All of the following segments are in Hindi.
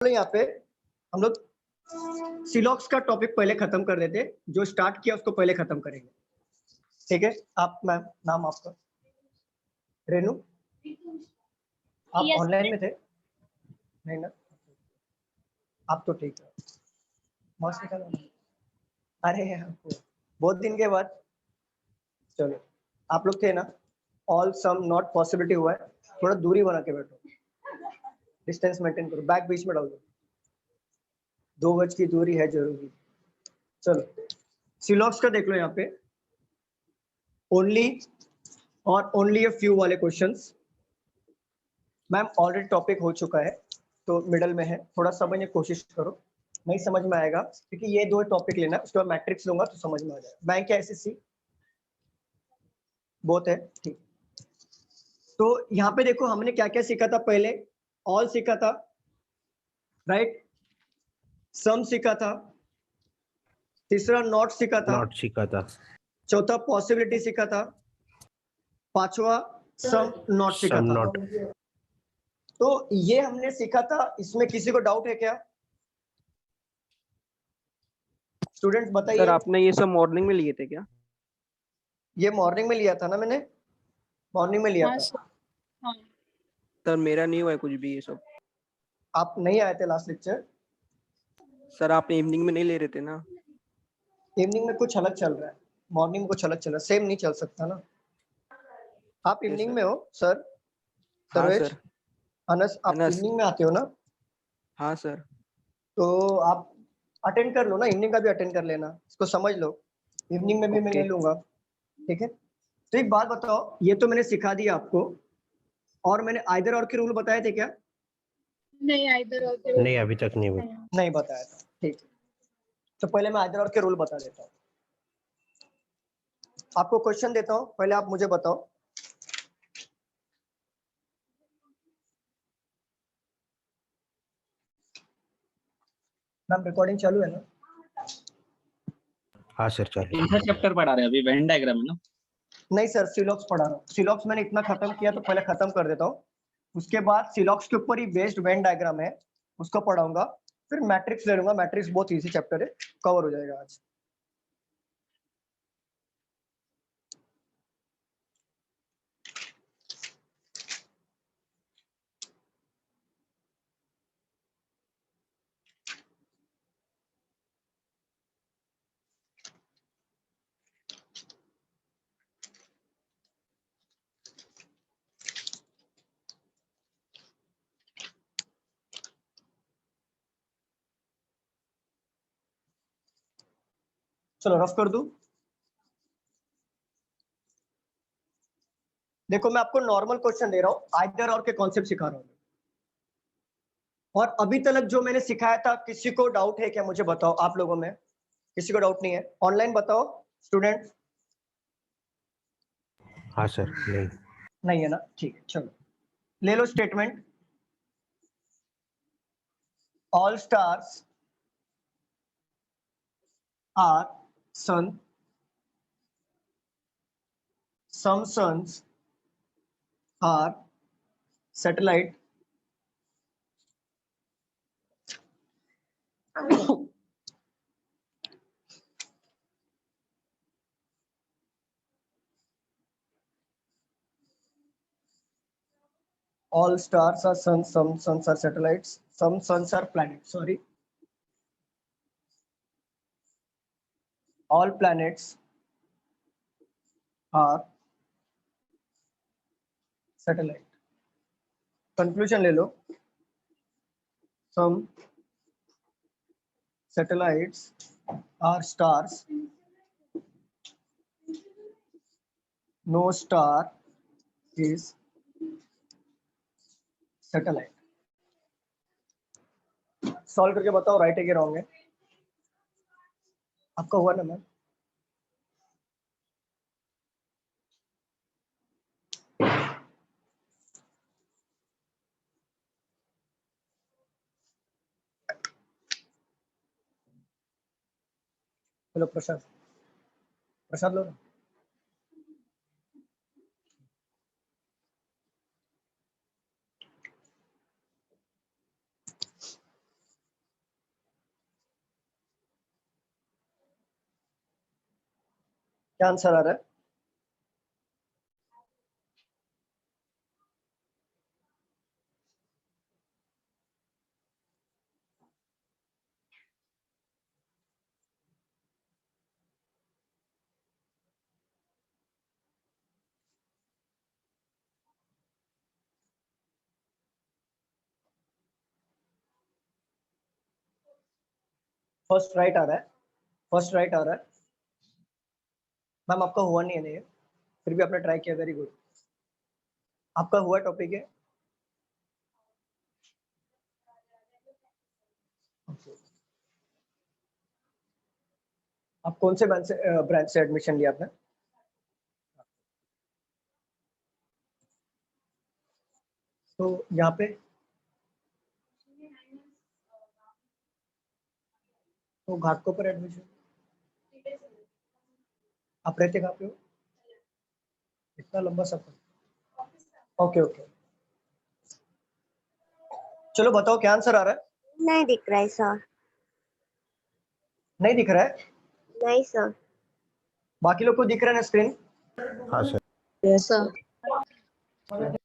तो यहाँ पे हम लोग सिलॉक्स का टॉपिक पहले खत्म कर देते, जो स्टार्ट किया उसको पहले खत्म करेंगे। ठीक है, आप मैम नाम आपका? रेनू, आप ऑनलाइन में थे? नहीं ना, आप तो ठीक है। मास्क निकालो। अरे आपको बहुत दिन के बाद, चलो आप लोग थे ना, ऑल सम नॉट पॉसिबिलिटी हुआ है, थोड़ा दूरी बना के बैठो, डिस्टेंस मेंटेन करो, बैग बीच में डाल दो, 2 गज की दूरी है जरूरी। चलो सिलॉक्स का देख लो यहाँ पे, ओनली और ओनली अ फ्यू वाले क्वेश्चंस। मैम ऑलरेडी टॉपिक हो चुका है तो मिडल में है, थोड़ा समझने की कोशिश करो, नहीं समझ में आएगा क्योंकि ये 2 टॉपिक लेना, उसके बाद मैट्रिक्स लूंगा तो समझ में आ जाएगा। बैंक या एसएससी बहुत है, ठीक। तो यहाँ पे देखो हमने क्या क्या सीखा था पहले, ऑल सीखा था, राइट, सम सीखा था, तीसरा नॉट सीखा था, नॉट सीखा था, चौथा पॉसिबिलिटी सीखा था, पांचवा सम नॉट सीखा सम था। नॉट। तो ये हमने सीखा था, इसमें किसी को डाउट है क्या? स्टूडेंट्स बताइए। सर आपने ये सब मॉर्निंग में लिए थे क्या? ये मॉर्निंग में लिया था ना मैंने, मॉर्निंग में लिया था। हाँ। सर मेरा नहीं हुआ है कुछ भी ये सब। आप नहीं आए थे लास्ट लेक्चर? सर आपने इवनिंग में नहीं ले रहे थे ना? इवनिंग में कुछ अलग चल रहा है, मॉर्निंग में कुछ अलग चल रहा है, सेम नहीं चल सकता ना। आप इवनिंग में हो सर? हाँ सर्वेश, सर। अनस, आप अनस। इवनिंग में आते हो ना? हाँ सर। तो आप अटेंड कर लो ना, इवनिंग का भी अटेंड कर लेना, इसको समझ लो, इवनिंग में भी मैं ओके। ले लूंगा। ठीक है, तो एक बात बताओ, ये तो मैंने सिखा दिया आपको, और मैंने आइदर और के रूल बताए थे क्या? नहीं आइदर और नहीं अभी तक नहीं हुई। नहीं बताया था, ठीक है। तो पहले मैं आइदर और के रूल बता देता हूँ। आपको क्वेश्चन देता हूँ, पहले आप मुझे बताओ। मैम रिकॉर्डिंग चालू है ना? हाँ सर चलो। कौन सा चैप्टर पढ़ा रहे हैं अभी? वेन डायग्राम है ना? नहीं सर, सिलॉक्स पढ़ा रहा हूँ। सिलॉक्स मैंने इतना खत्म किया तो पहले खत्म कर देता हूँ, उसके बाद सिलॉक्स के ऊपर ही बेस्ड वेन डायग्राम है उसको पढ़ाऊंगा, फिर मैट्रिक्स ले लूंगा। मैट्रिक्स बहुत इजी चैप्टर है, कवर हो जाएगा आज। चलो रफ कर दूं। देखो मैं आपको नॉर्मल क्वेश्चन दे रहा हूँ, आइदर और के कॉन्सेप्ट सिखा रहा हूँ, और अभी तक जो मैंने सिखाया था किसी को डाउट है क्या? मुझे बताओ, आप लोगों में किसी को डाउट नहीं है? ऑनलाइन बताओ स्टूडेंट। हाँ सर नहीं। नहीं है ना, ठीक है। चलो ले लो statement, all stars are sun, some suns are satellite, all stars are suns, some suns are satellites, some suns are planets, sorry, all planets are satellite. Conclusion ले लो, some satellites are stars, no star is satellite. Solve करके बताओ राइट है कि रॉन्ग है? आपका हुआ ना मैम? चलो प्रसाद, प्रसाद लो ना। क्या आंसर आ रहा है? फर्स्ट राइट आ रहा है, फर्स्ट राइट आ रहा है। मैम आपका हुआ नहीं है ना ये, फिर भी आपने ट्राई किया, वेरी गुड। आपका हुआ टॉपिक है। आप कौन से ब्रांच से एडमिशन लिया आपने? तो यहाँ पे तो घाटकों पर एडमिशन, आप रहते कहाँ पे हो? इतना लंबा सफर, ओके ओके। चलो बताओ क्या आंसर आ रहा है? नहीं दिख रहा है सर। नहीं दिख रहा है? नहीं सर। बाकी लोग को दिख रहा है ना स्क्रीन? हाँ सर। Yes sir.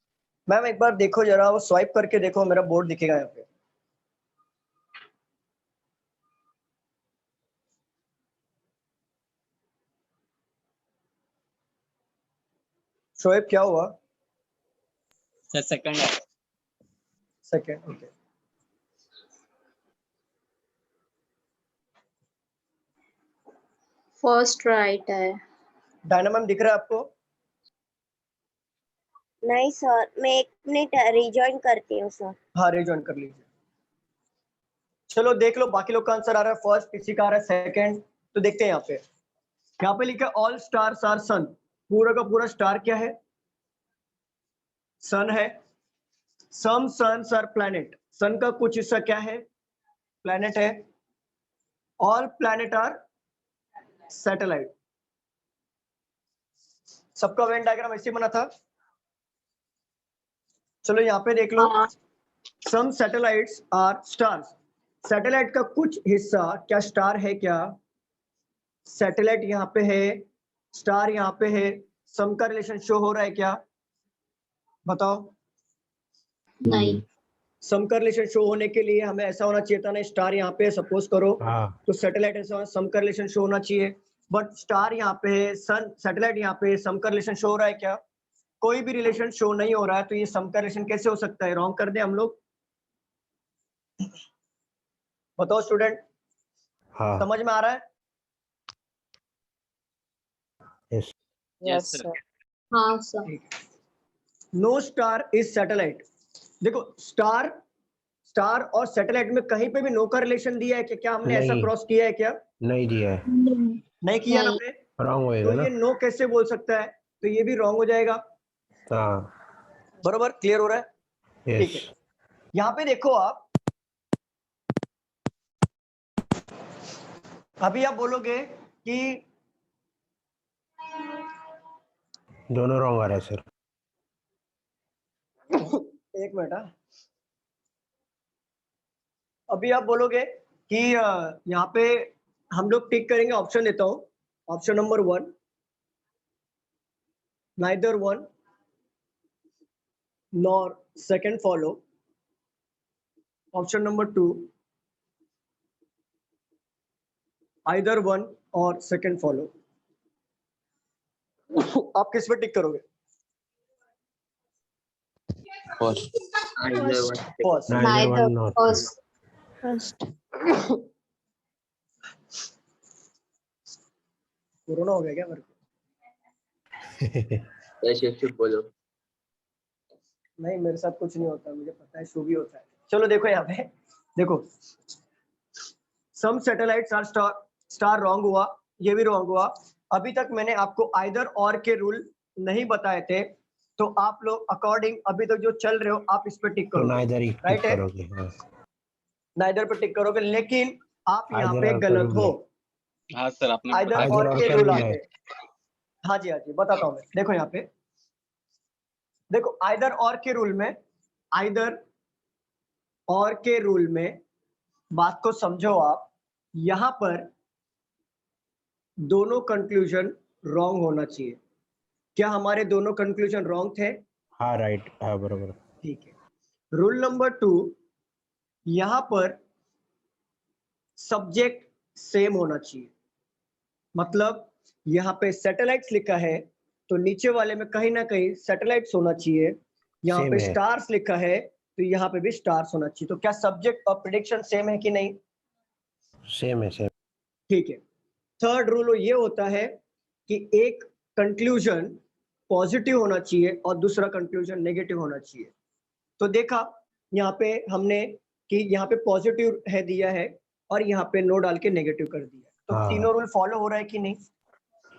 मैम एक बार देखो जरा, वो स्वाइप करके देखो, मेरा बोर्ड दिखेगा यहाँ पे। शोएब क्या हुआ? सर सेकंड है। Second, okay. फर्स्ट राइट है। डायना मैम दिख रहा है आपको? नहीं सर, मैं 1 मिनट रिजॉइन करती हूँ सर। हाँ रिजॉइन कर लीजिए। चलो देख लो बाकी लोग का आंसर आ रहा है, फर्स्ट, किसी का आ रहा है सेकंड। तो देखते हैं यहाँ पे लिखा है ऑल स्टार्स आर सन। पूरा का पूरा स्टार क्या है? सन है। Some suns are planet, sun का कुछ हिस्सा क्या है? प्लैनेट है। All planet are satellite. सबका वेन डायग्राम ऐसे बना था। चलो यहाँ पे देख लो, हाँ। Some satellites are stars. Satellite का कुछ हिस्सा क्या स्टार है क्या? सैटेलाइट यहाँ पे है, स्टार यहाँ पे है। सम का रिलेशन शो हो रहा है क्या? बताओ। नहीं। सम का रिलेशन शो होने के लिए हमें ऐसा होना चाहिए था ना, स्टार यहाँ पे सपोज करो, हाँ तो सैटेलाइट ऐसा सम का रिलेशन शो होना चाहिए। बट स्टार यहाँ पे है, सन सैटेलाइट यहाँ पे, सम का रिलेशन शो हो रहा है क्या? कोई भी रिलेशन शो नहीं हो रहा है, तो ये सम का रिलेशन कैसे हो सकता है? रॉन्ग कर दे हम लोग? बताओ स्टूडेंट, हाँ समझ में आ रहा है? Yes yes sir. हाँ sir. No star is satellite. देखो स्टार, स्टार और सैटेलाइट में कहीं पे भी नो का रिलेशन दिया है क्या? क्या हमने ऐसा नहीं। क्रॉस किया है क्या? नहीं दिया है, नहीं किया ना नहीं। हमने। रॉन्ग होएगा तो ना। ये नो कैसे बोल सकता है? तो ये भी रॉन्ग हो जाएगा। हाँ बरोबर, क्लियर हो रहा है? ठीक यस। है। यहाँ पे देखो आप, अभी आप बोलोगे कि दोनों रॉन्ग आ रहा है सर। एक मिनट, अभी आप बोलोगे कि यहाँ पे हम लोग टिक करेंगे, ऑप्शन देता हूं, option number 1 neither one nor second follow, option number 2 either one और सेकंड फॉलो। आप किस पे टिक करोगे? First. First. Neither one not first. Corona हो गया क्या मेरे को? ऐसे बोलो। नहीं मेरे साथ कुछ नहीं होता, मुझे पता है, शो भी होता है। चलो देखो यहाँ पे, देखो some satellites are star, star wrong हुआ, ये भी रॉन्ग हुआ। अभी तक मैंने आपको आइदर और के रूल नहीं बताए थे, तो आप लोग अकॉर्डिंग अभी तक जो चल रहे हो आप इस पे टिक तो करोगे, नाइदर ही टिक राइट है? करोगे। हाँ नाइदर पे टिक करोगे, लेकिन आप यहाँ आइदर पे और का गलत रूल हो। है। हाँ सर आपने आइदर बताया। और आइदर और के का रूल रूल आते है। हैं। हाँ जी बताता हूँ मैं। देखो यहाँ पे, देखो आइदर और के रूल में, आइदर और के रूल में बात को समझो आप, यहां पर दोनों कंक्लूजन रॉन्ग होना चाहिए। क्या हमारे दोनों कंक्लूजन रॉन्ग थे? हाँ राइट, हाँ बराबर। ठीक है। रूल नंबर 2, यहां पर सब्जेक्ट सेम होना चाहिए। मतलब यहाँ पे सैटेलाइट्स लिखा है तो नीचे वाले में कहीं ना कहीं सैटेलाइट्स होना चाहिए। यहाँ Same पे है। स्टार्स लिखा है तो यहाँ पे भी स्टार्स होना चाहिए। तो क्या सब्जेक्ट और प्रेडिक्शन सेम है कि नहीं? सेम है, सेम। ठीक है। थर्ड रूल ये होता है कि एक कंक्लूजन पॉजिटिव होना चाहिए और दूसरा कंक्लूजन नेगेटिव होना चाहिए। तो देखा यहाँ पे हमने कि यहाँ पे पॉजिटिव है दिया है और यहाँ पे नो डाल के नेगेटिव कर दिया। तो हाँ। तीनों रूल फॉलो हो रहा है कि नहीं?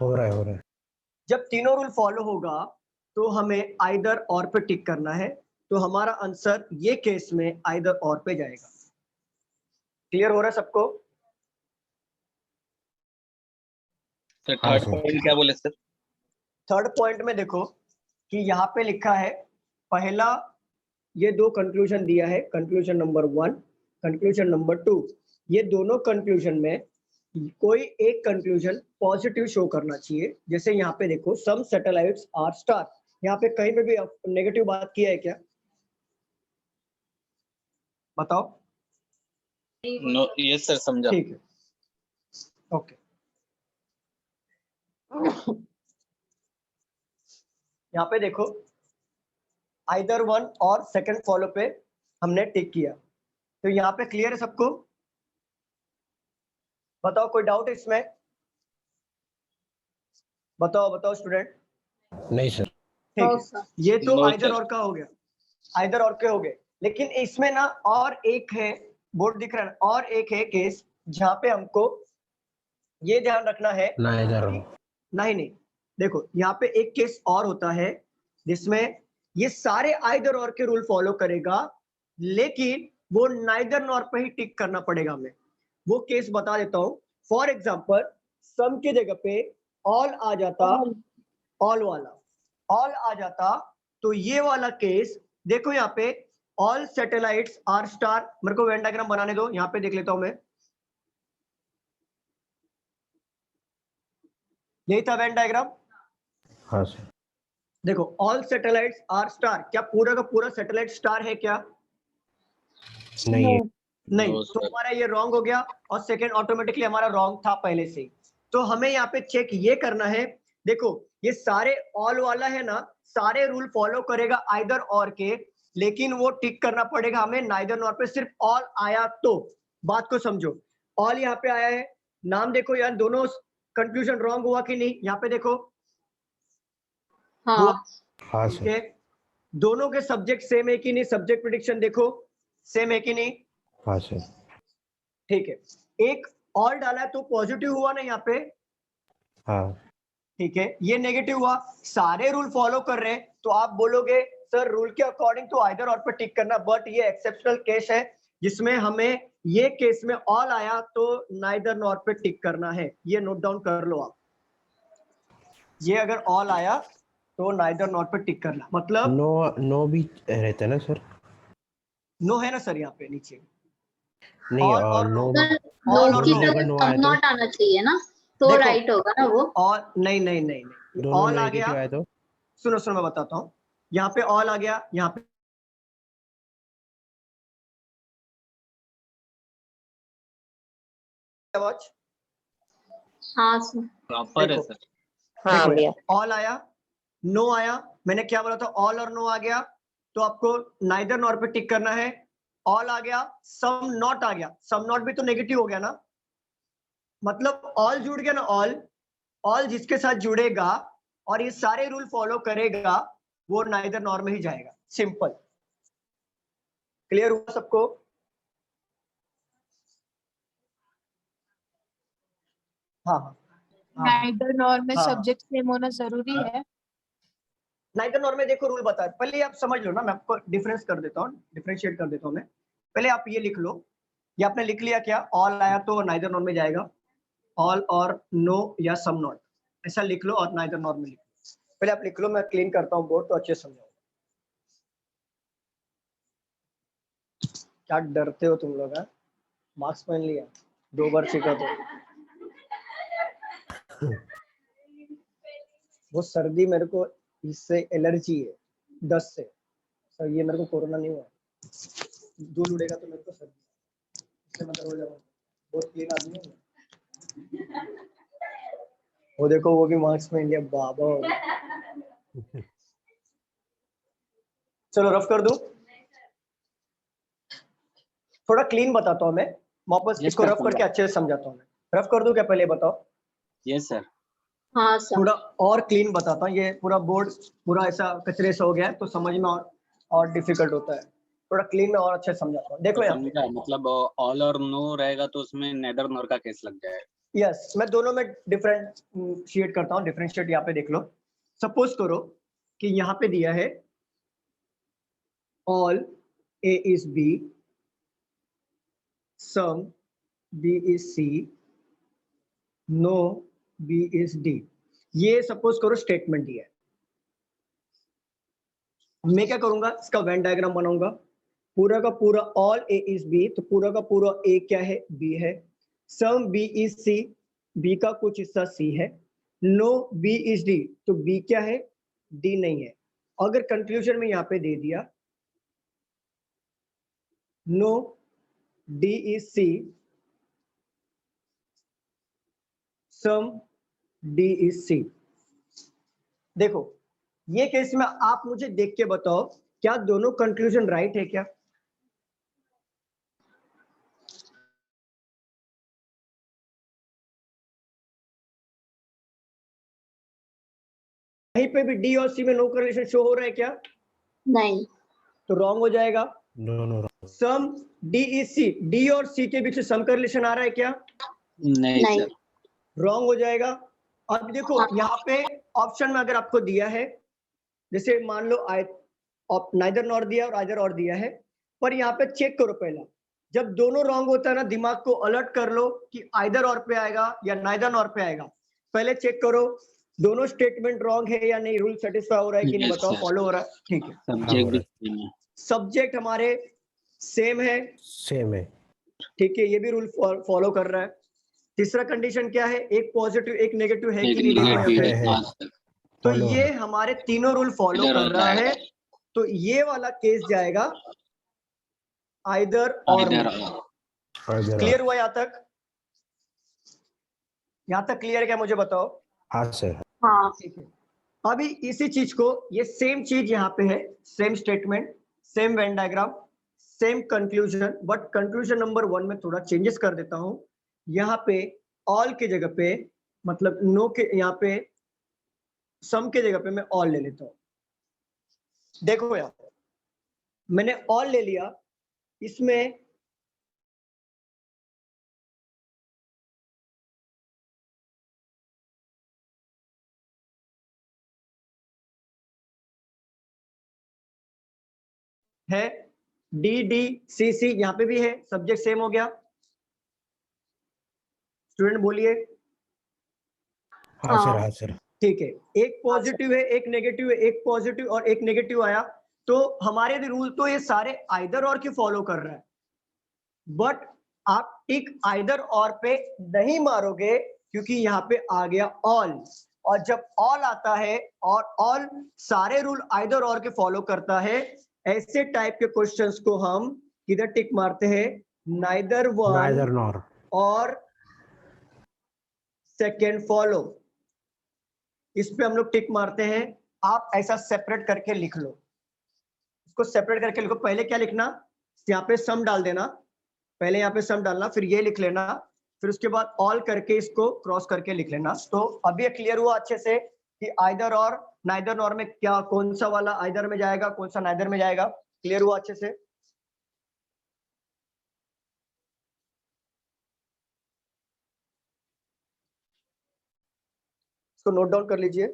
हो रहा है, हो रहा है। जब तीनों रूल फॉलो होगा तो हमें आइदर और पे टिक करना है। तो हमारा आंसर ये केस में आइदर और पे जाएगा। क्लियर हो रहा है सबको? सर हाँ थर्ड सर। पॉइंट क्या बोले सर? थर्ड पॉइंट में देखो कि यहाँ पे लिखा है पहला, ये दो कंक्लूजन दिया है, कंक्लूजन नंबर 1, कंक्लूजन नंबर 2। ये दोनों कंक्लूजन में कोई एक कंक्लूजन पॉजिटिव शो करना चाहिए। जैसे यहाँ पे देखो सम सैटेलाइट्स आर स्टार, यहाँ पे कहीं पे भी नेगेटिव बात किया है क्या? बताओ। नो, यस सर, समझा। ठीक है, ओके। यहाँ पे देखो आइदर वन और सेकंड फॉलो पे हमने टिक किया। तो यहाँ पे क्लियर है सबको? बताओ कोई डाउट है इसमें? बताओ बताओ स्टूडेंट। नहीं सर। ठीक नो है, सर। ये तो No, आइदर sir. और का हो गया, आइदर और के हो गए। लेकिन इसमें ना और एक है, बोर्ड दिख रहा है, और एक है केस जहां पे हमको ये ध्यान रखना है। ना इधर। नहीं नहीं, देखो यहाँ पे एक केस और होता है जिसमें ये सारे आइदर और के रूल फॉलो करेगा, लेकिन वो नाइदर नॉर पे ही टिक करना पड़ेगा हमें। वो केस बता देता हूं। फॉर एग्जाम्पल सम की जगह पे ऑल आ जाता, ऑल वाला ऑल आ जाता, तो ये वाला केस देखो यहाँ पे ऑल सैटेलाइट्स आर स्टार। मेरे को वेन डायग्राम बनाने दो, यहाँ पे देख लेता हूं मैं। यही था वेन डायग्राम। हाँ सर। देखो ऑल सैटेलाइट्स आर स्टार, क्या पूरा का पूरा सैटेलाइट स्टार है क्या? नहीं है। नहीं। No, तो sir. हमारा ये रॉन्ग हो गया और सेकंड ऑटोमेटिकली हमारा रॉन्ग था पहले से ही। तो हमें यहाँ पे चेक ये करना है। देखो ये सारे ऑल वाला है ना, सारे रूल फॉलो करेगा आइदर और के, लेकिन वो टिक करना पड़ेगा हमें नाइदर नॉर पे। सिर्फ ऑल आया तो बात को समझो। ऑल यहाँ पे आया है, नाम देखो यार, दोनों कंक्लूजन रॉन्ग हुआ कि नहीं? यहाँ पे देखो हुआ। हाँ हाँ ठीक सर। है, दोनों के सब्जेक्ट सेम है कि नहीं? सब्जेक्ट प्रेडिक्शन देखो सेम है कि नहीं? हाँ सर। ठीक है, एक ऑल डाला है तो पॉजिटिव हुआ ना यहाँ पे। हाँ। ठीक है, ये नेगेटिव हुआ। सारे रूल फॉलो कर रहे हैं तो आप बोलोगे सर रूल के अकॉर्डिंग तो आइदर और पे टिक करना, बट ये एक्सेप्शनल केस है जिसमें हमें ये केस में ऑल आया तो नाइदर नॉर पे टिक करना है। ये नोट डाउन कर लो आप। ये अगर ऑल आया तो नाइदर नॉर पे टिक करना, मतलब नो, नो भी रहता है ना सर? नो है ना सर यहाँ पे नीचे? नहीं, ऑल और नो। नो, नो ऑल और की नो। जगह जगह नो सम आया तो? नॉट आना चाहिए ना, तो देखो राइट होगा ना वो। ऑल नहीं नहीं नहीं नहीं, दोनों ऑल आ गया। नेगेटिव आया तो? सुनो सुनो मैं बताता हूँ। यहाँ पे ऑल आ गया, यहाँ पे आवाज हाँ सर। प्रॉपर है देखो, सर। हाँ देखो भैया। ऑल आया, नो आया। मैंने क्या बोला था? ऑल और नो आ गया तो आपको नाइदर नॉर पे टिक करना है। ऑल आ गया, सम नॉट आ गया, सम नॉट भी तो नेगेटिव हो गया ना। मतलब ऑल जुड़ गया ना, ऑल, ऑल जिसके साथ जुड़ेगा और ये सारे रूल फॉलो करेगा वो नाइदर नॉर में ही जाएगा। सिंपल। क्लियर हुआ सबको? हाँ हाँ हाँ नाइदर नॉर में हाँ। सब्जेक्ट सेम होना जरूरी है। नाइदर नॉर में देखो रूल बता, पहले आप समझ लो ना, मैं आपको डिफरेंस कर देता हूँ, डिफरेंशिएट कर देता हूँ मैं। पहले आप ये लिख लो, ये आपने लिख लिया क्या? ऑल आया तो नाइदर नॉर में जाएगा, ऑल और नो या सम नॉट, ऐसा लिख लो और नाइदर नॉर में लिख लो। पहले आप लिख लो, मैं क्लीन करता हूँ बोर्ड तो अच्छे से समझाओ। क्या डरते हो तुम लोग? मार्क्स पहन लिया, 2 बार सीखा तो। वो सर्दी मेरे को इससे एलर्जी है, दस्त से। सर ये मेरे को कोरोना नहीं हुआ है। धूल उड़ेगा तो मेरे को सर्दी, इससे मैं हो जाऊंगा। बहुत क्लीन आदमी हूँ मैं। वो देखो वो भी मास्क में लिया बाबा। चलो रफ कर दूं, थोड़ा क्लीन बताता हूँ मैं वापस। Yes, इसको sir, रफ करके अच्छे से समझाता हूँ मैं। रफ कर दूं क्या पहले बताओ? Yes sir. हाँ सर। थोड़ा और क्लीन बताता हूँ। ये पूरा बोर्ड पूरा ऐसा कचरे से हो गया है तो समझ में और डिफिकल्ट होता है। थोड़ा क्लीन में और अच्छे से समझाता हूँ। देखो यहाँ पे समझा, मतलब ऑल और नो रहेगा तो उसमें नेदर नॉर का केस लग जाएगा। यस, मैं दोनों में डिफरेंशिएट करता हूँ। डिफरेंशिएट यहाँ पे देख लो। सपोज करो कि यहाँ पे दिया है all A is B, some B is C, no B is D। ये सपोज करो स्टेटमेंट दिया है। मैं क्या करूंगा, इसका वेन डायग्राम बनाऊंगा। पूरा का पूरा ऑल A is B, तो पूरा का पूरा A क्या है, B है। सम B is C, B का कुछ हिस्सा C है। नो B is D, तो B क्या है, D नहीं है। अगर कंक्लूजन में यहाँ पे दे दिया no D is C, some D is C। देखो ये केस में आप मुझे देख के बताओ क्या दोनों कंक्लूजन राइट है क्या? कहीं पे भी डी और सी में नो करेलेशन शो हो रहा है क्या? नहीं। तो रॉन्ग हो जाएगा। No no some D is C, D और सी के बीच में सम करेलेशन आ रहा है क्या? नहीं नहीं। सर। रॉन्ग हो जाएगा। अब देखो यहाँ पे ऑप्शन में अगर आपको दिया है, जैसे मान लो नाइदर नॉर दिया और आइदर और दिया है, पर यहाँ पे चेक करो पहला। जब दोनों रॉन्ग होता है ना, दिमाग को अलर्ट कर लो कि आइदर और पे आएगा या नाइदर नॉर पे आएगा। पहले चेक करो दोनों स्टेटमेंट रॉन्ग है या नहीं, रूल सेटिस्फाई हो रहा है कि नहीं, Yes, बताओ sir. फॉलो हो रहा है? ठीक है। सब्जेक्ट भी हाँ, same है। सब्जेक्ट हमारे सेम है, सेम है। ठीक है, ये भी रूल फॉलो कर रहा है। तीसरा कंडीशन क्या है, एक पॉजिटिव एक नेगेटिव है एक कि नहीं, देखो यहाँ negative पे। है। हाँ सर। तो Follow ये है। हमारे तीनों रूल फॉलो इधर कर हो रहा जाएगा। है। तो ये वाला केस जाएगा आइदर और इधर में। इधर क्लियर हुआ यहाँ तक? यहाँ तक क्लियर है क्या, मुझे बताओ? हाँ सर। हाँ। ठीक है। अभी इसी चीज को, ये सेम चीज यहाँ पे है, same statement, same Venn diagram, same conclusion, but conclusion number 1 में थोड़ा चेंजेस कर देता हूं। यहाँ पे ऑल के जगह पे, मतलब नो के, यहाँ पे सम के जगह पे मैं ऑल ले लेता हूं। देखो यहाँ पे मैंने ऑल ले लिया, इसमें है डी डी सी सी, यहाँ पे भी है, सब्जेक्ट सेम हो गया। स्टूडेंट बोलिए। हाँ सर। हाँ। हाँ सर। ठीक है, एक पॉजिटिव है एक नेगेटिव है, एक पॉजिटिव और एक नेगेटिव आया, तो हमारे रूल तो ये सारे आइदर और की फॉलो कर रहा है। बट आप टिक आइदर और पे नहीं मारोगे क्योंकि यहाँ पे आ गया ऑल, और जब ऑल आता है और ऑल सारे रूल आइदर और के फॉलो करता है, ऐसे टाइप के क्वेश्चंस को हम किधर टिक मारते हैं, नाइदर वन नाइदर नॉर। और सेकेंड फॉलो, इस पे हम लोग टिक मारते हैं। आप ऐसा सेपरेट करके लिख लो, इसको सेपरेट करके लिखो। पहले क्या लिखना, यहाँ पे सम डाल देना, पहले यहाँ पे सम डालना, फिर ये लिख लेना, फिर उसके बाद ऑल करके इसको क्रॉस करके लिख लेना। तो अभी ये क्लियर हुआ अच्छे से कि आइदर और नाइदर नॉर में क्या, कौन सा वाला आइदर में जाएगा, कौन सा नाइदर में जाएगा? क्लियर हुआ अच्छे से? इसको नोट डाउन कर लीजिए।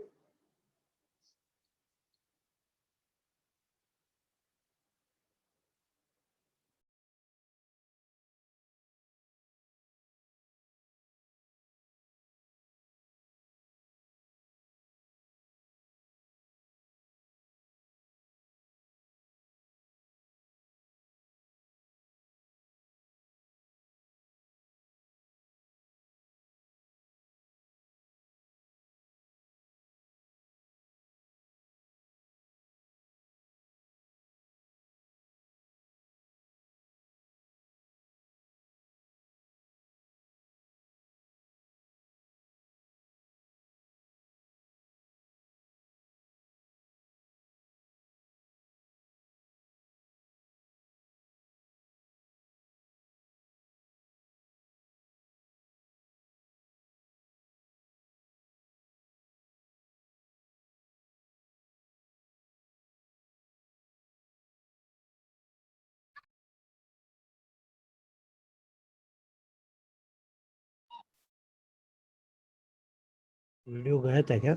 वीडियो गया था क्या?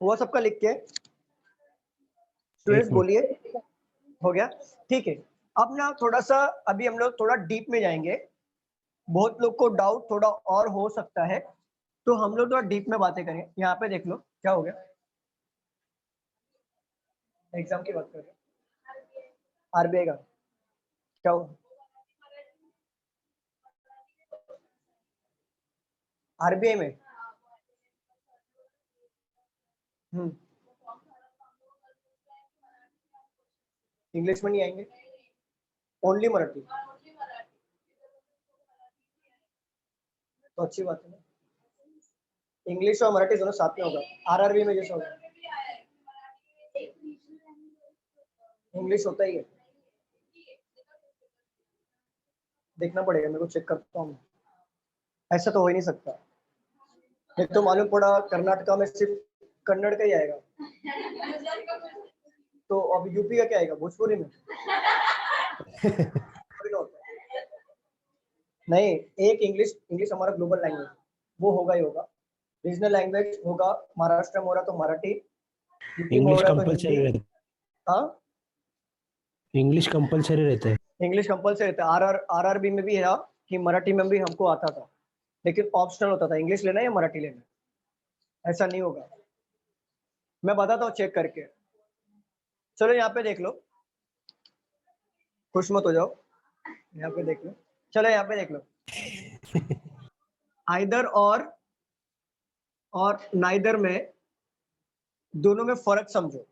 हुआ सबका लिख के? स्टूडेंट्स एक मिनट। बोलिए, हो गया? ठीक है। अब ना थोड़ा सा अभी हम लोग थोड़ा डीप में जाएंगे। बहुत लोग को डाउट थोड़ा और हो सकता है, तो हम लोग थोड़ा डीप में बातें करें। यहाँ पे देख लो क्या हो गया। एग्जाम की बात कर रहे हैं, आरबीआई का क्या हुआ? आरबीआई में इंग्लिश में नहीं आएंगे, ओनली मराठी, तो अच्छी बात है ना। इंग्लिश और मराठी दोनों साथ में होगा, आरआरबी में जैसा होगा। इंग्लिश होता ही है, देखना पड़ेगा मेरे को, चेक करता हूँ। ऐसा तो हो ही नहीं सकता। एक तो मालूम पड़ा कर्नाटका में सिर्फ कन्नड़ का ही आएगा, तो अब यूपी का क्या आएगा, भोजपुरी में? नहीं, एक इंग्लिश, इंग्लिश हमारा ग्लोबल लैंग्वेज, वो होगा ही होगा। रीजनल लैंग्वेज होगा, महाराष्ट्र में हो रहा तो मराठी, यूपी में हो इंग्लिश रहा तो कंपलसरी हिंदी। रहता हाँ, है। इंग्लिश कंपलसरी रहता है। इंग्लिश कंपलसरी रहता है। आरआरबी में भी है कि मराठी में भी हमको आता था, लेकिन ऑप्शनल होता था इंग्लिश लेना या मराठी लेना। ऐसा नहीं होगा, मैं बताता हूँ चेक करके। चलो यहाँ पे देख लो, खुश मत हो जाओ, यहाँ पे देख लो। चलो यहाँ पे देख लो, आइदर और नाइदर में, दोनों में फर्क समझो।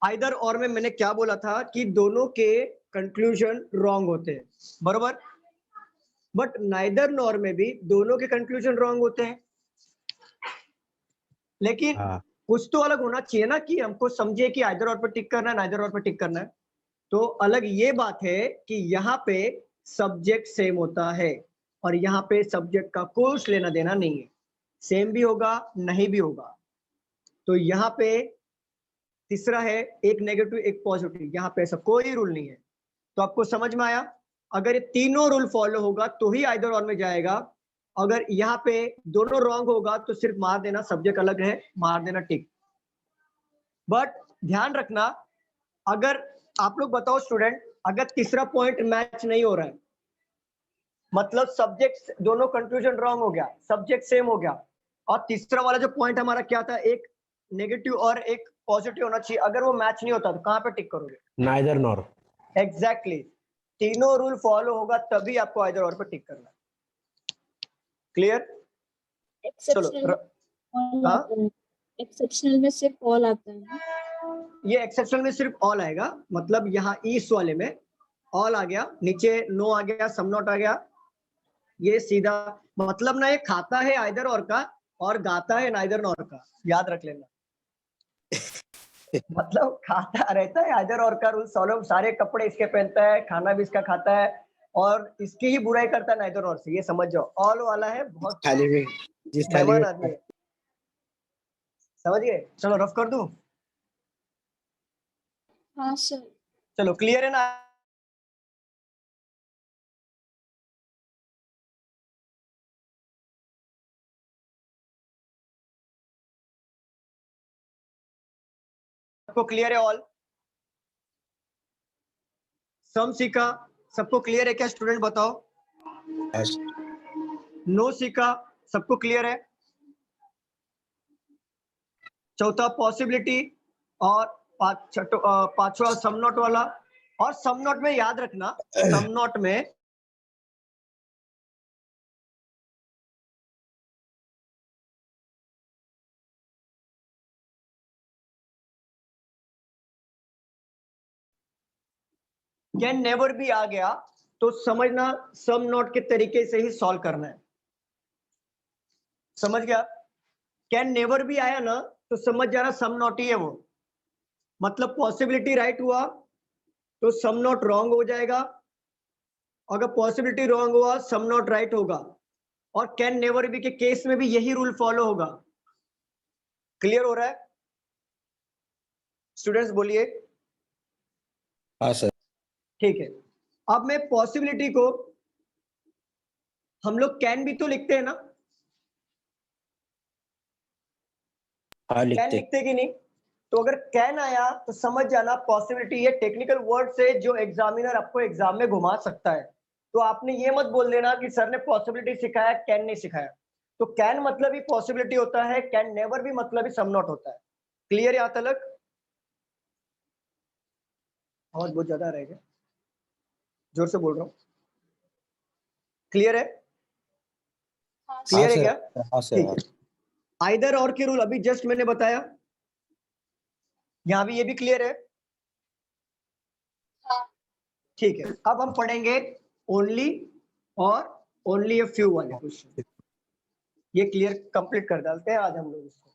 आइदर और में मैंने क्या बोला था कि दोनों के कंक्लूजन रॉन्ग होते हैं, बरोबर। बट नाइदर नॉर में भी दोनों के कंक्लूजन रॉन्ग होते हैं, लेकिन हाँ, कुछ तो अलग होना चाहिए ना, कि हमको समझे कि आइदर और पे टिक करना है, नाइदर और पे टिक करना है। तो अलग ये बात है कि यहाँ पे सब्जेक्ट सेम होता है और यहाँ पे सब्जेक्ट का कुछ लेना देना नहीं है, सेम भी होगा नहीं भी होगा। तो यहाँ पे तीसरा है, एक नेगेटिव एक पॉजिटिव, यहाँ पे ऐसा कोई रूल नहीं है। तो आपको समझ में आया? अगर ये तीनों रूल फॉलो होगा तो ही आइदर और में जाएगा। अगर यहाँ पे दोनों रॉन्ग होगा तो सिर्फ मार देना, सब्जेक्ट अलग है, मार देना टिक। बट ध्यान रखना, अगर आप लोग बताओ स्टूडेंट, अगर तीसरा पॉइंट मैच नहीं हो रहा है, मतलब सब्जेक्ट दोनों कंक्लूजन रॉन्ग हो गया, सब्जेक्ट सेम हो गया, और तीसरा वाला जो पॉइंट हमारा क्या था, एक नेगेटिव और एक पॉजिटिव होना चाहिए, अगर वो मैच नहीं होता तो कहाँ पे टिक करोगे? Neither nor. एग्जैक्टली, तीनों रूल फॉलो होगा तभी आपको आइदर और पे टिक करना है। क्लियर? चलो एक्सेप्शनल में सिर्फ ऑल आता है ना? ये एक्सेप्शनल में सिर्फ ऑल आएगा, मतलब यहाँ इस वाले में ऑल आ गया, नीचे नो आ गया, सम नॉट आ गया, ये सीधा मतलब ना, ये खाता है आइदर और का और गाता है नाइदर नॉर का, याद रख लेना। मतलब खाता रहता है आइदर और का रूल फॉलो, सारे कपड़े इसके पहनता है, खाना भी इसका खाता है, और इसकी ही बुराई करता है नाइदर और से, ये समझ जाओ। ऑल वाला है बहुत थाली में, जिस थाली बेईमान में आदमी है, समझ गए? चलो रफ कर दूं? हाँ सर। चलो क्लियर है ना? सबको क्लियर है? ऑल सम सीखा, सबको क्लियर है क्या स्टूडेंट बताओ? नो सीखा, सबको क्लियर है? चौथा पॉसिबिलिटी, और पांचवा सम नॉट वाला। और सम नॉट में याद रखना, सम नॉट में कैन नेवर भी आ गया तो समझना सम नॉट के तरीके से ही सॉल्व करना है। समझ गया? कैन नेवर भी आया ना तो समझ जाना सम नॉट ही है वो, मतलब पॉसिबिलिटी राइट हुआ तो सम नॉट रॉन्ग हो जाएगा, अगर पॉसिबिलिटी रॉन्ग हुआ सम नॉट राइट होगा, और कैन नेवर बी के केस में भी यही रूल फॉलो होगा। क्लियर हो रहा है स्टूडेंट्स? बोलिए। हाँ सर। ठीक है, अब मैं पॉसिबिलिटी को हम लोग कैन भी तो लिखते हैं ना, हाँ कैन लिखते कि नहीं? तो अगर कैन आया तो समझ जाना पॉसिबिलिटी, ये टेक्निकल वर्ड से जो एग्जामिनर आपको एग्जाम में घुमा सकता है। तो आपने ये मत बोल देना कि सर ने पॉसिबिलिटी सिखाया कैन नहीं सिखाया। तो कैन मतलब ही पॉसिबिलिटी होता है, कैन नेवर भी मतलब ही सम नॉट होता है। क्लियर यहाँ तक? आवाज बहुत ज्यादा रहेगा, जोर से बोल रहा हूँ। क्लियर है? हाँ क्लियर है सर। क्या? हाँ सर। ठीक है, आइदर और के रूल अभी जस्ट मैंने बताया, यहां भी ये भी क्लियर है। हाँ ठीक है, अब हम पढ़ेंगे ओनली और ओनली अ फ्यू वाले क्वेश्चन। ये क्लियर कंप्लीट कर डालते हैं आज हम लोग इसको।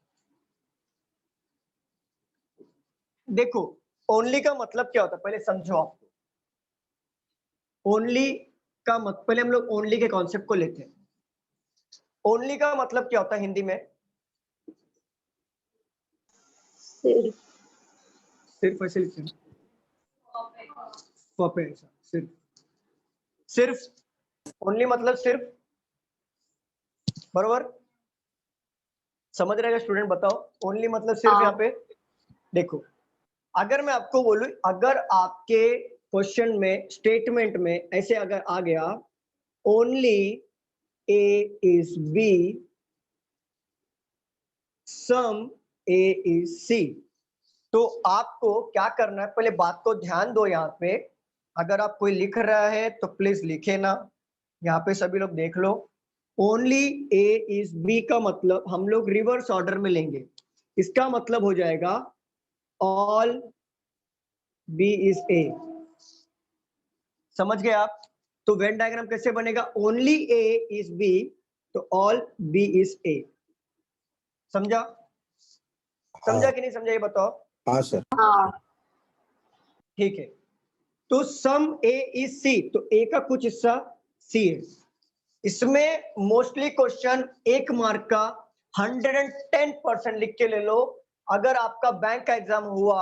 देखो ओनली का मतलब क्या होता है पहले समझो आपको। ओनली का मत पहले हम लोग ओनली के कॉन्सेप्ट को लेते हैं। ओनली का मतलब क्या होता है हिंदी में? सिर्फ सिर्फ ऐसे लिखते हैं, सिर्फ। सिर्फ ओनली मतलब सिर्फ, बरोबर? समझ रहेगा स्टूडेंट? बताओ ओनली मतलब सिर्फ। यहाँ पे देखो, अगर मैं आपको बोलूं, अगर आपके क्वेश्चन में स्टेटमेंट में ऐसे अगर आ गया only A is B, some A is C, तो आपको क्या करना है? पहले बात को ध्यान दो। यहाँ पे अगर आप कोई लिख रहा है तो प्लीज लिखे ना, यहाँ पे सभी लोग देख लो। ओनली ए इज बी का मतलब हम लोग रिवर्स ऑर्डर में लेंगे। इसका मतलब हो जाएगा ऑल बी इज ए। समझ गए आप? तो वेन डायग्राम कैसे बनेगा? ओनली ए इज बी तो ऑल बी इज ए। समझा? समझा कि नहीं समझा ये बताओ। हाँ सर। ठीक है, तो सम ए इज सी, तो ए का कुछ हिस्सा सी है। इसमें मोस्टली क्वेश्चन 1 मार्क का 110% लिख के ले लो। अगर आपका बैंक का एग्जाम हुआ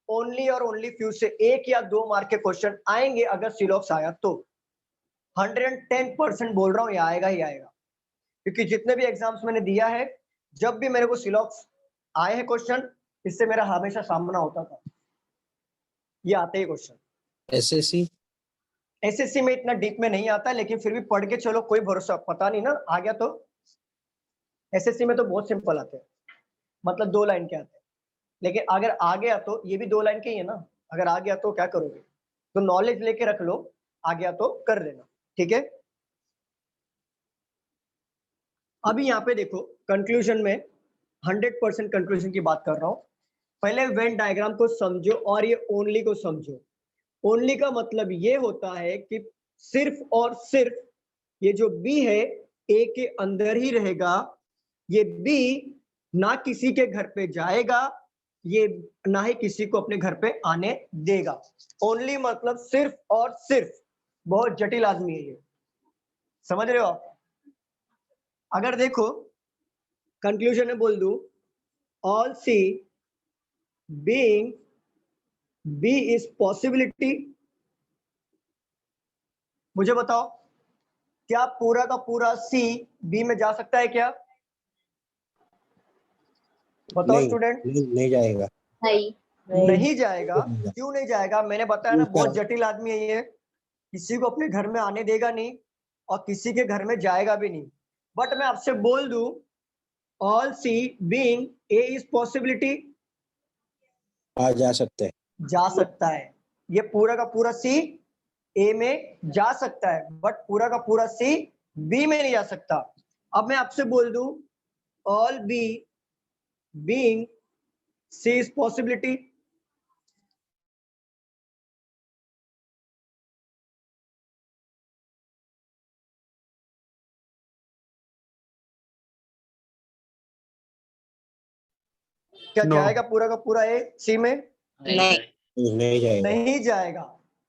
ओनली और ओनली फ्यू से 1 या 2 मार्क के क्वेश्चन आएंगे, अगर सिलॉक्स आया तो 110% बोल रहा हूं ये आएगा ही आएगा। क्योंकि जितने भी एग्जाम्स मैंने दिया है, जब भी मेरे को सिलॉक्स आए हैं क्वेश्चन, इससे मेरा हमेशा सामना होता था, ये आते ही क्वेश्चन। एसएससी एसएससी में इतना डीप में नहीं आता, लेकिन फिर भी पढ़ के चलो, कोई भरोसा पता नहीं ना आ गया तो। एसएससी में तो बहुत सिंपल आते हैं, मतलब 2 लाइन के आते हैं। लेकिन अगर आ गया तो ये भी 2 लाइन के ही है ना, अगर आ गया तो क्या करोगे? तो नॉलेज लेके रख लो, आ गया तो कर लेना। ठीक है, अभी यहाँ पे देखो कंक्लूजन में 100% कंक्लूजन की बात कर रहा हूं। पहले वेन डायग्राम को समझो और ये ओनली को समझो। ओनली का मतलब ये होता है कि सिर्फ और सिर्फ ये जो बी है ए के अंदर ही रहेगा, ये बी ना किसी के घर पे जाएगा, ये ना ही किसी को अपने घर पे आने देगा। ओनली मतलब सिर्फ और सिर्फ। बहुत जटिल आदमी है ये, समझ रहे हो आप? अगर देखो कंक्लूजन में बोल दूं all C being B is possibility, मुझे बताओ क्या पूरा का पूरा सी बी में जा सकता है क्या? बताओ स्टूडेंट। नहीं जाएगा। नहीं जाएगा। क्यों नहीं जाएगा? मैंने बताया ना, बहुत जटिल आदमी है ये, किसी को अपने घर में आने देगा नहीं और किसी के घर में जाएगा भी नहीं। बट मैं आपसे बोल दूं all C being A is possibility, आ जा सकते हैं। जा सकता है। ये पूरा का पूरा सी ए में जा सकता है, बट पूरा का पूरा सी बी में नहीं जा सकता। अब मैं आपसे बोल दूं all B being C is possibility, क्या No. जाएगा पूरा का पूरा ए सी में? नहीं जाएगा। नहीं जाएगा,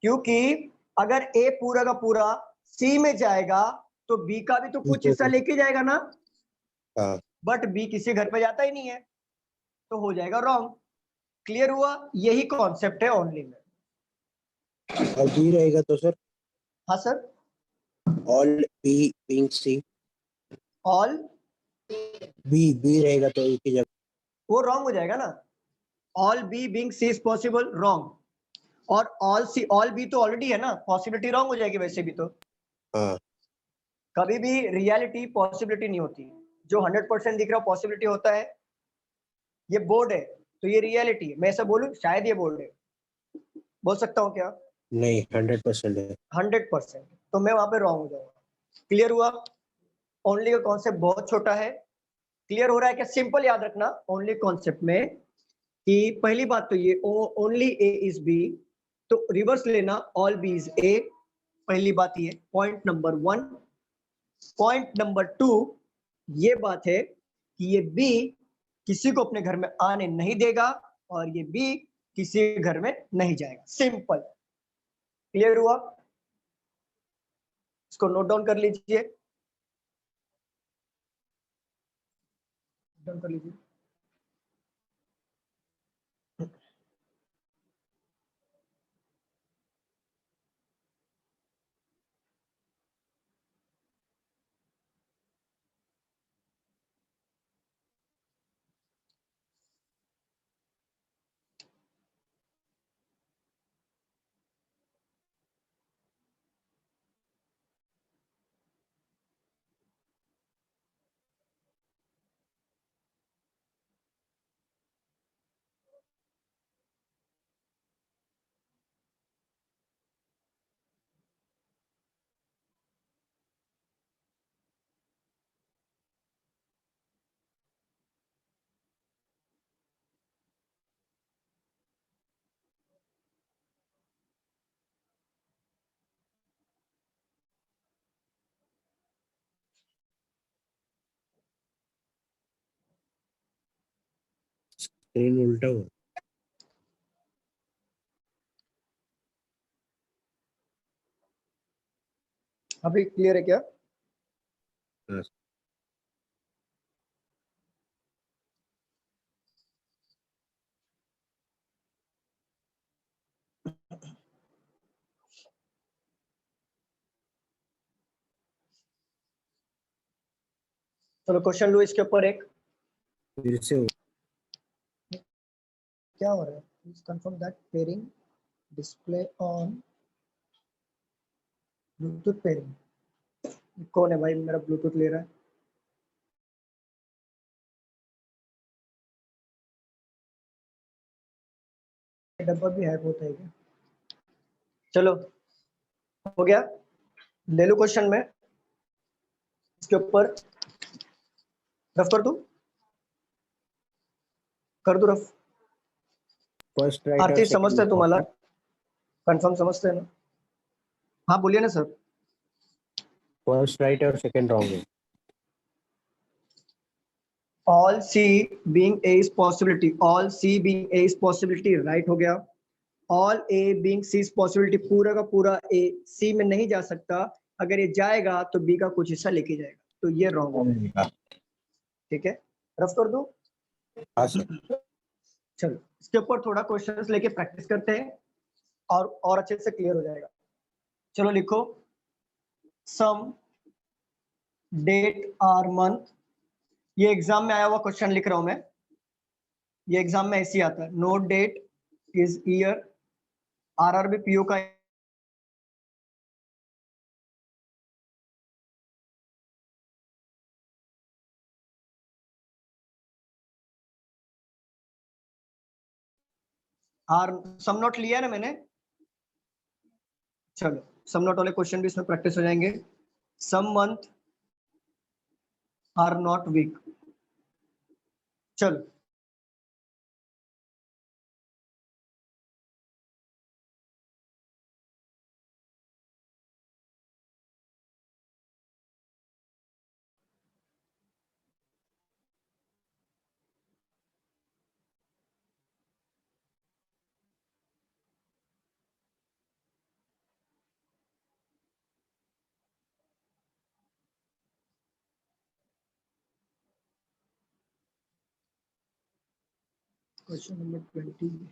क्योंकि अगर ए पूरा का पूरा सी में जाएगा तो बी का भी तो कुछ हिस्सा लेके जाएगा ना, हाँ, बट बी किसी घर पे जाता ही नहीं है, तो हो जाएगा रॉन्ग। क्लियर हुआ? यही कॉन्सेप्ट है ओनली में। और बी रहेगा तो सर हाँ sir, all B being C, all B रहेगा तो एक ही जगह। वो रॉन्ग हो जाएगा ना। All B being C is possible, wrong. और ऑल सी ऑल बी तो ऑलरेडी है ना, पॉसिबिलिटी रॉन्ग हो जाएगी वैसे भी तो। हाँ, कभी भी रियलिटी पॉसिबिलिटी नहीं होती। जो 100% दिख रहा पॉसिबिलिटी होता है। ये बोर्ड है तो ये रियलिटी है, मैं ऐसा बोलूं शायद ये बोर्ड है, बोल सकता हूँ क्या? नहीं 100% है। 100%, तो मैं वहां पे रॉन्ग हो जाऊंगा। क्लियर हुआ? ओनली का कॉन्सेप्ट बहुत छोटा है। क्लियर हो रहा है क्या? सिंपल याद रखना ओनली कॉन्सेप्ट में कि पहली बात तो ये ओनली ए इज बी, तो रिवर्स लेना ऑल बी इज ए। पहली बात ये पॉइंट नंबर 1। पॉइंट नंबर 2 ये बात है कि ये बी किसी को अपने घर में आने नहीं देगा और ये बी किसी के घर में नहीं जाएगा। सिंपल। क्लियर हुआ? इसको नोट डाउन कर लीजिए, डाउन कर लीजिए। स्क्रीन उल्टा हुआ। अभी क्लियर है क्या? हाँ, चलो क्वेश्चन लो इसके ऊपर एक। फिर से क्या हो रहा है? Please confirm that pairing display on Bluetooth pairing. कौन है भाई मेरा ब्लूटूथ ले रहा है? डब्बा भी हैक होता है क्या? चलो हो गया। ले लो क्वेश्चन में, इसके ऊपर रफ कर दू रफ। फर्स्ट राइट और आरती समझते सेकंड हैं तुम्हाला? कंफर्म समझते हैं ना? हाँ बोलिए ना सर। फर्स्ट राइट और सेकंड रॉन्ग है। All C being A is possibility, all C being A is possibility, right हो गया। All A being C is possibility, पूरा का पूरा ए सी में नहीं जा सकता, अगर ये जाएगा तो बी का कुछ हिस्सा लेके जाएगा, तो ये रॉन्ग हो जाएगा। ठीक है, रफ कर दो। हाँ सर। चलो इसके ऊपर थोड़ा क्वेश्चंस लेके प्रैक्टिस करते हैं और अच्छे से क्लियर हो जाएगा। चलो लिखो सम डेट आर मंथ। ये एग्जाम में आया हुआ क्वेश्चन लिख रहा हूं मैं, ये एग्जाम में ऐसे ही आता है। Note date is year, RRB PO का आर सम नोट लिया है ना मैंने। चलो सम नोट वाले क्वेश्चन भी इसमें प्रैक्टिस हो जाएंगे। सम मंथ आर नॉट वीक। चलो क्वेश्चन नंबर 20।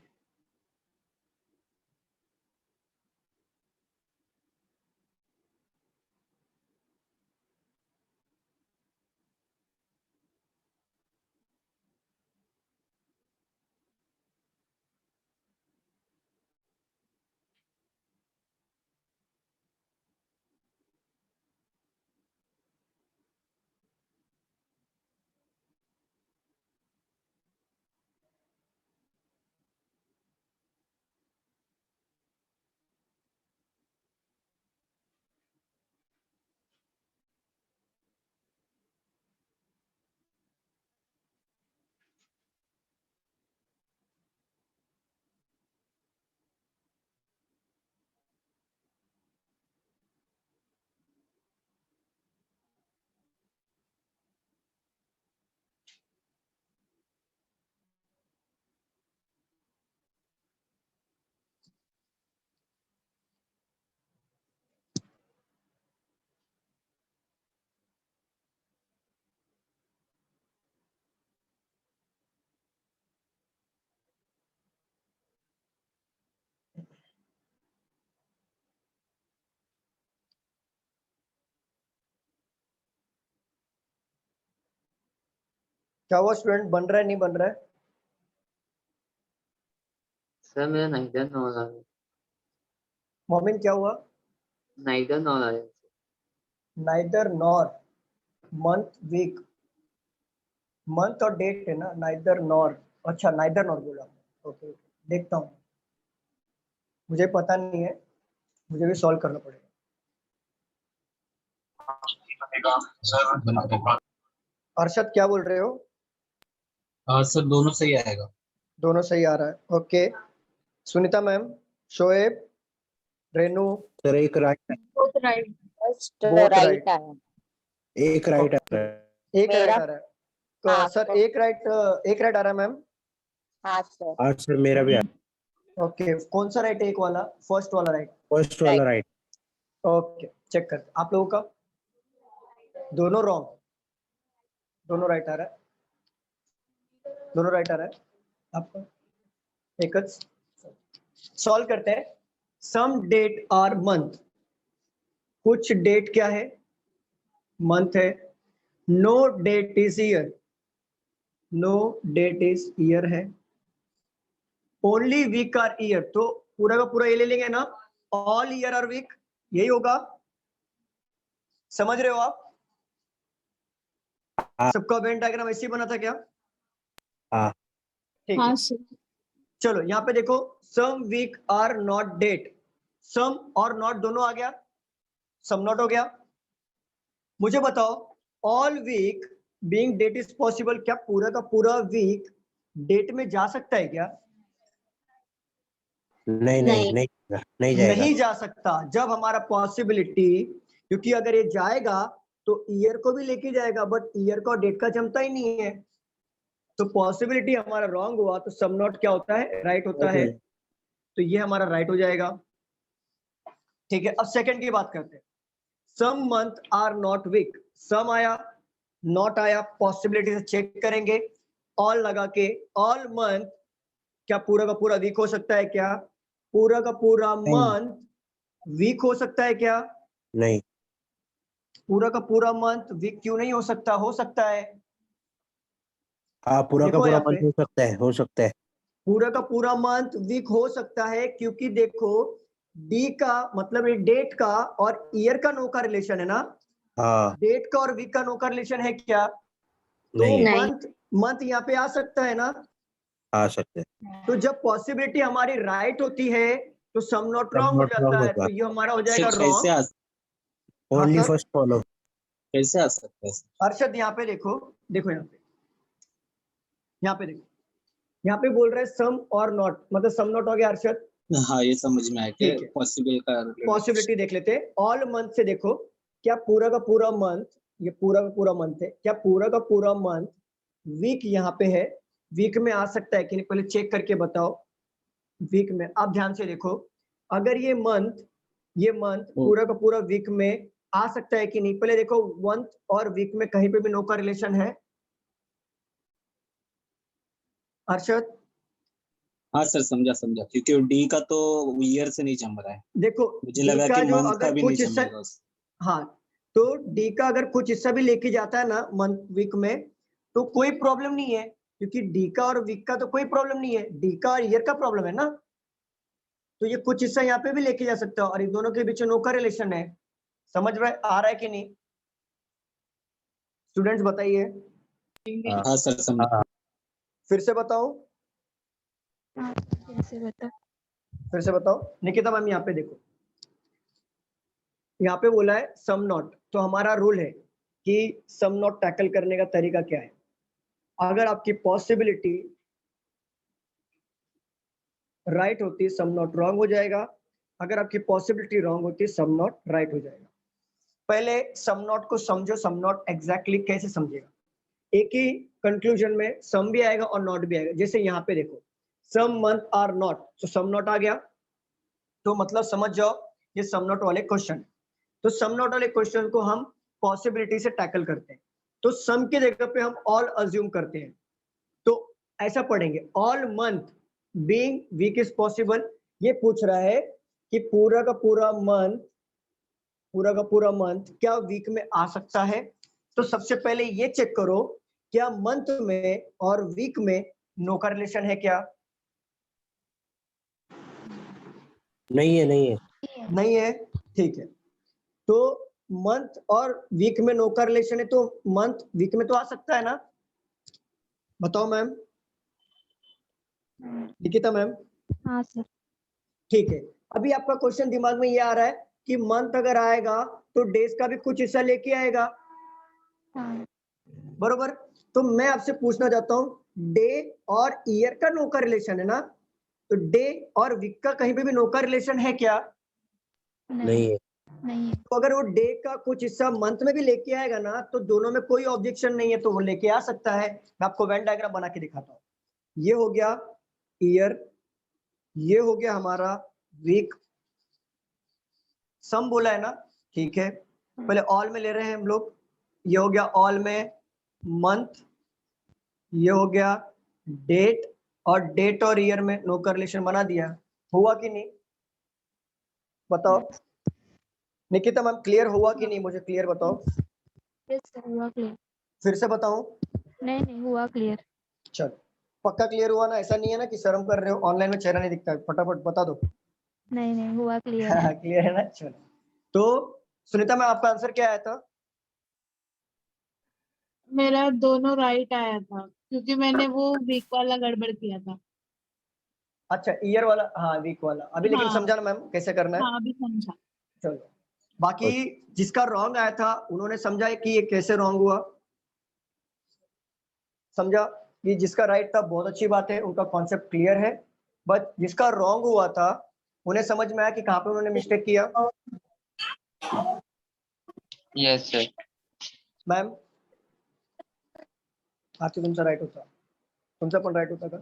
क्या हुआ स्टूडेंट, बन रहा है नहीं बन रहा है? सर मेरा नाइदर नॉन आ रहा है। मोमिन क्या हुआ? नाइदर नॉन आ रहा है। Neither nor, month week, month और डेट है ना, नाइदर नॉर। अच्छा नाइदर नॉर बोला, ओके देखता हूँ, मुझे पता नहीं है, मुझे भी सॉल्व करना पड़ेगा। अरशद क्या बोल रहे हो? सर दोनों सही आएगा। दोनों सही आ रहा है, okay. Sunita ma'am, Shoaib, Renu, sir एक right, both right. First Both right right. आया। एक राइट आ Okay. रहा है। एक मेरा- राइट आ रहा है तो हाँ, सर तो- एक राइट आ रहा है मैम। हाँ सर, आज सर मेरा भी ओके कौन सा राइट है? एक वाला, फर्स्ट वाला राइट। फर्स्ट वाला राइट। ओके चेक करते आप लोगों का, दोनों रॉन्ग, दोनों राइट आ रहा है, दोनों राइट आ रहा है आपका। एक सॉल्व करते हैं। सम डेट आर मंथ, कुछ डेट क्या है? मंथ है। No date is year, no date is year है। ओनली वीक आर ईयर, तो पूरा का पूरा ये ले लेंगे ना, ऑल ईयर आर वीक, यही होगा। समझ रहे हो आप? हाँ। सबका वेन डायग्राम ऐसे ही बना था क्या? हाँ। ठीक हाँ है, सर। चलो यहाँ पे देखो, सम वीक आर नॉट डेट, सम और नॉट दोनों आ गया, सम नॉट हो गया। मुझे बताओ, all week being date is possible, क्या पूरा का पूरा वीक डेट में जा सकता है क्या? नहीं नहीं नहीं नहीं जाएगा। नहीं जा सकता। जब हमारा पॉसिबिलिटी, क्योंकि अगर ये जाएगा तो ईयर को भी लेके जाएगा, बट ईयर का डेट का जमता ही नहीं है, तो पॉसिबिलिटी हमारा रॉन्ग हुआ, तो सम नॉट क्या होता है? राइट होता है, तो ये हमारा राइट हो जाएगा। ठीक है, अब सेकंड की बात करते हैं। सम मंथ आर नॉट वीक, सम आया, नॉट आया, पॉसिबिलिटी से चेक करेंगे, ऑल लगा के, ऑल मंथ, क्या पूरा का पूरा वीक हो सकता है क्या? पूरा का पूरा मंथ वीक हो सकता है क्या? नहीं। पूरा का पूरा मंथ वीक क्यों नहीं हो सकता? हो सकता है। हाँ पूरा का देखो पूरा यहाँ मंथ पे, हो सकता है, हो सकता है। पूरा का पूरा मंथ वीक हो सकता है, क्योंकि देखो डी का मतलब ये डेट का और ईयर का नो का रिलेशन है ना, हाँ डेट का और वीक का नो का रिलेशन है क्या? तो नहीं है। मंथ, मंथ यहाँ पे आ सकता है ना। आ सकते हैं। तो जब पॉसिबिलिटी हमारी राइट होती है तो सम नॉट रॉन्ग हो not जाता wrong है, होगा। तो ये हमारा हो सर जाएगा कैसे wrong. Only sir? First follow. कैसे आ सकता है सर? अरशद यहाँ पे देखो, देखो यहाँ पे, यहाँ पे देखो, यहाँ पे बोल रहे हैं सम और नॉट, मतलब सम नॉट हो गया अरशद। हाँ ये समझ में आया कि ठीक है। पॉसिबल का पॉसिबिलिटी देख लेते हैं। ऑल मंथ से देखो, क्या पूरा का पूरा मंथ, ये पूरा का पूरा मंथ है, क्या पूरा का पूरा मंथ वीक यहाँ पे है? वीक में आ सकता है कि नहीं, पहले चेक करके बताओ। वीक में आप ध्यान से देखो, अगर ये मंथ पूरा का पूरा वीक में आ सकता है कि नहीं, पहले देखो मंथ और वीक में कहीं पे भी नो का रिलेशन है? अरशद हाँ सर, समझा समझा, क्योंकि डी का तो ईयर से नहीं जम रहा है, देखो मुझे D लगा का कि जो मंथ का अगर भी कुछ नहीं हिस्सा, जमेगा। हाँ, तो डी का अगर कुछ हिस्सा भी लेके जाता है ना मंथ वीक में, तो कोई प्रॉब्लम नहीं है, क्योंकि डी का और वीक का तो कोई प्रॉब्लम नहीं है, डी का और ईयर का प्रॉब्लम है ना। तो ये कुछ हिस्सा यहाँ पे भी लेके जा सकता है, और इन दोनों के बीच में नो का रिलेशन है। समझ में आ रहा है कि नहीं स्टूडेंट्स, बताइए। हाँ सर, समझा। हाँ फिर से बताओ, हाँ, कैसे बता। फिर से बताओ निकिता मैम, यहाँ पे देखो, यहाँ पे बोला है सम नॉट, तो हमारा रूल है कि सम नॉट टैकल करने का तरीका क्या है। अगर आपकी पॉसिबिलिटी राइट होती है, सम नॉट रॉन्ग हो जाएगा। अगर आपकी पॉसिबिलिटी रॉन्ग होती है, सम नॉट राइट हो जाएगा। पहले सम नॉट को समझो, सम नॉट एग्जैक्टली कैसे समझेगा। एक ही कंक्लूजन में सम भी आएगा और नॉट भी आएगा। जैसे यहाँ पे देखो, सम मंथ आर नॉट, तो सम नॉट आ गया, तो मतलब समझ जाओ ये सम नॉट वाले क्वेश्चन। तो सम नॉट वाले क्वेश्चन को हम पॉसिबिलिटी से टैकल करते हैं। तो सम की जगह पे हम ऑल अज्यूम करते हैं, तो ऐसा पढ़ेंगे, all month being week is possible. ये पूछ रहा है कि पूरा का पूरा मंथ क्या वीक में आ सकता है। तो सबसे पहले ये चेक करो, क्या मंथ में और वीक में नो का रिलेशन है क्या? नहीं है, नहीं है। नहीं है, ठीक है। तो मंथ और वीक में नो का रिलेशन है, तो मंथ वीक में तो आ सकता है ना? बताओ मैम, निकिता मैम। हाँ सर। ठीक है, अभी आपका क्वेश्चन दिमाग में ये आ रहा है कि मंथ अगर आएगा तो डेज का भी कुछ हिस्सा लेके आएगा, हाँ बरोबर। तो मैं आपसे पूछना चाहता हूँ, डे और ईयर का नो का रिलेशन है ना, तो डे और वीक का कहीं पे भी नो का रिलेशन है क्या? नहीं है। नहीं है। तो अगर वो डे का कुछ हिस्सा मंथ में भी लेके आएगा ना, तो दोनों में कोई ऑब्जेक्शन नहीं है, तो वो लेके आ सकता है। मैं आपको वेन डायग्राम बना के दिखाता हूँ। ये हो गया ईयर, ये हो गया हमारा वीक। सम बोला है ना, ठीक है। पहले ऑल में ले रहे हैं हम लोग, ये हो गया ऑल में मंथ, ये हो गया डेट, और डेट और ईयर में नो का रिलेशन बना दिया। हुआ कि नहीं बताओ निकिता मैम, क्लियर हुआ कि नहीं? मुझे क्लियर बताओ। यस सर, हुआ क्लियर। फिर से बताऊं? नहीं नहीं, हुआ क्लियर। चलो, पक्का क्लियर हुआ ना? ऐसा नहीं है ना कि शर्म कर रहे हो, ऑनलाइन में चेहरा नहीं दिखता है, फटाफट बता दो। नहीं नहीं, हुआ क्लियर। क्लियर है ना? चलो, तो सुनीता मैम, आपका आंसर क्या आया था? मेरा दोनों राइट आया था, क्योंकि मैंने वो वीक वाला गड़बड़ किया था। अच्छा, ईयर वाला, हाँ वीक वाला अभी, लेकिन हाँ समझा ना मैम कैसे करना है? हाँ, अभी समझा। चलो, बाकी जिसका रॉन्ग आया था उन्होंने समझा कि ये कैसे रॉन्ग हुआ, समझा कि जिसका राइट था, बहुत अच्छी बात है, उनका कॉन्सेप्ट क्लियर है। बट जिसका रॉन्ग हुआ था उन्हें समझ में आया कि कहाँ पे उन्होंने मिस्टेक किया। Yes sir. मॅम, आरती तुमचा राईट होता, तुमचा पण राईट होता का?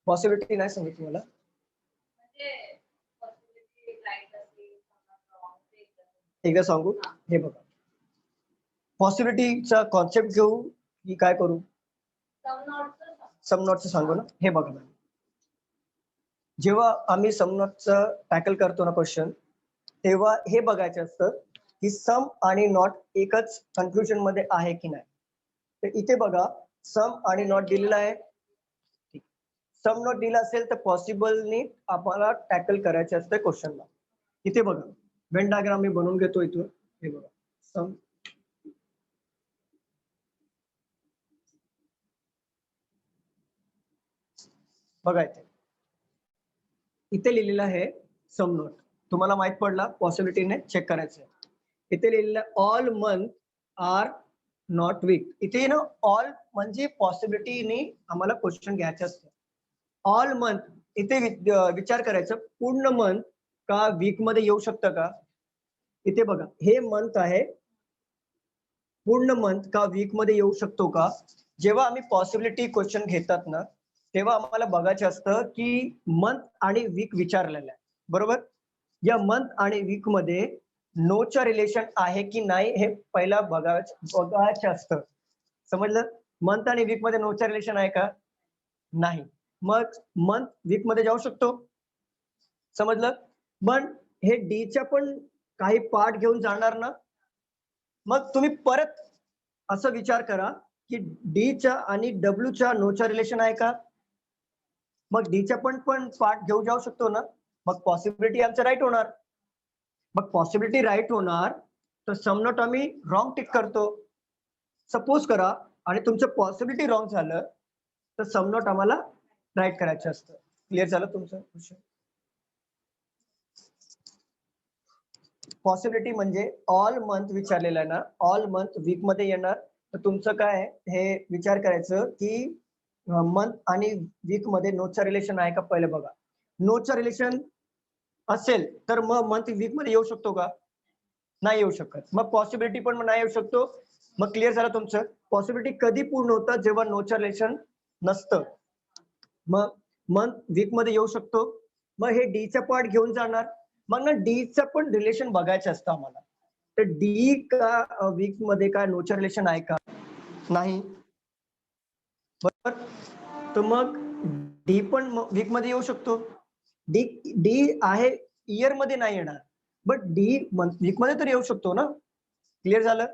पॉसिबिलिटी नाही सांगितली मला. एकदा सांगू, हे बघा, पॉसिबिलिटीचा कॉन्सेप्ट घेऊ की काय करू? सम नॉटचं सांगू ना. हे बघा मॅम, जेव्हा आम्ही सम नॉटचं टॅकल करतो ना क्वेश्चन, तेव्हा हे बघायचं असतं की सम आणि नॉट एकच कन्क्लुजन मध्ये आहे की नाही. तर इथे बघा, सम आणि नॉट दिलेला आहे. सम नॉट दिला असेल तर पॉसिबलनी आपल्याला टॅकल करायचं असतं क्वेश्चनला. इथे बघा, वेन डायग्राम मी बनवून घेतो इथून. हे बघा, सम बघा, इथे लिहिलेलं आहे सम नॉट. तुम्हाला माहित पडला, पॉसिबिलिटीने चेक करायचं. इथे लिहिलेलं आहे all month are not week. इथे ना ऑल म्हणजे पॉसिबिलिटीने आम्हाला क्वेश्चन घ्यायचं असतं. ऑल मंथ इथे विचार करायचं, पूर्ण मंथ का वीक मध्ये येऊ शकतं का? इथे बघा, हे मंथ आहे, पूर्ण मंथ का वीक मध्ये येऊ शकतो का? जेव्हा आम्ही पॉसिबिलिटी क्वेश्चन घेतात ना, तेव्हा आम्हाला बघायचं असतं की मंथ आणि वीक विचारलेलं आहे, बरोबर. या मंथ आणि वीक मध्ये नोचं रिलेशन आहे की नाही हे पहिला बघायचं असतं, समजलं. मंथ आणि वीक मध्ये नोचा रिलेशन आहे का? नाही. मग मंथ वीक मध्ये जाऊ शकतो, समजलं? पण हे डीच्या पण काही पार्ट घेऊन जाणार ना. मग तुम्ही परत असं विचार करा की डीच्या आणि डब्ल्यूच्या नोचा रिलेशन आहे का? मग डीच्या पण पार्ट घेऊ जाऊ शकतो ना. मग पॉसिबिलिटी आमचं राईट होणार. मग पॉसिबिलिटी राईट होणार तर सम नॉट आम्ही रॉंग टिक करतो. सपोज करा आणि तुमचं पॉसिबिलिटी रॉंग झालं तर सम नॉट आम्हाला राईट करायचं असतं. क्लिअर झालं तुमचं क्वेश्चन? पॉसिबिलिटी म्हणजे ऑल मंथ विचारलेलं आहे ना, ऑल मंथ वीक मध्ये येणार. तर तुमचं काय आहे हे विचार करायचं की मंथ आणि वीक मध्ये नोचा रिलेशन आहे का पहिले बघा. नोचा रिलेशन असेल तर मग मंथ वीक मध्ये येऊ शकतो का? नाही येऊ शकत. मग पॉसिबिलिटी पण नाही येऊ शकतो. मग क्लिअर झालं तुमचं? पॉसिबिलिटी कधी पूर्ण होतं? जेव्हा नोचा रिलेशन नसतं. मग मंथ वीक मध्ये येऊ शकतो. मग हे डीचा पार्ट घेऊन जाणार. मग ना डीचं पण रिलेशन बघायचं असतं आम्हाला. तर डी का वीक मध्ये काय नोचा रिलेशन आहे का? नाही. बरोबर. तर मग डी पण वीक मध्ये येऊ शकतो. डी आहे इयर मध्ये नाही येणार, बट डी वीक मध्ये तर येऊ शकतो ना. क्लिअर झालं?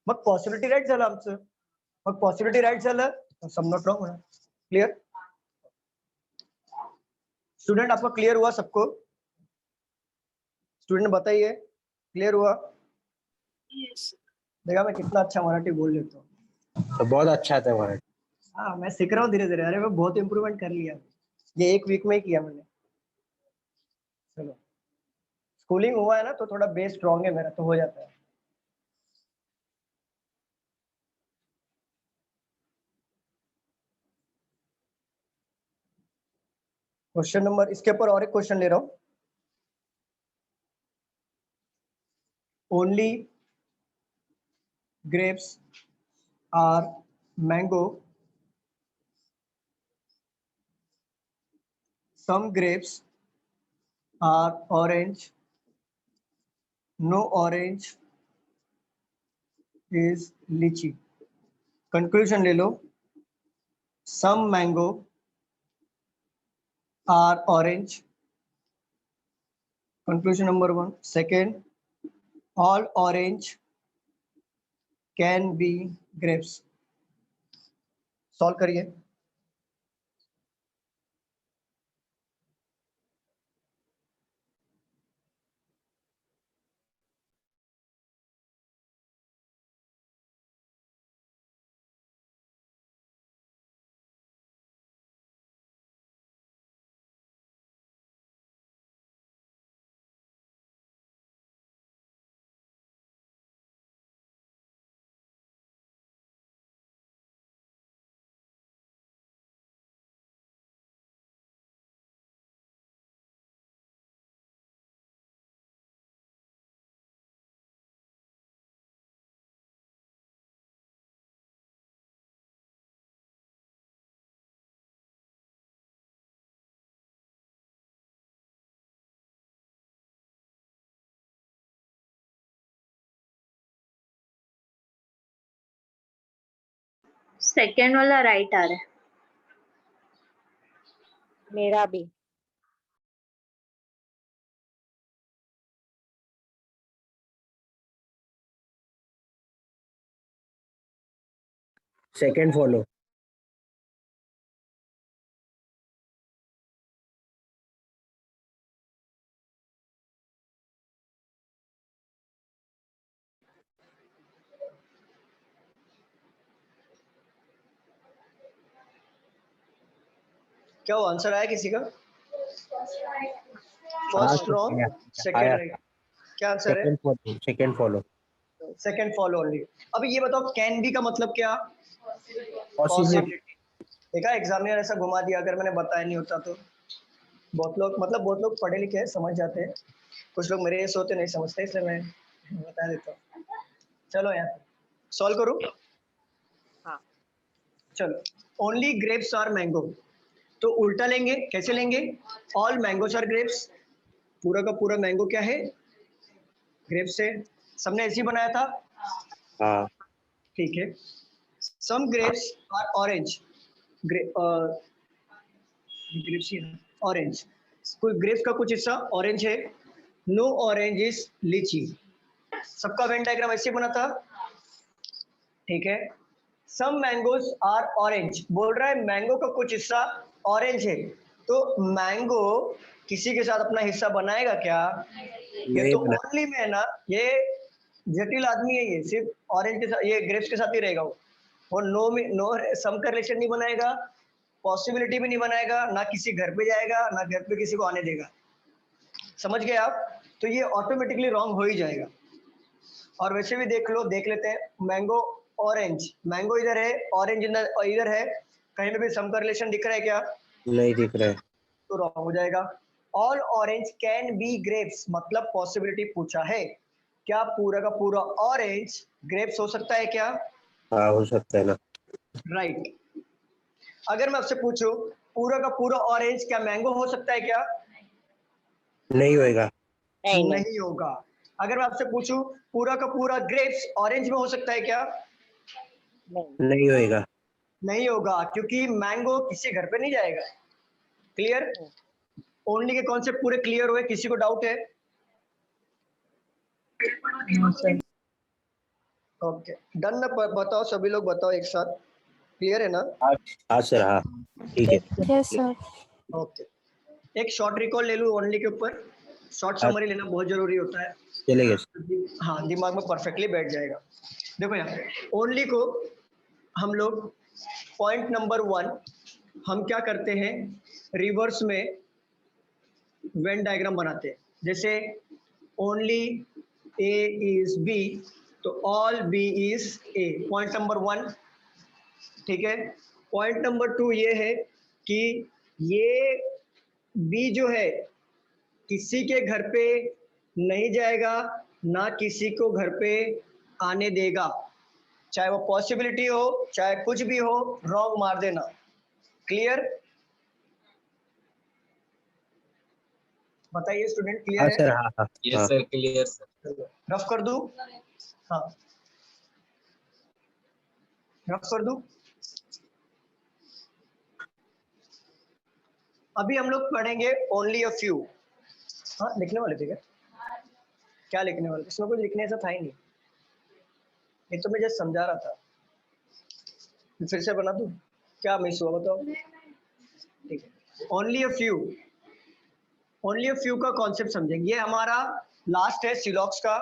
मग पॉसिबिलिटी राईट झालं आमचं. मग पॉसिबिलिटी राईट झालं सम नॉट रॉन्ग होणार. Clear student? आपको क्लियर हुआ सबको? स्टूडेंट बताइए, क्लियर हुआ? Yes. देखा मैं कितना अच्छा मराठी बोल लेता हूँ. तो बहुत अच्छा था हमारा. हाँ, मैं सीख रहा हूँ धीरे धीरे. अरे मैं बहुत इम्प्रूवमेंट कर लिया. ये एक वीक में ही किया मैंने. चलो, स्कूलिंग हुआ है ना तो थोड़ा बेस स्ट्रॉन्ग है मेरा, तो हो जाता है. क्वेश्चन नंबर, इसके ऊपर और एक क्वेश्चन ले रहा हूँ. Only grapes are mango. Some grapes are orange. No orange is lychee. Conclusion ले लो. Some mango are orange. Conclusion number 1. Second, all orange can be grapes. Solve करिए. सेकेंड वाला राइट आ रहा है. मेरा भी. Second follow. क्या वो आंसर आया किसी का? हाँ, फर्स्ट रॉन्ग, आया. Second right. क्या आंसर है? Second follow. Second follow. Second follow only. अभी ये बताओ कैन बी का मतलब क्या? Possibility. देखा एग्जामिनर ऐसा घुमा दिया, अगर मैंने बताया नहीं होता तो. बहुत लोग पढ़े लिखे हैं, समझ जाते हैं. कुछ लोग मेरे जैसे होते नहीं समझते, इसलिए मैं बता देता हूँ. चलो यार सॉल्व करो. हाँ. चलो, ओनली ग्रेप्स आर मैंगो. तो उल्टा लेंगे. कैसे लेंगे? All mangoes are grapes. पूरा का पूरा मैंगो क्या है? ग्रेप्स है. सबने ऐसे ही बनाया था. हाँ. ठीक है. Some grapes are orange, grapes orange, कुछ ग्रेप्स का कुछ हिस्सा ऑरेंज है, नो ऑरेंज इज लीची। सबका वेन डायग्राम ऐसे बना था, ठीक है। सम मैंगोज आर ऑरेंज, बोल रहा है मैंगो का कुछ हिस्सा ऑरेंज है, तो मैंगो किसी के साथ अपना हिस्सा बनाएगा क्या? ये नहीं तो बना। ओनली में है ना, ये जटिल आदमी है, ये सिर्फ ऑरेंज के साथ, ये ग्रेप्स के साथ ही रहेगा वो नो में नो सम का रिलेशन नहीं बनाएगा, पॉसिबिलिटी भी नहीं बनाएगा, ना किसी घर पे जाएगा, ना घर पे किसी को आने देगा। समझ गए आप? तो ये ऑटोमेटिकली रॉन्ग हो ही जाएगा। और वैसे भी देख लेते हैं, मैंगो ऑरेंज, मैंगो इधर है, ऑरेंज इधर है, कहीं पे भी सम का रिलेशन दिख रहा है क्या? नहीं दिख रहा है। तो रॉन्ग हो जाएगा। All orange can be grapes, मतलब पॉसिबिलिटी पूछा है, क्या पूरा का पूरा ऑरेंज ग्रेप्स हो सकता है क्या? हाँ हो सकता है ना। राइट। अगर मैं आपसे पूछूं पूरा का पूरा ऑरेंज क्या मैंगो हो सकता है क्या? नहीं होएगा। नहीं नहीं नहीं होगा। अगर मैं आपसे पूछूं पूरा का पूरा ग्रेप्स ऑरेंज में हो सकता है क्या? नहीं नहीं होएगा। नहीं होगा, क्योंकि मैंगो किसी घर पे नहीं जाएगा। क्लियर? ओनली के कॉन्सेप्ट पूरे क्लियर हुए? किसी को डाउट है? ओके डन ना? बताओ सभी लोग बताओ एक साथ, क्लियर है ना? हाँ सर हाँ ठीक है। Yes sir. ओके एक शॉर्ट रिकॉल ले लूं ओनली के ऊपर, शॉर्ट समरी लेना बहुत जरूरी होता है। चलेगा सर। हाँ दिमाग में परफेक्टली बैठ जाएगा। देखो यहाँ ओनली को हम लोग पॉइंट नंबर 1 हम क्या करते हैं, रिवर्स में वेन डायग्राम बनाते हैं। जैसे ओनली ए इज बी, तो all B is a, point number 1, ठीक है। पॉइंट नंबर 2 ये है कि ये बी जो है किसी के घर पे नहीं जाएगा, ना किसी को घर पे आने देगा, चाहे वो पॉसिबिलिटी हो चाहे कुछ भी हो, रॉन्ग मार देना। क्लियर? बताइए स्टूडेंट, हाँ क्लियर है? सर हाँ हाँ यस हाँ। Sir clear sir. रफ कर दूं? हाँ रफ कर दूं? अभी हम लोग पढ़ेंगे ओनली अ फ्यू। हाँ लिखने वाले थे क्या? क्या लिखने वाले? इसमें कुछ लिखने ऐसा था ही नहीं, ये तो मैं जस्ट समझा रहा था। फिर से बना दूं? क्या मिस हुआ बताओ? ठीक है, only a few, only a few का कॉन्सेप्ट समझेंगे। ये हमारा लास्ट है सिलॉक्स का।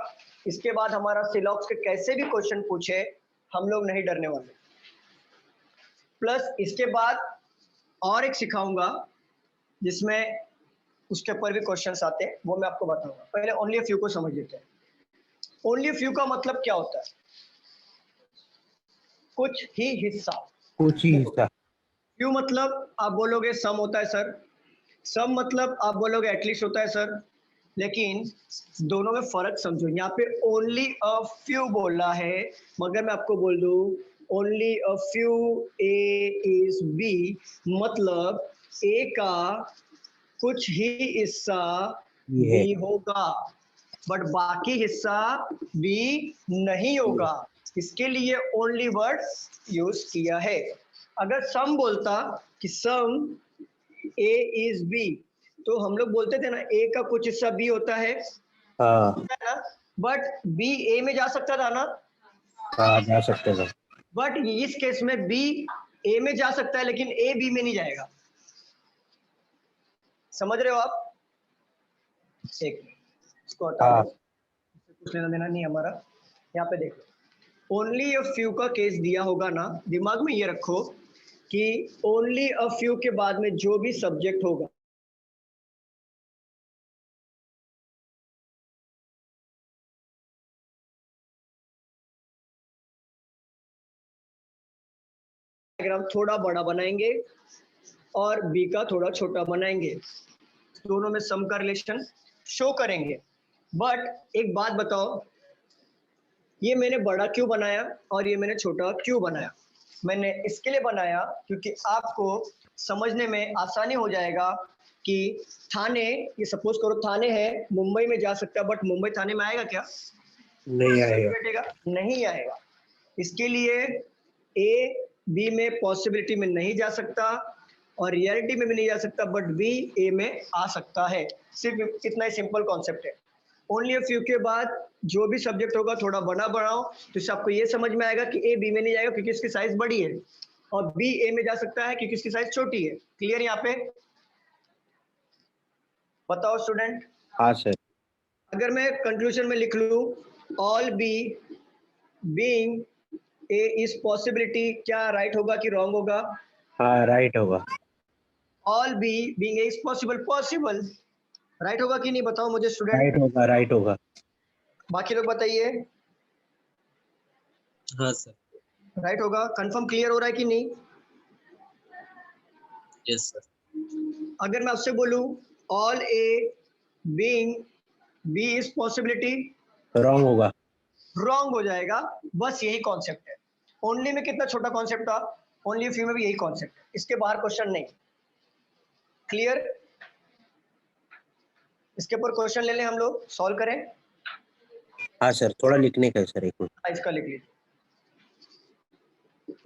इसके बाद हमारा सिलॉक्स के कैसे भी क्वेश्चन पूछे हम लोग नहीं डरने वाले। प्लस इसके बाद और एक सिखाऊंगा जिसमें उसके ऊपर भी क्वेश्चंस आते हैं, वो मैं आपको बताऊंगा। पहले ओनली अ फ्यू को समझ लेते हैं। ओनली अ फ्यू का मतलब क्या होता है? कुछ ही हिस्सा। कुछ ही हिस्सा। फ्यू मतलब आप बोलोगे सम होता है सर, सम मतलब आप बोलोगे एटलीस्ट होता है सर, लेकिन दोनों में फर्क समझो। यहाँ पे ओनली अ फ्यू बोला है, मगर मैं आपको बोल दूं only a few A is B, मतलब ए का कुछ ही हिस्सा ये है। बी होगा, बट बाकी हिस्सा बी नहीं होगा। इसके लिए ओनली वर्ड यूज किया है। अगर सम बोलता कि सम ए इज बी, तो हम लोग बोलते थे ना ए का कुछ हिस्सा बी होता है हाँ ना, बट बी ए में जा सकता था ना, हाँ जा सकते हैं। बट इस केस में बी ए में जा सकता है लेकिन ए बी में नहीं जाएगा। समझ रहे हो आप? एक इसको हटा हाँ। दो, कुछ लेना देना नहीं हमारा। यहाँ पे देखो ओनली अ फ्यू का केस दिया होगा ना, दिमाग में ये रखो कि ओनली अ फ्यू के बाद में जो भी सब्जेक्ट होगा, डायग्राम थोड़ा बड़ा बनाएंगे और बी का थोड़ा छोटा बनाएंगे, दोनों में सम का रिलेशन शो करेंगे। बट एक बात बताओ, ये मैंने बड़ा क्यों बनाया और ये मैंने छोटा क्यों बनाया? मैंने इसके लिए बनाया क्योंकि आपको समझने में आसानी हो जाएगा कि थाने, ये सपोज करो थाने है, मुंबई में जा सकता है, बट मुंबई थाने में आएगा क्या? नहीं आएगा। बैठेगा? नहीं आएगा। इसके लिए ए बी में पॉसिबिलिटी में नहीं जा सकता और रियलिटी में भी नहीं जा सकता, बट बी ए में आ सकता है। सिर्फ इतना ही सिंपल कॉन्सेप्ट है। ओनली अ फ्यू के बाद जो भी सब्जेक्ट होगा थोड़ा बड़ा बढ़ाओ तो इससे आपको ये समझ में आएगा कि ए बी में नहीं जाएगा क्योंकि इसकी साइज बड़ी है, और बी ए में जा सकता है क्योंकि इसकी साइज छोटी है। क्लियर यहाँ पे? बताओ स्टूडेंट। हाँ सर। अगर मैं कंक्लूजन में लिख लूं all B being A is possibility, क्या राइट होगा कि रॉन्ग होगा? हाँ राइट होगा। All B being A is possible, possible right होगा कि नहीं? बताओ मुझे स्टूडेंट। राइट होगा, राइट होगा। बाकी लोग बताइए। हाँ सर। राइट होगा। कंफर्म क्लियर हो रहा है कि नहीं? Yes sir. अगर मैं उससे बोलूं all A being B is possibility, wrong होगा। रॉन्ग हो जाएगा। बस यही कॉन्सेप्ट है। ओनली में कितना छोटा कॉन्सेप्ट था, ओनली फ्यू में भी यही कॉन्सेप्ट है, इसके बाहर क्वेश्चन नहीं। क्लियर? इसके ऊपर क्वेश्चन ले लें हम लोग, सॉल्व करें। हाँ सर, थोड़ा लिखने का है सर, एक मिनट। इसका लिख लीजिए,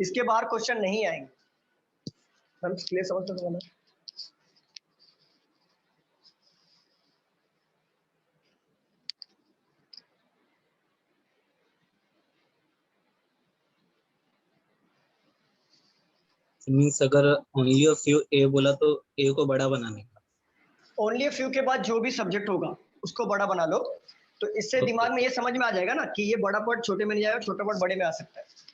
इसके बाहर क्वेश्चन नहीं आएंगे। हम क्लियर समझ सकते हैं? मीन्स अगर ओनली अ फ्यू ए बोला तो ए को बड़ा बनाने का। ओनली फ्यू के बाद जो भी सब्जेक्ट होगा उसको बड़ा बना लो, तो इससे Okay. दिमाग में ये समझ में आ जाएगा ना कि ये बड़ा पॉइंट छोटे में नहीं जाएगा, छोटा पॉइंट बड़े में आ सकता है।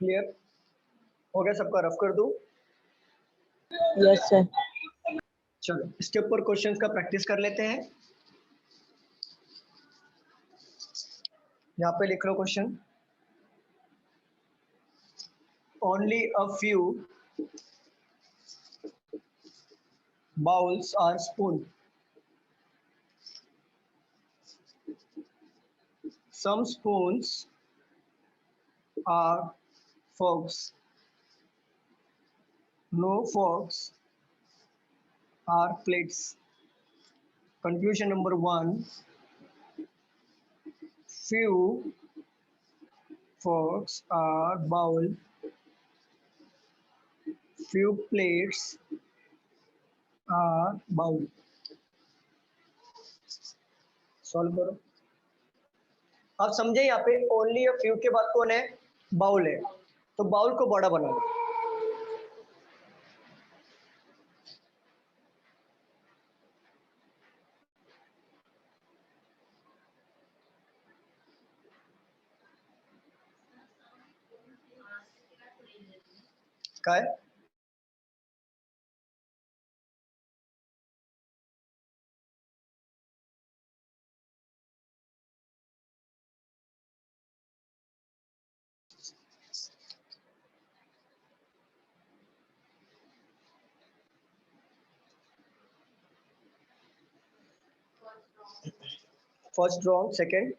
क्लियर हो गया सबका? रफ कर दूं? Yes sir. चलो इसके ऊपर क्वेश्चंस का प्रैक्टिस कर लेते हैं। यहाँ पे लिख लो question. Only a few bowls are spoon, some spoons are forks, no forks are plates. Conclusion number 1, few forks are bowl, few plates are bowl. Solve करो। आप समझे यहाँ पे ओनली अ फ्यू के बाद कौन है? बाउल है, तो बाउल को बड़ा बनाओ। क्या है? फर्स्ट रॉन्ग, सेकंड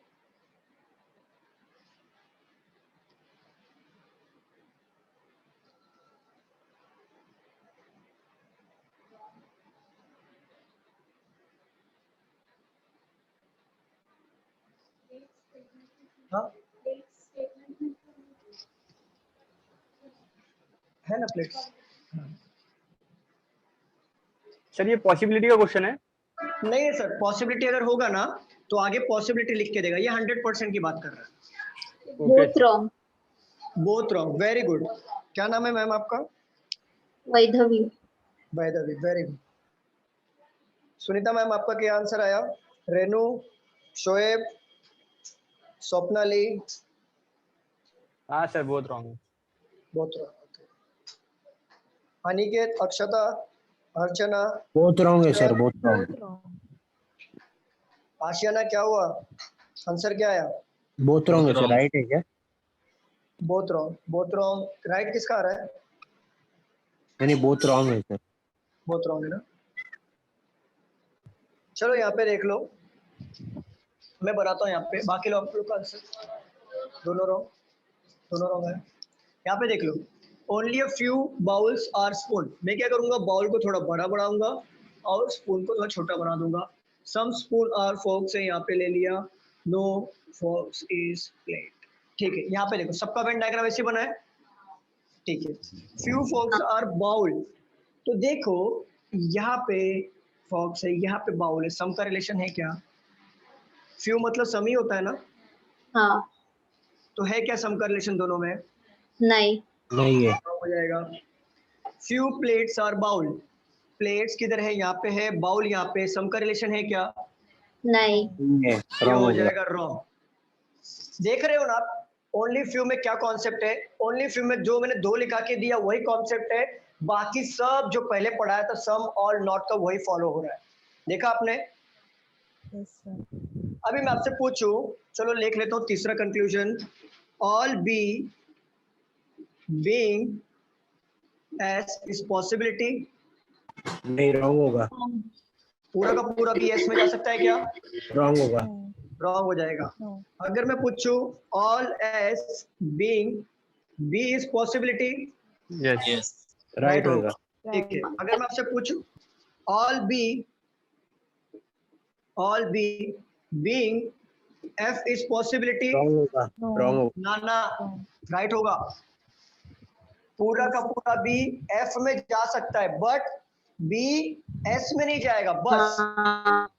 हाँ है ना प्लेट्स। सर ये पॉसिबिलिटी का क्वेश्चन है। नहीं है सर, पॉसिबिलिटी अगर होगा ना तो आगे पॉसिबिलिटी लिख के देगा। ये 100% की बात कर रहा है। Both wrong. Both wrong, very good. क्या नाम है मैम आपका? वैधवी। वैधवी, वेरी गुड। सुनीता मैम आपका क्या आंसर आया? रेनू, शोएब, स्वप्नाली, हाँ सर बहुत रॉन्ग है। बहुत रॉन्ग। अनिकेत, अक्षता, अर्चना, बोथ रॉन्ग है सर, बोथ बहुत रॉन्ग। रॉन्ग। आशियाना, क्या हुआ? आंसर क्या आया? बोथ रॉन्ग है सर, wrong. राइट है क्या? बहुत रॉन्ग, बहुत रॉन्ग। राइट किसका आ रहा है? यानी बोथ रॉन्ग है सर। बहुत रॉन्ग है ना। चलो यहाँ पे देख लो, मैं बताता हूँ यहाँ पे, बाकी लोग आप लोग का आंसर दोनों रॉन्ग, दोनों रॉन्ग है। यहाँ पे देख लो, only a few bowls are spoon. मैं क्या करूंगा, बाउल को थोड़ा बड़ा बनाऊंगा और स्पून को थोड़ा छोटा बना दूंगा। सम स्पून आर फोर्क से यहाँ पे ले लिया, नो फोर्क्स इज प्लेट। ठीक है, यहाँ पे देखो सबका वेन डायग्राम ऐसे बना है। ठीक है, फ्यू फोर्क्स आर बाउल, तो देखो यहाँ पे फोर्क्स है, यहाँ पे बाउल है, सम का रिलेशन है क्या? फ्यू मतलब सम ही होता है ना, हाँ, तो है क्या सम का रिलेशन दोनों में? नहीं, नहीं है। हो जाएगा। Few plates are bowl, plates किधर है? यहाँ पे है, बाउल यहाँ पे, सम का रिलेशन है क्या? नहीं, नहीं है, ये रॉन्ग हो हो गया। जाएगा रॉन्ग। देख रहे हो ना आप, ओनली फ्यू में क्या कॉन्सेप्ट है? ओनली फ्यू में जो मैंने दो लिखा के दिया वही कॉन्सेप्ट है, बाकी सब जो पहले पढ़ाया था सम और नॉट का वही फॉलो हो रहा है। देखा आपने? Yes sir. अभी मैं आपसे पूछूं, चलो लिख लेता हूँ तीसरा conclusion, all B being S is possibility. नहीं, रॉन्ग होगा। पूरा का पूरा बी एस में जा सकता है क्या? रॉन्ग होगा। रॉन्ग हो जाएगा। नो। अगर मैं पूछूं all S being B is possibility, yes. Yes. Right होगा। होगा। ठीक है, अगर मैं आपसे पूछूं all B being F is possibility, wrong होगा। नो। रॉन्ग होगा। ना ना, राइट होगा। पूरा का पूरा बी एफ में जा सकता है बट बी एस में नहीं जाएगा बस। हाँ,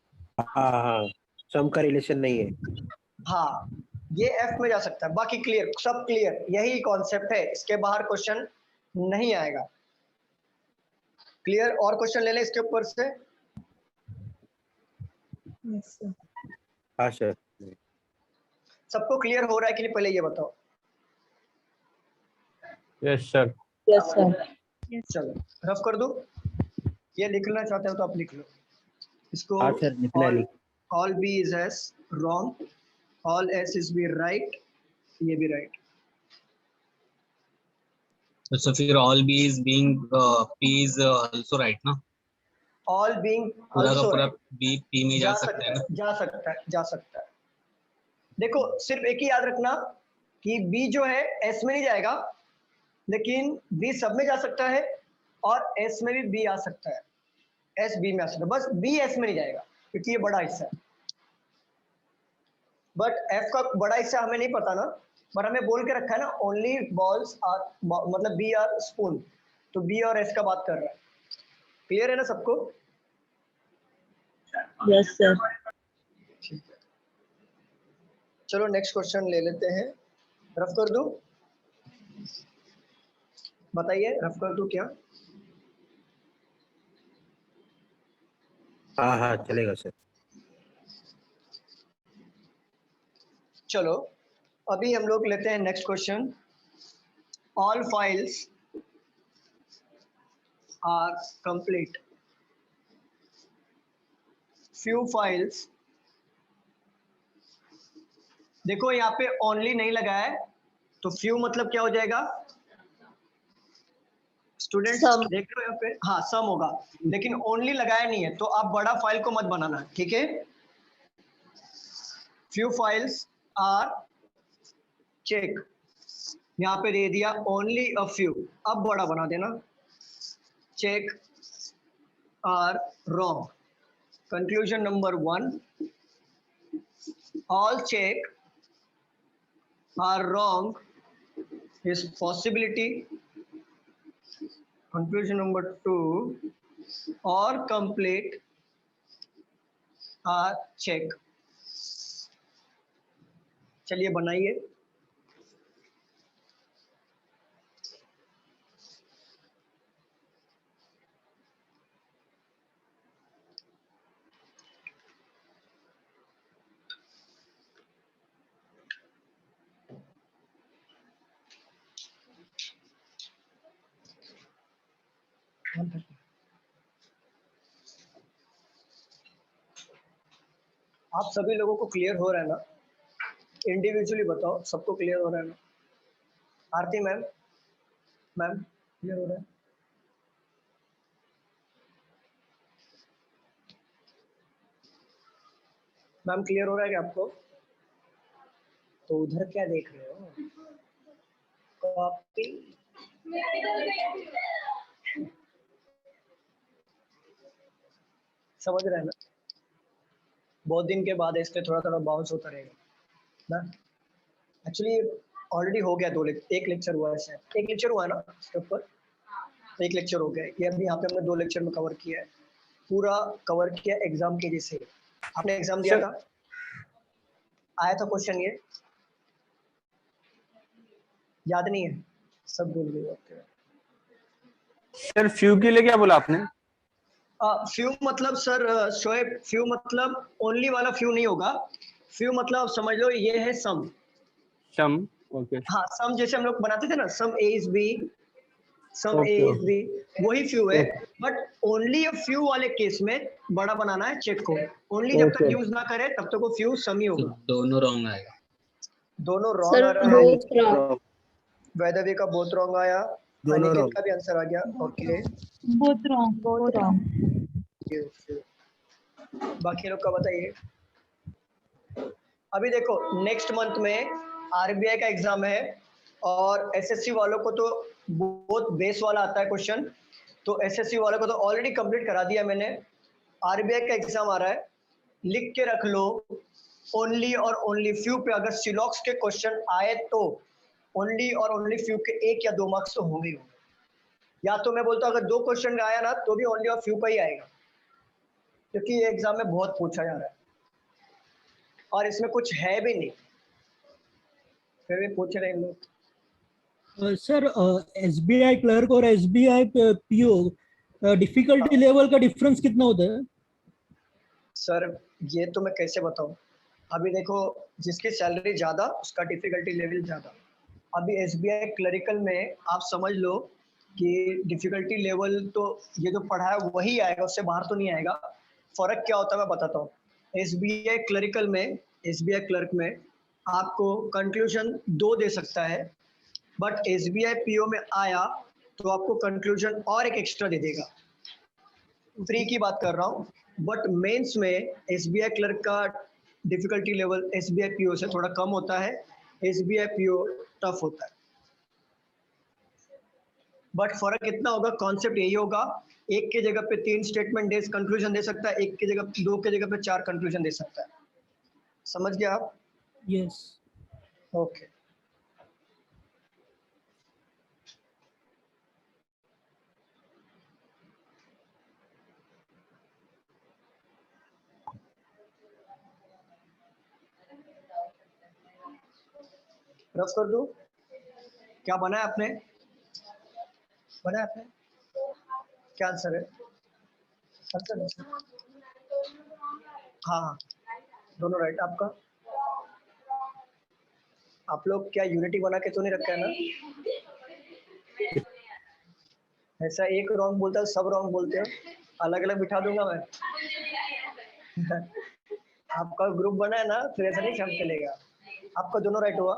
हाँ हाँ, सम का रिलेशन नहीं है। हाँ, ये एफ में जा सकता है, बाकी क्लियर, सब क्लियर, यही कॉन्सेप्ट है, इसके बाहर क्वेश्चन नहीं आएगा। क्लियर? और क्वेश्चन ले लें इसके ऊपर से। Yes sir. हाँ सर। सबको क्लियर हो रहा है कि नहीं, पहले ये बताओ। Yes sir. Yes sir. चलो रफ कर दो, ये लिखना चाहते हो तो आप लिख लो इसको। हाँ सर, लिखना है, ऑल लिख। All B is S wrong, all S is B right, ये भी राइट। So फिर all B is being P is also right ना? ऑल बीइंग पूरा का आल्सो पूरा राइट, B P में जा जा सकता सकता है ना? है, जा सकता है, जा सकता है। देखो सिर्फ एक ही याद रखना कि बी जो है एस में नहीं जाएगा, लेकिन बी सब में जा सकता है और एस में भी बी आ सकता है, एस बी में आ सकता है, बस बी एस में नहीं जाएगा क्योंकि ये बड़ा हिस्सा है। बट एफ का बड़ा हिस्सा हमें नहीं पता ना, पर हमें बोल के रखा है ना ओनली बॉल्स आर, मतलब बी आर स्पून, तो बी और एस का बात कर रहा है। क्लियर है ना सबको? Yes sir. चलो नेक्स्ट क्वेश्चन ले लेते हैं, रफ कर दूं? बताइए रफ कर दूं क्या? हाँ हाँ, चलेगा सर। चलो अभी हम लोग लेते हैं next question, all files are complete, few files. देखो यहाँ पे ओनली नहीं लगा है, तो फ्यू मतलब क्या हो जाएगा स्टूडेंट्स? Some. देख रहे हो यहाँ पे, हाँ सम होगा, लेकिन ओनली लगाया नहीं है, तो आप बड़ा फाइल को मत बनाना, ठीक है? फ्यू फाइल्स आर चेक, यहाँ पे दे दिया ओनली अ फ्यू, अब बड़ा बना देना, check are wrong. Conclusion number 1, all check are wrong is possibility. Conclusion number 2, or complete are check. चलिए बनाइए। 130। आप सभी लोगों को क्लियर हो रहा है ना? इंडिविजुअली बताओ, सबको क्लियर हो रहा है ना? आरती मैम, मैम क्लियर हो रहा है? मैम क्लियर हो रहा है क्या आपको? तो उधर क्या देख रहे हो? कॉपी। समझ रहे हैं ना? बहुत दिन के बाद है इसलिए थोड़ा थोड़ा बाउंस होता रहेगा ना। एक्चुअली ऑलरेडी हो गया एक लेक्चर हुआ है शायद, एक लेक्चर हुआ है ना इसके ऊपर, एक लेक्चर हो गया। ये अभी यहाँ पे हमने 2 लेक्चर में कवर किया है, पूरा कवर किया एग्जाम के जैसे। आपने एग्जाम दिया था, आया था क्वेश्चन, ये याद नहीं है? सब भूल गए। सर फ्यू के लिए क्या बोला आपने? फ्यू मतलब सर शोएब, फ्यू मतलब ओनली वाला फ्यू नहीं होगा। फ्यू मतलब समझ लो ये है सम। सम, ओके। हाँ, सम जैसे हम लोग बनाते थे ना, some A is B, some A Okay, is B, वही फ्यू है। बट ओनली फ्यू वाले केस में बड़ा बनाना है चेक को। ओनली जब तक Okay. यूज ना करे तब तक वो फ्यू सम ही तो होगा। दोनों रॉन्ग आएगा। दोनों रॉन्ग सर आ रहा है। both wrong. वैदवी का बोथ रॉन्ग आया, दोनों अनिकेत wrong. का भी आंसर आ गया। Okay, both wrong. Both wrong. बाकी लोग का बताइए। अभी देखो नेक्स्ट मंथ में आरबीआई का एग्जाम है और एसएससी वालों को तो बहुत बेस वाला आता है क्वेश्चन, तो एसएससी वालों को तो ऑलरेडी कंप्लीट करा दिया मैंने। आरबीआई का एग्जाम आ रहा है, लिख के रख लो, ओनली और ओनली फ्यू पे अगर सिलॉक्स के क्वेश्चन आए तो ओनली और ओनली फ्यू के 1 या 2 मार्क्स तो होंगे ही होंगे। या तो मैं बोलता हूँ अगर 2 क्वेश्चन आया ना तो भी ओनली और फ्यू का ही आएगा, क्योंकि ये एग्जाम में बहुत पूछा जा रहा है और इसमें कुछ है भी नहीं, फिर भी पूछ रहे हैं लोग। सर एसबीआई क्लर्क और एसबीआई पीओ डिफिकल्टी लेवल का डिफरेंस कितना होता है? सर ये तो मैं कैसे बताऊं? अभी देखो जिसकी सैलरी ज्यादा उसका डिफिकल्टी लेवल ज्यादा। अभी एसबीआई क्लरिकल में आप समझ लो कि डिफिकल्टी लेवल तो ये जो पढ़ा है वही आएगा, उससे बाहर तो नहीं आएगा। फर्क क्या होता है मैं बताता हूँ। एसबीआई क्लरिकल में, एसबीआई क्लर्क में आपको कंक्लूजन 2 दे सकता है, बट एसबीआई पीओ में आया तो आपको कंक्लूजन और एक एक्स्ट्रा दे देगा। फ्री की बात कर रहा हूँ, बट मेंस में एसबीआई क्लर्क का डिफिकल्टी लेवल एसबीआई पीओ से थोड़ा कम होता है, एसबीआई पीओ टफ होता है। बट फर्क इतना होगा, कॉन्सेप्ट यही होगा, एक के जगह पे 3 स्टेटमेंट कंक्लूजन दे सकता है, एक के जगह 2 के जगह पे 4 कंक्लूजन दे सकता है। समझ गया आप? यस। ओके। रफ कर दूं? क्या बनाया आपने? बनाया आपने? क्या आंसर है? आंसर है? हाँ हाँ, दोनों राइट। आपका? आप लोग क्या यूनिटी बना के तो नहीं रखा है ना? ऐसा एक रॉन्ग बोलता है सब रॉन्ग बोलते हो, अलग अलग बिठा दूंगा मैं। आपका ग्रुप बना है ना, फिर ऐसा नहीं काम चलेगा। आपका दोनों राइट हुआ।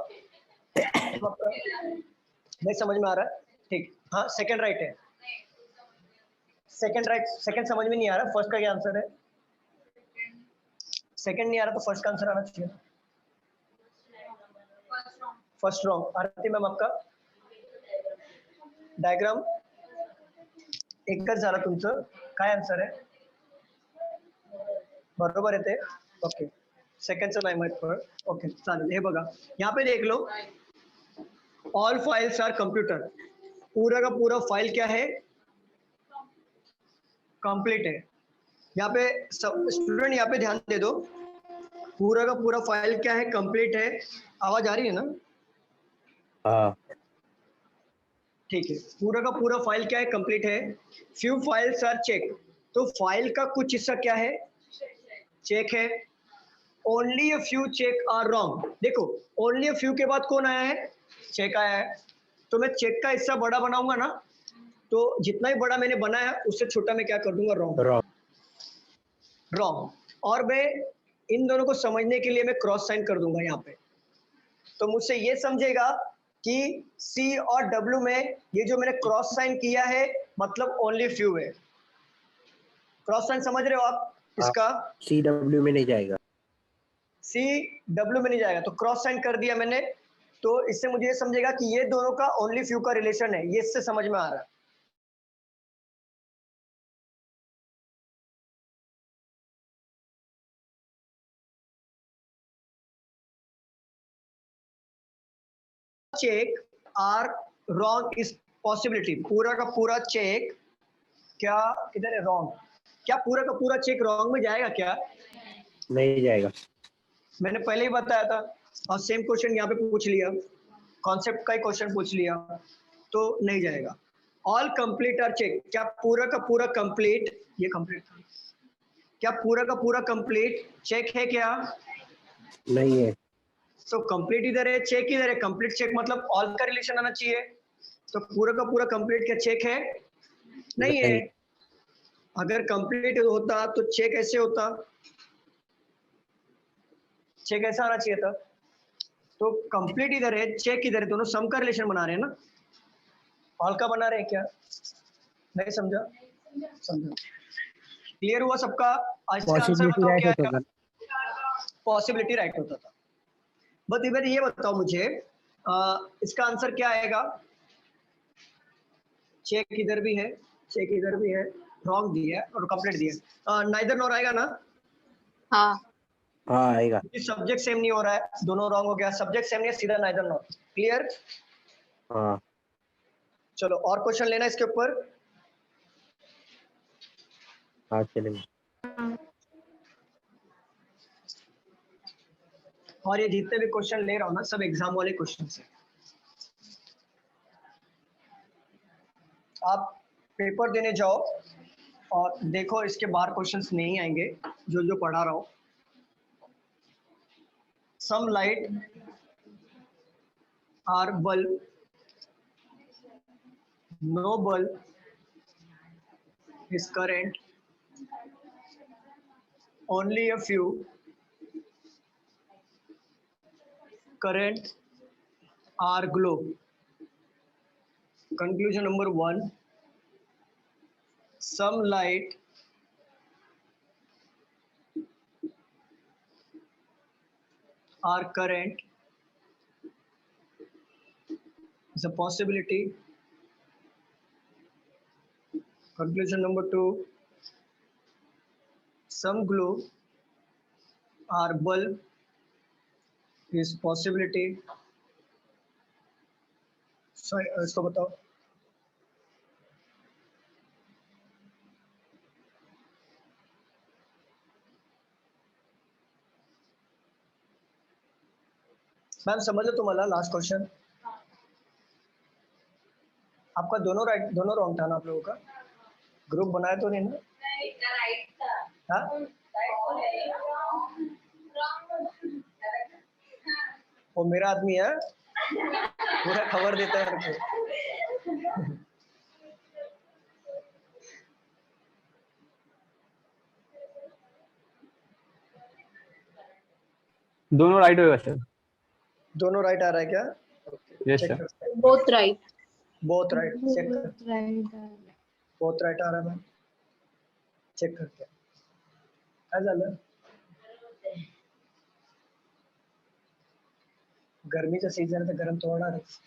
आपका नहीं समझ में आ रहा है? ठीक, हाँ सेकंड राइट है। सेकंड राइट, सेकंड समझ में नहीं आ रहा, फर्स्ट का क्या आंसर है? सेकंड नहीं आ रहा तो फर्स्ट का आंसर आना चाहिए। First wrong. आरती मैम आपका डायग्राम एकच झाला तुमचं, काय आन्सर आहे? बरोबर आहे ते? ओके, सेकंडचं नाही माहित पण ओके चालेल। हे बघा यहाँ पे देख लो, ऑल फाइल्स आर कंप्यूटर, पूरा का पूरा फाइल क्या है? कंप्लीट है। यहाँ पे स्टूडेंट यहाँ पे ध्यान दे दो, पूरा का पूरा फाइल क्या है? कंप्लीट है। आवाज आ रही है ना? हाँ। ठीक है, पूरा का पूरा फाइल क्या है? कंप्लीट है। फ्यू फाइल्स आर चेक, तो फाइल का कुछ हिस्सा क्या है? चेक है। Only a few check are wrong. देखो ओनली अ फ्यू के बाद कौन आया है? चेक आया है। तो मैं चेक का हिस्सा बड़ा बनाऊंगा ना, तो जितना ही बड़ा मैंने बनाया उससे छोटा मैं क्या कर दूंगा, रॉन्ग। रॉन्ग। रॉन्ग। और मैं इन दोनों को समझने के लिए मैं क्रॉस साइन कर दूंगा यहाँ पे, तो मुझसे ये समझेगा कि सी और डब्ल्यू में ये जो मैंने क्रॉस साइन किया है मतलब ओनली फ्यू है। क्रॉस साइन समझ रहे हो आप इसका? CW में नहीं जाएगा। सी डब्ल्यू में नहीं जाएगा, तो क्रॉस साइन कर दिया मैंने, तो इससे मुझे ये समझेगा कि ये दोनों का ओनली फ्यू का रिलेशन है, ये इससे समझ में आ रहा है। Check are wrong is possibility, पूरा का पूरा चेक क्या किधर है, रॉन्ग। क्या पूरा का पूरा चेक रॉन्ग में जाएगा क्या? नहीं जाएगा। मैंने पहले ही बताया था, और सेम क्वेश्चन यहाँ पे पूछ लिया, कॉन्सेप्ट का ही क्वेश्चन पूछ लिया, तो नहीं जाएगा। ऑल कंप्लीट आर चेक, क्या पूरा का पूरा कंप्लीट, ये कंप्लीट, क्या पूरा का पूरा कंप्लीट चेक है क्या? नहीं है। तो कंप्लीट इधर है, चेक इधर है, कंप्लीट चेक मतलब ऑल का रिलेशन आना चाहिए, तो पूरा का पूरा कंप्लीट क्या चेक है? नहीं है। अगर कंप्लीट होता तो चेक ऐसे होता, चेक ऐसा आना चाहिए था। तो कंप्लीट इधर है, चेक इधर है, दोनों सम का रिलेशन बना रहे हैं ना, ऑल का बना रहे हैं क्या? नहीं समझा? समझा? क्लियर हुआ सबका? इसका आंसर पॉसिबिलिटी बताओ राइट क्या होता है? था। पॉसिबिलिटी राइट होता था। बट इधर ये बताओ मुझे, इसका आंसर क्या आएगा? चेक इधर भी है, चेक इधर भी है, रॉन्ग दिया है और कंप्लीट दिया है, नाइदर नॉर आएगा ना? हाँ हाँ आएगा। सब्जेक्ट सेम नहीं हो रहा है, दोनों रॉन्ग हो गया, सब्जेक्ट सेम नहीं है, सीधा नाइदर नॉर। क्लियर? हाँ चलो और क्वेश्चन लेना इसके ऊपर। हाँ चलेंगे। और ये जितने भी क्वेश्चन ले रहा हूँ ना, सब एग्जाम वाले क्वेश्चन है। आप पेपर देने जाओ और देखो इसके बाहर क्वेश्चंस नहीं आएंगे, जो जो पढ़ा रहा हूँ। Some light are bulb, no bulb is current, only a few current are glow. Conclusion number 1, some light are current is a possibility. Conclusion number 2, some glow are bulb is possibility. Sorry, इसको बताओ। मैम समझ लो तुम्हारा लास्ट क्वेश्चन। आपका दोनों राइट दोनों रॉन्ग था ना आप लोगों का? ग्रुप बनाया तो नहीं ना? हाँ? वो मेरा आदमी है, पूरा खबर देता है मेरे को। दोनों राइट होगा सर। दोनों राइट आ रहा है क्या? Yes check sir. करते हैं। Both right. Both right, check कर। राइट बोथ राइट आ रहा है मैम, चेक करते हैं काय झालं। गरमीचं सीजन आहे तर गरम तर होणारच।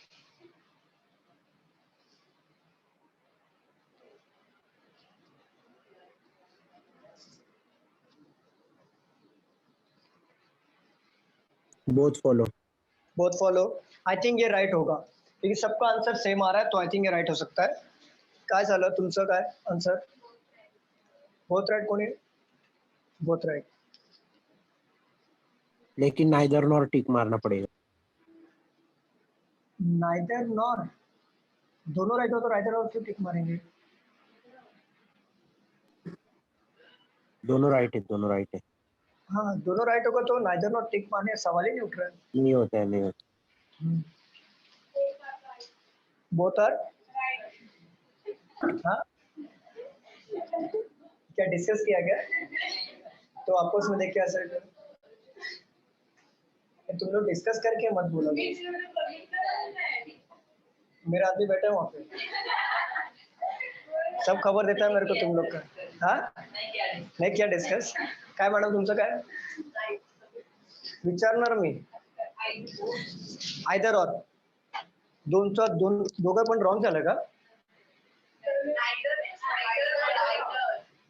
Both follow. Both follow, I think ये राइट होगा क्योंकि सबका आंसर सेम आ रहा है, तो आई थिंक ये राइट हो सकता है। काय झालं तुमचं काय आंसर? बोथ राइट कोणी? Both right. लेकिन नाइदर नॉर टिक मारना पड़ेगा। नाइदर नॉर, दोनों राइट हो तो राइदर और क्यों टिक मारेंगे? दोनों राइट है, दोनों राइट है। हाँ दोनों राइट होगा तो नाइदर नॉर टिक मारने का सवाल ही नहीं उठ रहा है। नहीं होता है, नहीं होता। बोथ आर हाँ, क्या डिस्कस किया गया? तो आपको उसमें देख के असर करो। तुम लोग डिस्कस करके मत बोलो। मेरा आदमी बैठा है वहाँ पे, सब खबर देता है मेरे को तुम लोग का। हाँ, नाही क्या डिस्कस? काय मॅडम तुमचं काय विचारणार मी? आयदर और दोघं पण रॉंग झालं का?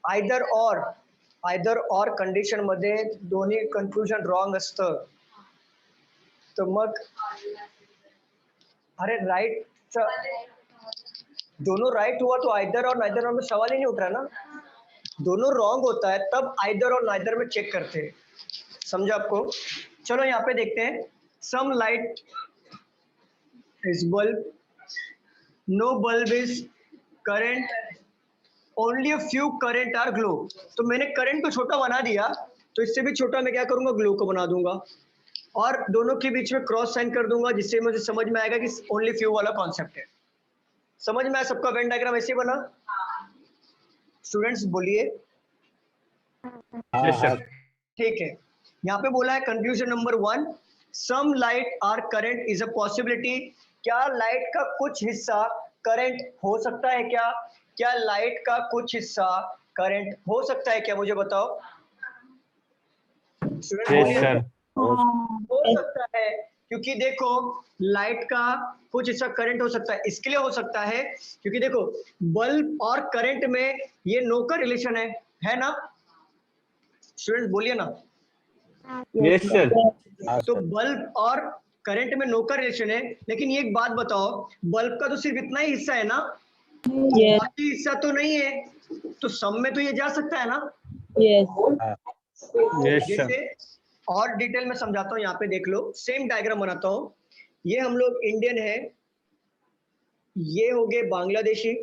आयदर और कंडिशन मध्ये दोन्ही कन्फ्युजन रॉंग असतं, तर मग अरे राइट दोनों राइट हुआ तो आइदर और नाइदर और में सवाल ही नहीं उठ रहा ना। दोनों रॉन्ग होता है तब आइदर और नाइदर में चेक करते हैं। समझा आपको? चलो यहाँ पे देखते हैं। Some light is bulb, no bulb is current, only a few current are glow. तो मैंने करंट को छोटा बना दिया, तो इससे भी छोटा मैं क्या करूंगा, ग्लो को बना दूंगा और दोनों के बीच में क्रॉस साइन कर दूंगा, जिससे मुझे समझ में आएगा कि ओनली फ्यू वाला कॉन्सेप्ट है। समझ में आया सबका? वेन डायग्राम ऐसे बना? स्टूडेंट्स बोलिए। Yes sir. ठीक है, यहाँ पे बोला है confusion number 1, some light are current is a possibility. क्या लाइट का कुछ हिस्सा करंट हो सकता है क्या? क्या लाइट का कुछ हिस्सा करंट हो सकता है क्या? मुझे बताओ स्टूडेंट। Yes sir. हो सकता है, क्योंकि देखो लाइट का कुछ हिस्सा करंट हो सकता है। इसके लिए हो सकता है क्योंकि देखो बल्ब और करंट में ये नो का रिलेशन है ना? स्टूडेंट बोलिए ना। Yes sir. तो बल्ब और करंट में नो का रिलेशन है, लेकिन ये एक बात बताओ, बल्ब का तो सिर्फ इतना ही हिस्सा है ना, बाकी हिस्सा तो नहीं है, तो सम में तो ये जा सकता है ना? Yes sir. जैसे और डिटेल में समझाता हूँ, यहाँ पे देख लो, सेम डायग्राम बनाता हूँ। ये हम लोग इंडियन है, ये हो गए बांग्लादेशी,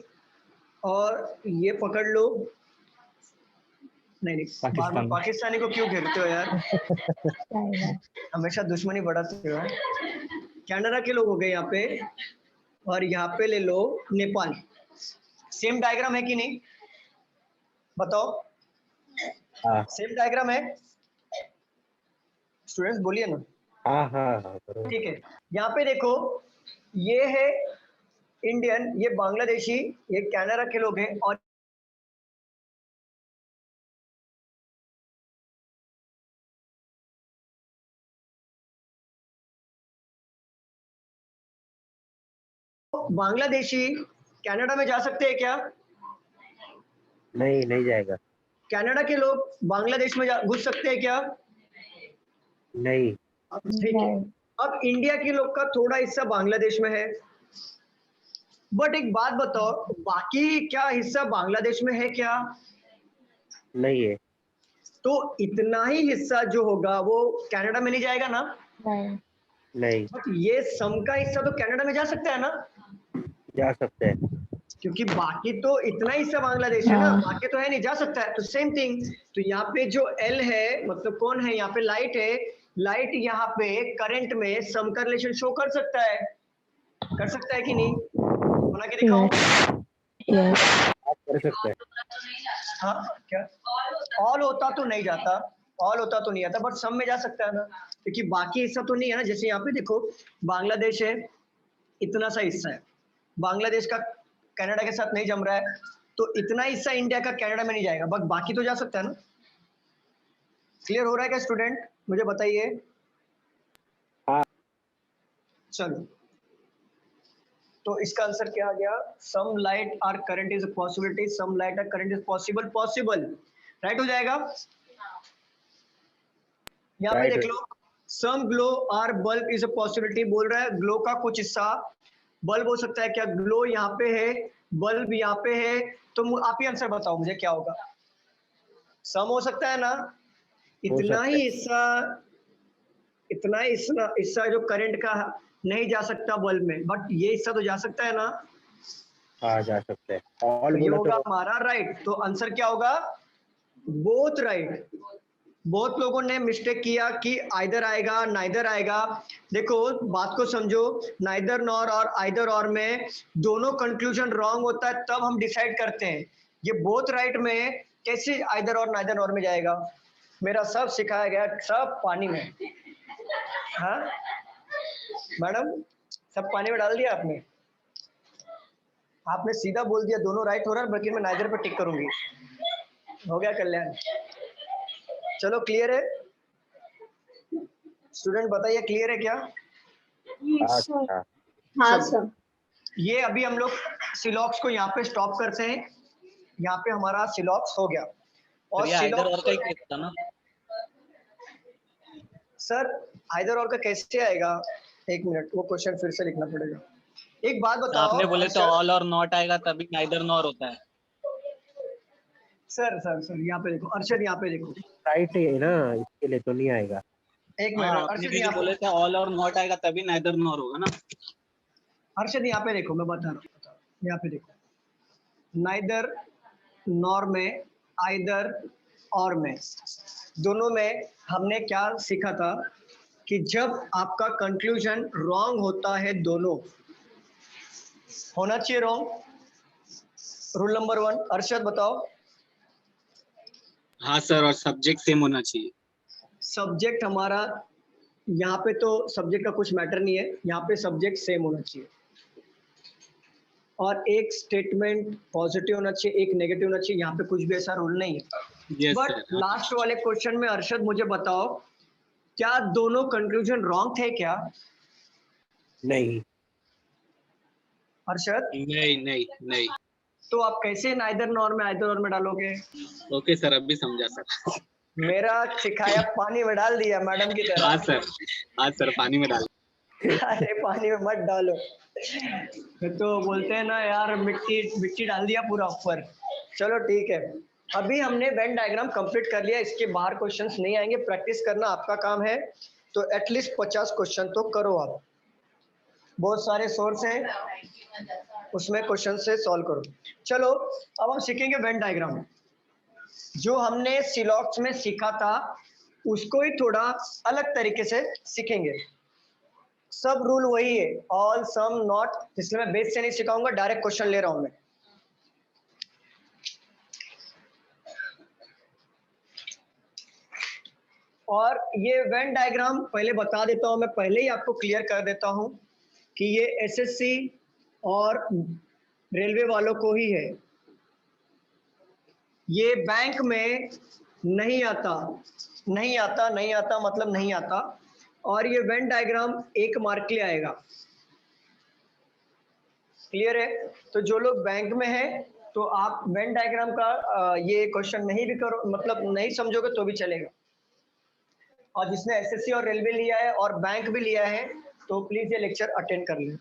और ये पकड़ लो, नहीं पाकिस्तान। पाकिस्तानी को क्यों घेरते हो यार? हमेशा दुश्मनी बढ़ाते हो। कनाडा के लोग हो गए यहाँ पे, और यहाँ पे ले लो नेपाल। सेम डायग्राम है कि नहीं बताओ? सेम डायग्राम है? स्टूडेंट्स बोलिए ना। हाँ ठीक है, यहाँ पे देखो ये है इंडियन, ये बांग्लादेशी, ये कनाडा के लोग हैं, और बांग्लादेशी कनाडा में जा सकते हैं क्या? नहीं जाएगा। कनाडा के लोग बांग्लादेश में घुस सकते हैं क्या? नहीं। ठीक है, अब इंडिया के लोग का थोड़ा हिस्सा बांग्लादेश में है, बट एक बात बताओ, बाकी क्या हिस्सा बांग्लादेश में है क्या? नहीं है। तो इतना ही हिस्सा जो होगा वो कनाडा में नहीं जाएगा ना? नहीं बट ये सम का हिस्सा तो कनाडा में जा सकता है ना? जा सकते हैं। क्योंकि बाकी तो इतना हिस्सा बांग्लादेश है ना, बाकी तो है नहीं, जा सकता है। तो सेम थिंग, तो यहाँ पे जो एल है, मतलब कौन है यहाँ पे? लाइट है। लाइट यहाँ पे करंट में सम का रिलेशन शो कर सकता है कि नहीं? बना के दिखाओ। आप कर सकते हैं। हाँ क्या? ऑल होता तो नहीं जाता, ऑल होता तो नहीं आता, बट सम में जा सकता है ना, क्योंकि बाकी हिस्सा तो नहीं है ना। जैसे यहाँ पे देखो बांग्लादेश है, इतना सा हिस्सा है, बांग्लादेश का कनाडा के साथ नहीं जम रहा है, तो इतना हिस्सा इंडिया का कनाडा में नहीं जाएगा, बट बाकी तो जा सकता है ना। क्लियर हो रहा है क्या स्टूडेंट? मुझे बताइए। हाँ। चलो, तो इसका आंसर क्या आ गया? Some light are current is a possibility, some light are current is possible. Right हो जाएगा। यहाँ पे देख लो, some glow are bulb is a possibility बोल रहा है, ग्लो का कुछ हिस्सा बल्ब हो सकता है क्या? ग्लो यहाँ पे है, बल्ब यहाँ पे है, तो आप ही आंसर बताओ मुझे क्या होगा? सम हो सकता है ना? इतना ही हिस्सा जो करंट का नहीं जा सकता बल्ब में, बट ये हिस्सा तो जा सकता है ना? हाँ जा सकते हैं। ऑल तो ये बोला होगा तो हमारा राइट। तो आंसर क्या होगा? Both right. बहुत लोगों ने मिस्टेक किया कि आइदर आएगा नाइदर आएगा। देखो बात को समझो, नाइदर नॉर और आइदर और में दोनों कंक्लूजन रॉन्ग होता है, तब हम डिसाइड करते हैं। ये बोथ राइट में कैसे आइदर और नाइदर नॉर में जाएगा? मेरा सब सिखाया गया, सब पानी में। हाँ मैडम, सब पानी में डाल दिया आपने। आपने सीधा बोल दिया दोनों राइट हो रहा है, बल्कि मैं नाइदर पे टिक करूंगी। हो गया कल्याण। चलो क्लियर है स्टूडेंट, बताइए क्लियर है क्या? अच्छा हाँ चलो, सर। ये अभी हम लोग सिलॉक्स को यहाँ पे स्टॉप करते हैं। यहाँ पे हमारा सिलॉक्स हो गया। और ये आइदर और सिलॉक्स का ही केस था ना? सर आइदर और का कैसे आएगा? एक मिनट, वो क्वेश्चन फिर से लिखना पड़ेगा। एक बात बताओ आपने बोले तो सर, ऑल और नॉट आएगा तभी नाइदर नॉर होता है। सर सर सर यहाँ पे देखो, अर्शद यहाँ पे देखो, राइट है ना, इसके लिए तो नहीं आएगा। एक हाँ, मिनट आपने अर्शद भी जो यहाँ बोले थे ऑल और नॉट आएगा तभी नाइदर नॉर होगा ना। अर्शद यहाँ पे देखो, मैं बता रहा हूँ, यहाँ पे देखो, नाइदर नॉर में, आइदर और में, दोनों में हमने क्या सीखा था कि जब आपका कंक्लूजन रॉन्ग होता है, दोनों होना चाहिए रॉन्ग। रूल नंबर 1, अर्शद बताओ। हाँ सर, और सब्जेक्ट सेम होना चाहिए। सब्जेक्ट हमारा यहाँ पे तो सब्जेक्ट का कुछ मैटर नहीं है, यहाँ पे सब्जेक्ट सेम होना चाहिए। और एक स्टेटमेंट पॉजिटिव होना चाहिए, एक नेगेटिव होना चाहिए। यहाँ पे कुछ भी ऐसा रूल नहीं है। Yes but sir. लास्ट वाले क्वेश्चन में अर्शद मुझे बताओ, क्या दोनों कंक्लूजन रॉन्ग थे क्या? नहीं अर्शद, नहीं नहीं नहीं। तो आप कैसे नाइदर नॉर में आइदर और में डालोगे? ओके सर, अब भी समझा सर। मेरा सिखाया पानी में डाल दिया मैडम की तरह। हाँ सर, हाँ सर, पानी में डाल। अरे पानी में मत डालो, तो बोलते हैं ना यार, मिट्टी मिट्टी डाल दिया पूरा ऊपर। चलो ठीक है, अभी हमने वेन डायग्राम कंप्लीट कर लिया, इसके बाहर क्वेश्चंस नहीं आएंगे। प्रैक्टिस करना आपका काम है, तो एटलीस्ट 50 क्वेश्चन तो करो आप। बहुत सारे सोर्स हैं, उसमें क्वेश्चन से सॉल्व करो। चलो अब हम सीखेंगे वेन डायग्राम। जो हमने सिलॉक्स में सीखा था उसको ही थोड़ा अलग तरीके से सीखेंगे। सब रूल वही है, ऑल सम नॉट, इसलिए मैं बेस से नहीं सिखाऊंगा, डायरेक्ट क्वेश्चन ले रहा हूं मैं। और ये वेन डायग्राम पहले बता देता हूं मैं, पहले ही आपको क्लियर कर देता हूं कि ये एसएससी और रेलवे वालों को ही है, ये बैंक में नहीं आता। नहीं आता, नहीं आता मतलब नहीं आता। और ये वेन डायग्राम 1 मार्क के लिए आएगा। क्लियर है? तो जो लोग बैंक में है तो आप वेन डायग्राम का ये क्वेश्चन नहीं भी करो, मतलब नहीं समझोगे तो भी चलेगा। और जिसने एसएससी और रेलवे लिया है और बैंक भी लिया है तो प्लीज ये लेक्चर अटेंड कर लें।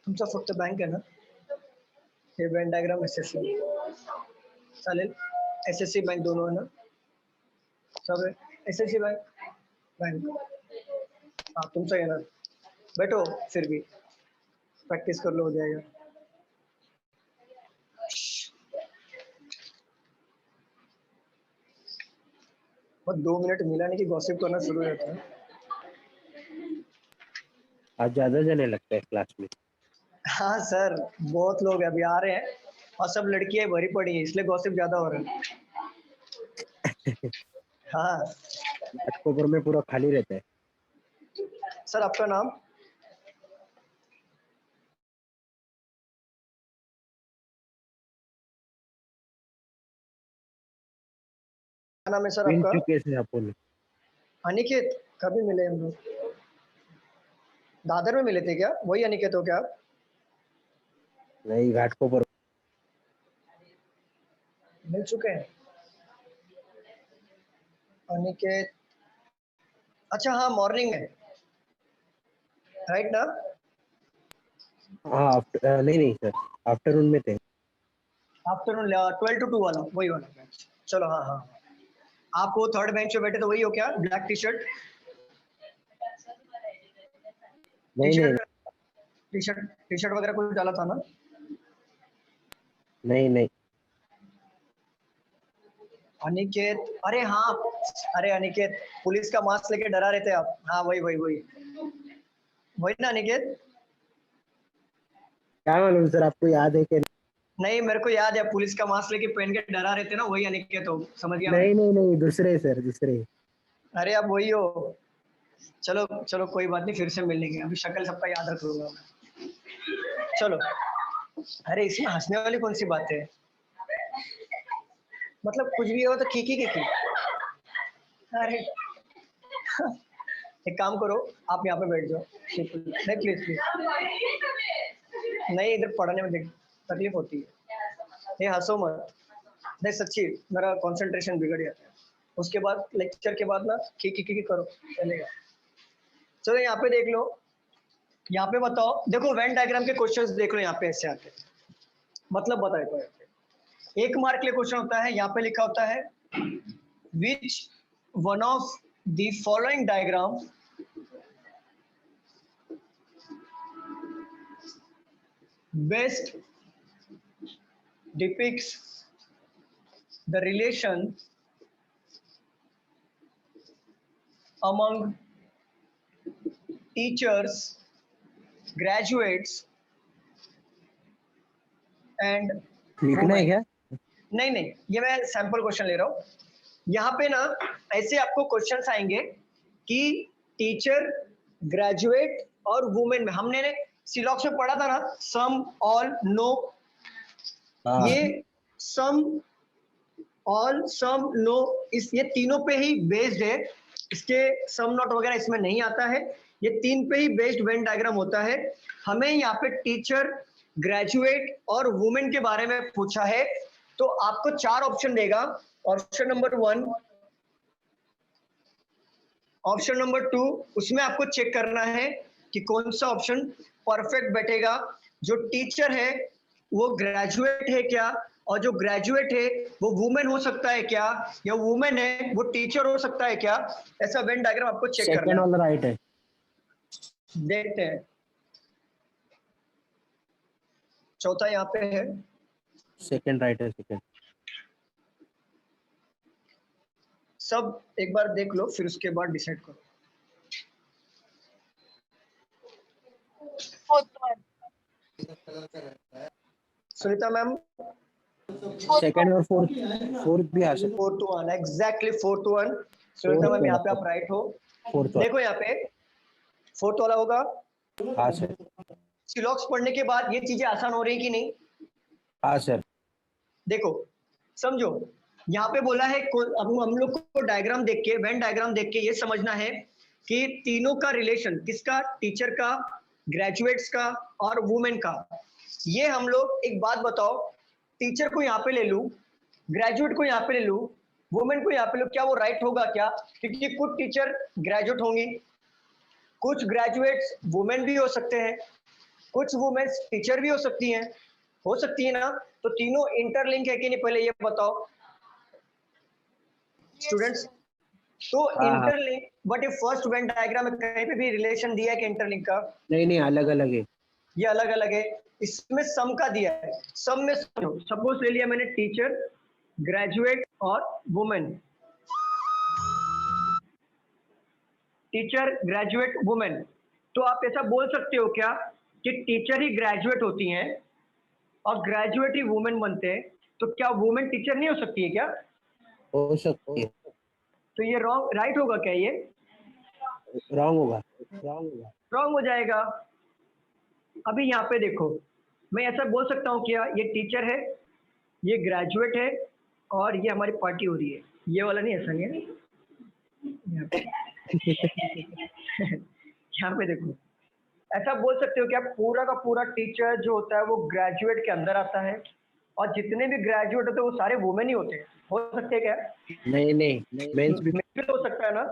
तुमचा फक्त बँक आहे ना? हे वेन डायग्राम एसएससी चालेल, एसएससी बैंक दोनों है ना? सब है एसएससी बैंक, बैंक हाँ तुमचा येणार। बैठो, फिर भी प्रैक्टिस कर लो, हो जाएगा। बस 2 मिनट मिला नहीं कि गॉसिप करना शुरू हो जाता है। आज ज्यादा जने लगता है क्लास में। हाँ सर, बहुत लोग अभी आ रहे हैं और सब लड़कियां भरी पड़ी है, इसलिए गॉसिप ज्यादा हो रहा है। हाँ अक्टूबर में पूरा खाली रहता है। सर, आपका नाम? क्या नाम है सर मिल आपका? चुके थे अपन। अनिकेत, कभी मिले हम लोग? दादर में मिले थे क्या? वही अनिकेत हो क्या आप? नहीं, घाटकोपर। मिल चुके हैं अनिकेत। अच्छा हाँ, मॉर्निंग में, राइट ना? हाँ नहीं नहीं सर, आफ्टरनून में थे। आफ्टरनून 12 to 2 वाला, वही वाला। चलो हाँ हाँ, आप वो थर्ड बेंच पे बैठे तो वही हो क्या, ब्लैक टी शर्ट? नहीं नहीं टी शर्ट वगैरह कुछ डाला था ना? नहीं नहीं अनिकेत, अरे हाँ, अरे अनिकेत, पुलिस का मास्क लेके डरा रहे थे आप। हाँ वही वही वही वही ना अनिकेत? क्या मालूम सर, आपको याद है कि नहीं, मेरे को याद है, पुलिस का मास्क लेके पहन के डरा रहे थे ना, वही अनिकेत हो, समझ गया मैं। नहीं नहीं नहीं, दूसरे सर, दूसरे। अरे आप वही हो। चलो चलो कोई बात नहीं, फिर से मिल लेंगे, अभी शक्ल सबका याद रख लूंगा मैं। चलो, अरे इसमें हंसने वाली कौन सी बात है? मतलब कुछ भी हो तो खीखी की। अरे एक काम करो, आप यहाँ पे बैठ जाओ। नहीं प्लीज प्लीज, नहीं इधर पढ़ने में तकलीफ होती है, ये हंसो मत। नहीं सच्ची, मेरा कंसंट्रेशन बिगड़ जाता है। उसके बाद लेक्चर के बाद ना खी करो, चलेगा। चलो यहाँ पे देख लो, यहाँ पे बताओ, देखो वेन डायग्राम के क्वेश्चंस देख लो, यहाँ पे ऐसे आते हैं, मतलब बताए तो। 1 मार्क के लिए क्वेश्चन होता है, यहाँ पे लिखा होता है which one of the following diagram best depicts the relation among teachers, graduates and लिखना है क्या? नहीं, ये मैं सैंपल क्वेश्चन ले रहा हूँ। यहाँ पे ना ऐसे आपको क्वेश्चंस आएंगे कि टीचर, ग्रेजुएट और वुमेन में, हमने सिलॉक्स में पढ़ा था ना, सम, ऑल, नो। ये सम, ऑल, सम, नो, इस ये तीनों पे ही बेस्ड है। इसके सम नॉट वगैरह इसमें नहीं आता है, ये 3 पे ही बेस्ड वेन डायग्राम होता है। हमें यहाँ पे टीचर, ग्रेजुएट और वुमेन के बारे में पूछा है, तो आपको 4 ऑप्शन देगा। ऑप्शन नंबर 1, ऑप्शन नंबर 2, उसमें आपको चेक करना है कि कौन सा ऑप्शन परफेक्ट बैठेगा। जो टीचर है वो ग्रेजुएट है क्या, और जो ग्रेजुएट है वो वुमेन हो सकता है क्या, या वुमेन है वो टीचर हो सकता है क्या, ऐसा वेन डायग्राम आपको चेक करना सेकंड वाला राइट है। देखते हैं। चौथा यहाँ पे है, सेकंड राइट है, सेकंड। सब एक बार देख लो, फिर उसके बाद डिसाइड करो। सुनीता मैम, सेकंड और फोर्थ भी आ सकता। 4 to 1, exactly 4 to 1। Sunita ma'am यहाँ पे आप राइट हो। देखो यहाँ पे 4th वाला होगा। हाँ सर। सिलॉक्स पढ़ने के बाद ये चीजें आसान हो रही कि नहीं? हाँ सर। देखो समझो, यहाँ पे बोला है, अब हम लोग को डायग्राम देख के, वेन डायग्राम देख के ये समझना है कि तीनों का रिलेशन किसका, टीचर का, ग्रेजुएट्स का और वुमेन का। ये हम लोग एक बात बताओ, टीचर को यहाँ पे ले लूं, ग्रेजुएट को यहाँ पे ले लूं, वुमेन को यहाँ पे लूं, क्या वो राइट होगा क्या? क्योंकि कुछ टीचर ग्रेजुएट होंगी, कुछ ग्रेजुएट्स वुमेन भी हो सकते हैं, कुछ वुमेन टीचर भी हो सकती है ना। तो तीनों इंटरलिंक है कि नहीं, पहले ये बताओ स्टूडेंट्स। तो इंटरलिंक, बट ये फर्स्ट वेन डायग्राम में कहीं पे भी रिलेशन दिया है कि इंटरलिंक का? नहीं, अलग अलग है, ये अलग अलग है। इसमें सम का दिया है, सम में सपोज ले लिया मैंने टीचर, ग्रेजुएट और वुमेन, टीचर, ग्रेजुएट, वुमेन। तो आप ऐसा बोल सकते हो क्या कि टीचर ही ग्रेजुएट होती हैं और ग्रेजुएट ही वुमेन बनते हैं, तो क्या वुमेन टीचर नहीं हो सकती है क्या? हो सकती है। तो ये रॉन्ग, राइट होगा क्या? ये रॉन्ग होगा, रॉन्ग हो जाएगा। अभी यहाँ पे देखो, मैं ऐसा बोल सकता हूँ क्या, ये टीचर है, ये ग्रेजुएट है और ये हमारी पार्टी हो रही है। ये वाला नहीं, ऐसा नहीं है। यहाँ पे देखो, ऐसा बोल सकते हो कि आप पूरा का पूरा टीचर जो होता है वो ग्रेजुएट के अंदर आता है, और जितने भी ग्रेजुएट होते हैं वो सारे वुमेन ही होते हैं। हो सकते हैं क्या? नहीं, मेंस भी मेल भी तो हो सकता है ना,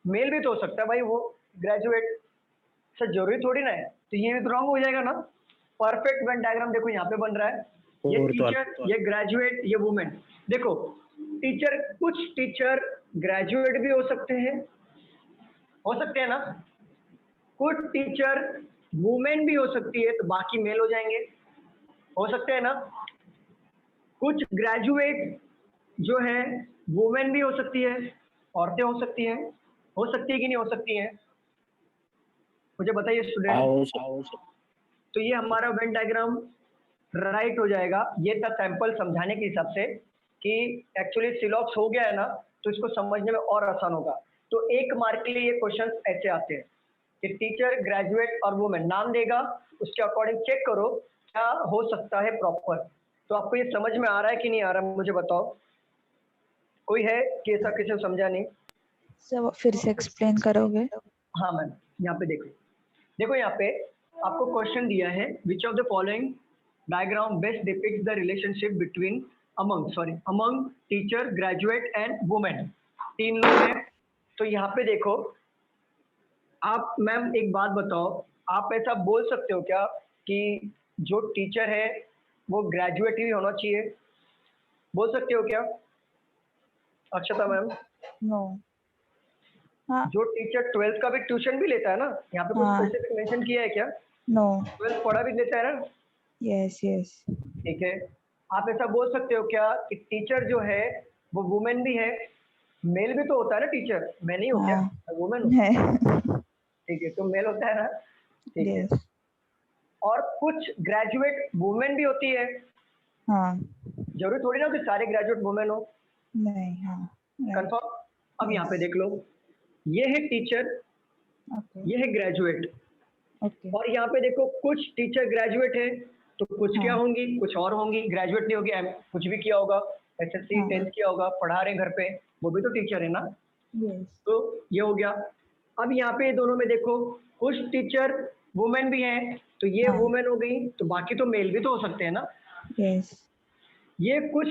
मेल भी तो हो सकता है भाई, वो ग्रेजुएट सर जरूरी थोड़ी ना है। तो ये भी तो रॉन्ग हो जाएगा ना। परफेक्ट वेन डायग्राम देखो यहाँ पे बन रहा है, ये टीचर, ये ग्रेजुएट, ये वुमेन। देखो टीचर, कुछ टीचर ग्रेजुएट भी हो सकते हैं, ना? कुछ टीचर वुमेन भी हो सकती है, तो बाकी मेल हो जाएंगे, हो सकते हैं ना? कुछ ग्रेजुएट जो है वुमेन भी हो सकती है, औरतें हो सकती हैं, कि नहीं हो सकती हैं? मुझे बताइए स्टूडेंट। तो ये हमारा वेन डायग्राम राइट हो जाएगा। ये था सैंपल समझाने के हिसाब से कि एक्चुअली सिलॉक्स हो गया है ना, तो इसको समझने में और आसान होगा। तो 1 मार्क के लिए ये क्वेश्चन ऐसे आते हैं कि टीचर, ग्रेजुएट और वुमेन नाम देगा, उसके अकॉर्डिंग चेक करो क्या हो सकता है प्रॉपर। तो आपको ये समझ में आ रहा है कि नहीं आ रहा, मुझे बताओ। कोई है कि ऐसा किसी को समझा नहीं? सर फिर से एक्सप्लेन करोगे? हाँ मैम, यहाँ पे देखो यहाँ पे आपको क्वेश्चन दिया है, which of the following diagram best depicts the relationship between among teacher, graduate and women. 3 लोग हैं। तो यहाँ पे देखो, आप मैम एक बात बताओ, आप ऐसा बोल सकते हो क्या कि जो टीचर है वो ग्रेजुएट ही होना चाहिए? बोल सकते हो क्या अक्षता मैम? नो। हाँ। जो टीचर 12th का भी ट्यूशन भी लेता है ना, यहाँ पे कुछ हाँ। स्पेसिफिक मेंशन किया है क्या? नो। 12th पढ़ा भी लेता है ना? Yes yes. ठीक है। आप ऐसा बोल सकते हो क्या कि टीचर जो है वो वुमेन भी है? मेल भी तो होता है ना टीचर, मैं नहीं हूँ क्या? वुमेन हूँ। है। ठीक है, तो मेल होता है ना? ठीक है। यस। और कुछ ग्रेजुएट वुमेन भी होती है, हाँ। जरूरी थोड़ी ना कि सारे ग्रेजुएट वुमेन हो। नहीं। हाँ। कंफर्म? अब यहाँ पे देख लो, ये है टीचर, ओके। ये है ग्रेजुएट, ओके। और यहाँ पे देखो कुछ टीचर ग्रेजुएट है, तो कुछ क्या हाँ। होंगी, कुछ और होंगी। ग्रेजुएट नहीं होगी, कुछ भी किया होगा, एसएससी हाँ। 10th किया होगा, पढ़ा रहे हैं घर पे, वो भी तो टीचर है ना? यस। तो ये हो गया। अब यहाँ पे दोनों में देखो, कुछ टीचर वुमेन भी हैं, तो ये हाँ। वुमेन हो गई, तो बाकी तो मेल भी तो हो सकते हैं ना? यस। ये कुछ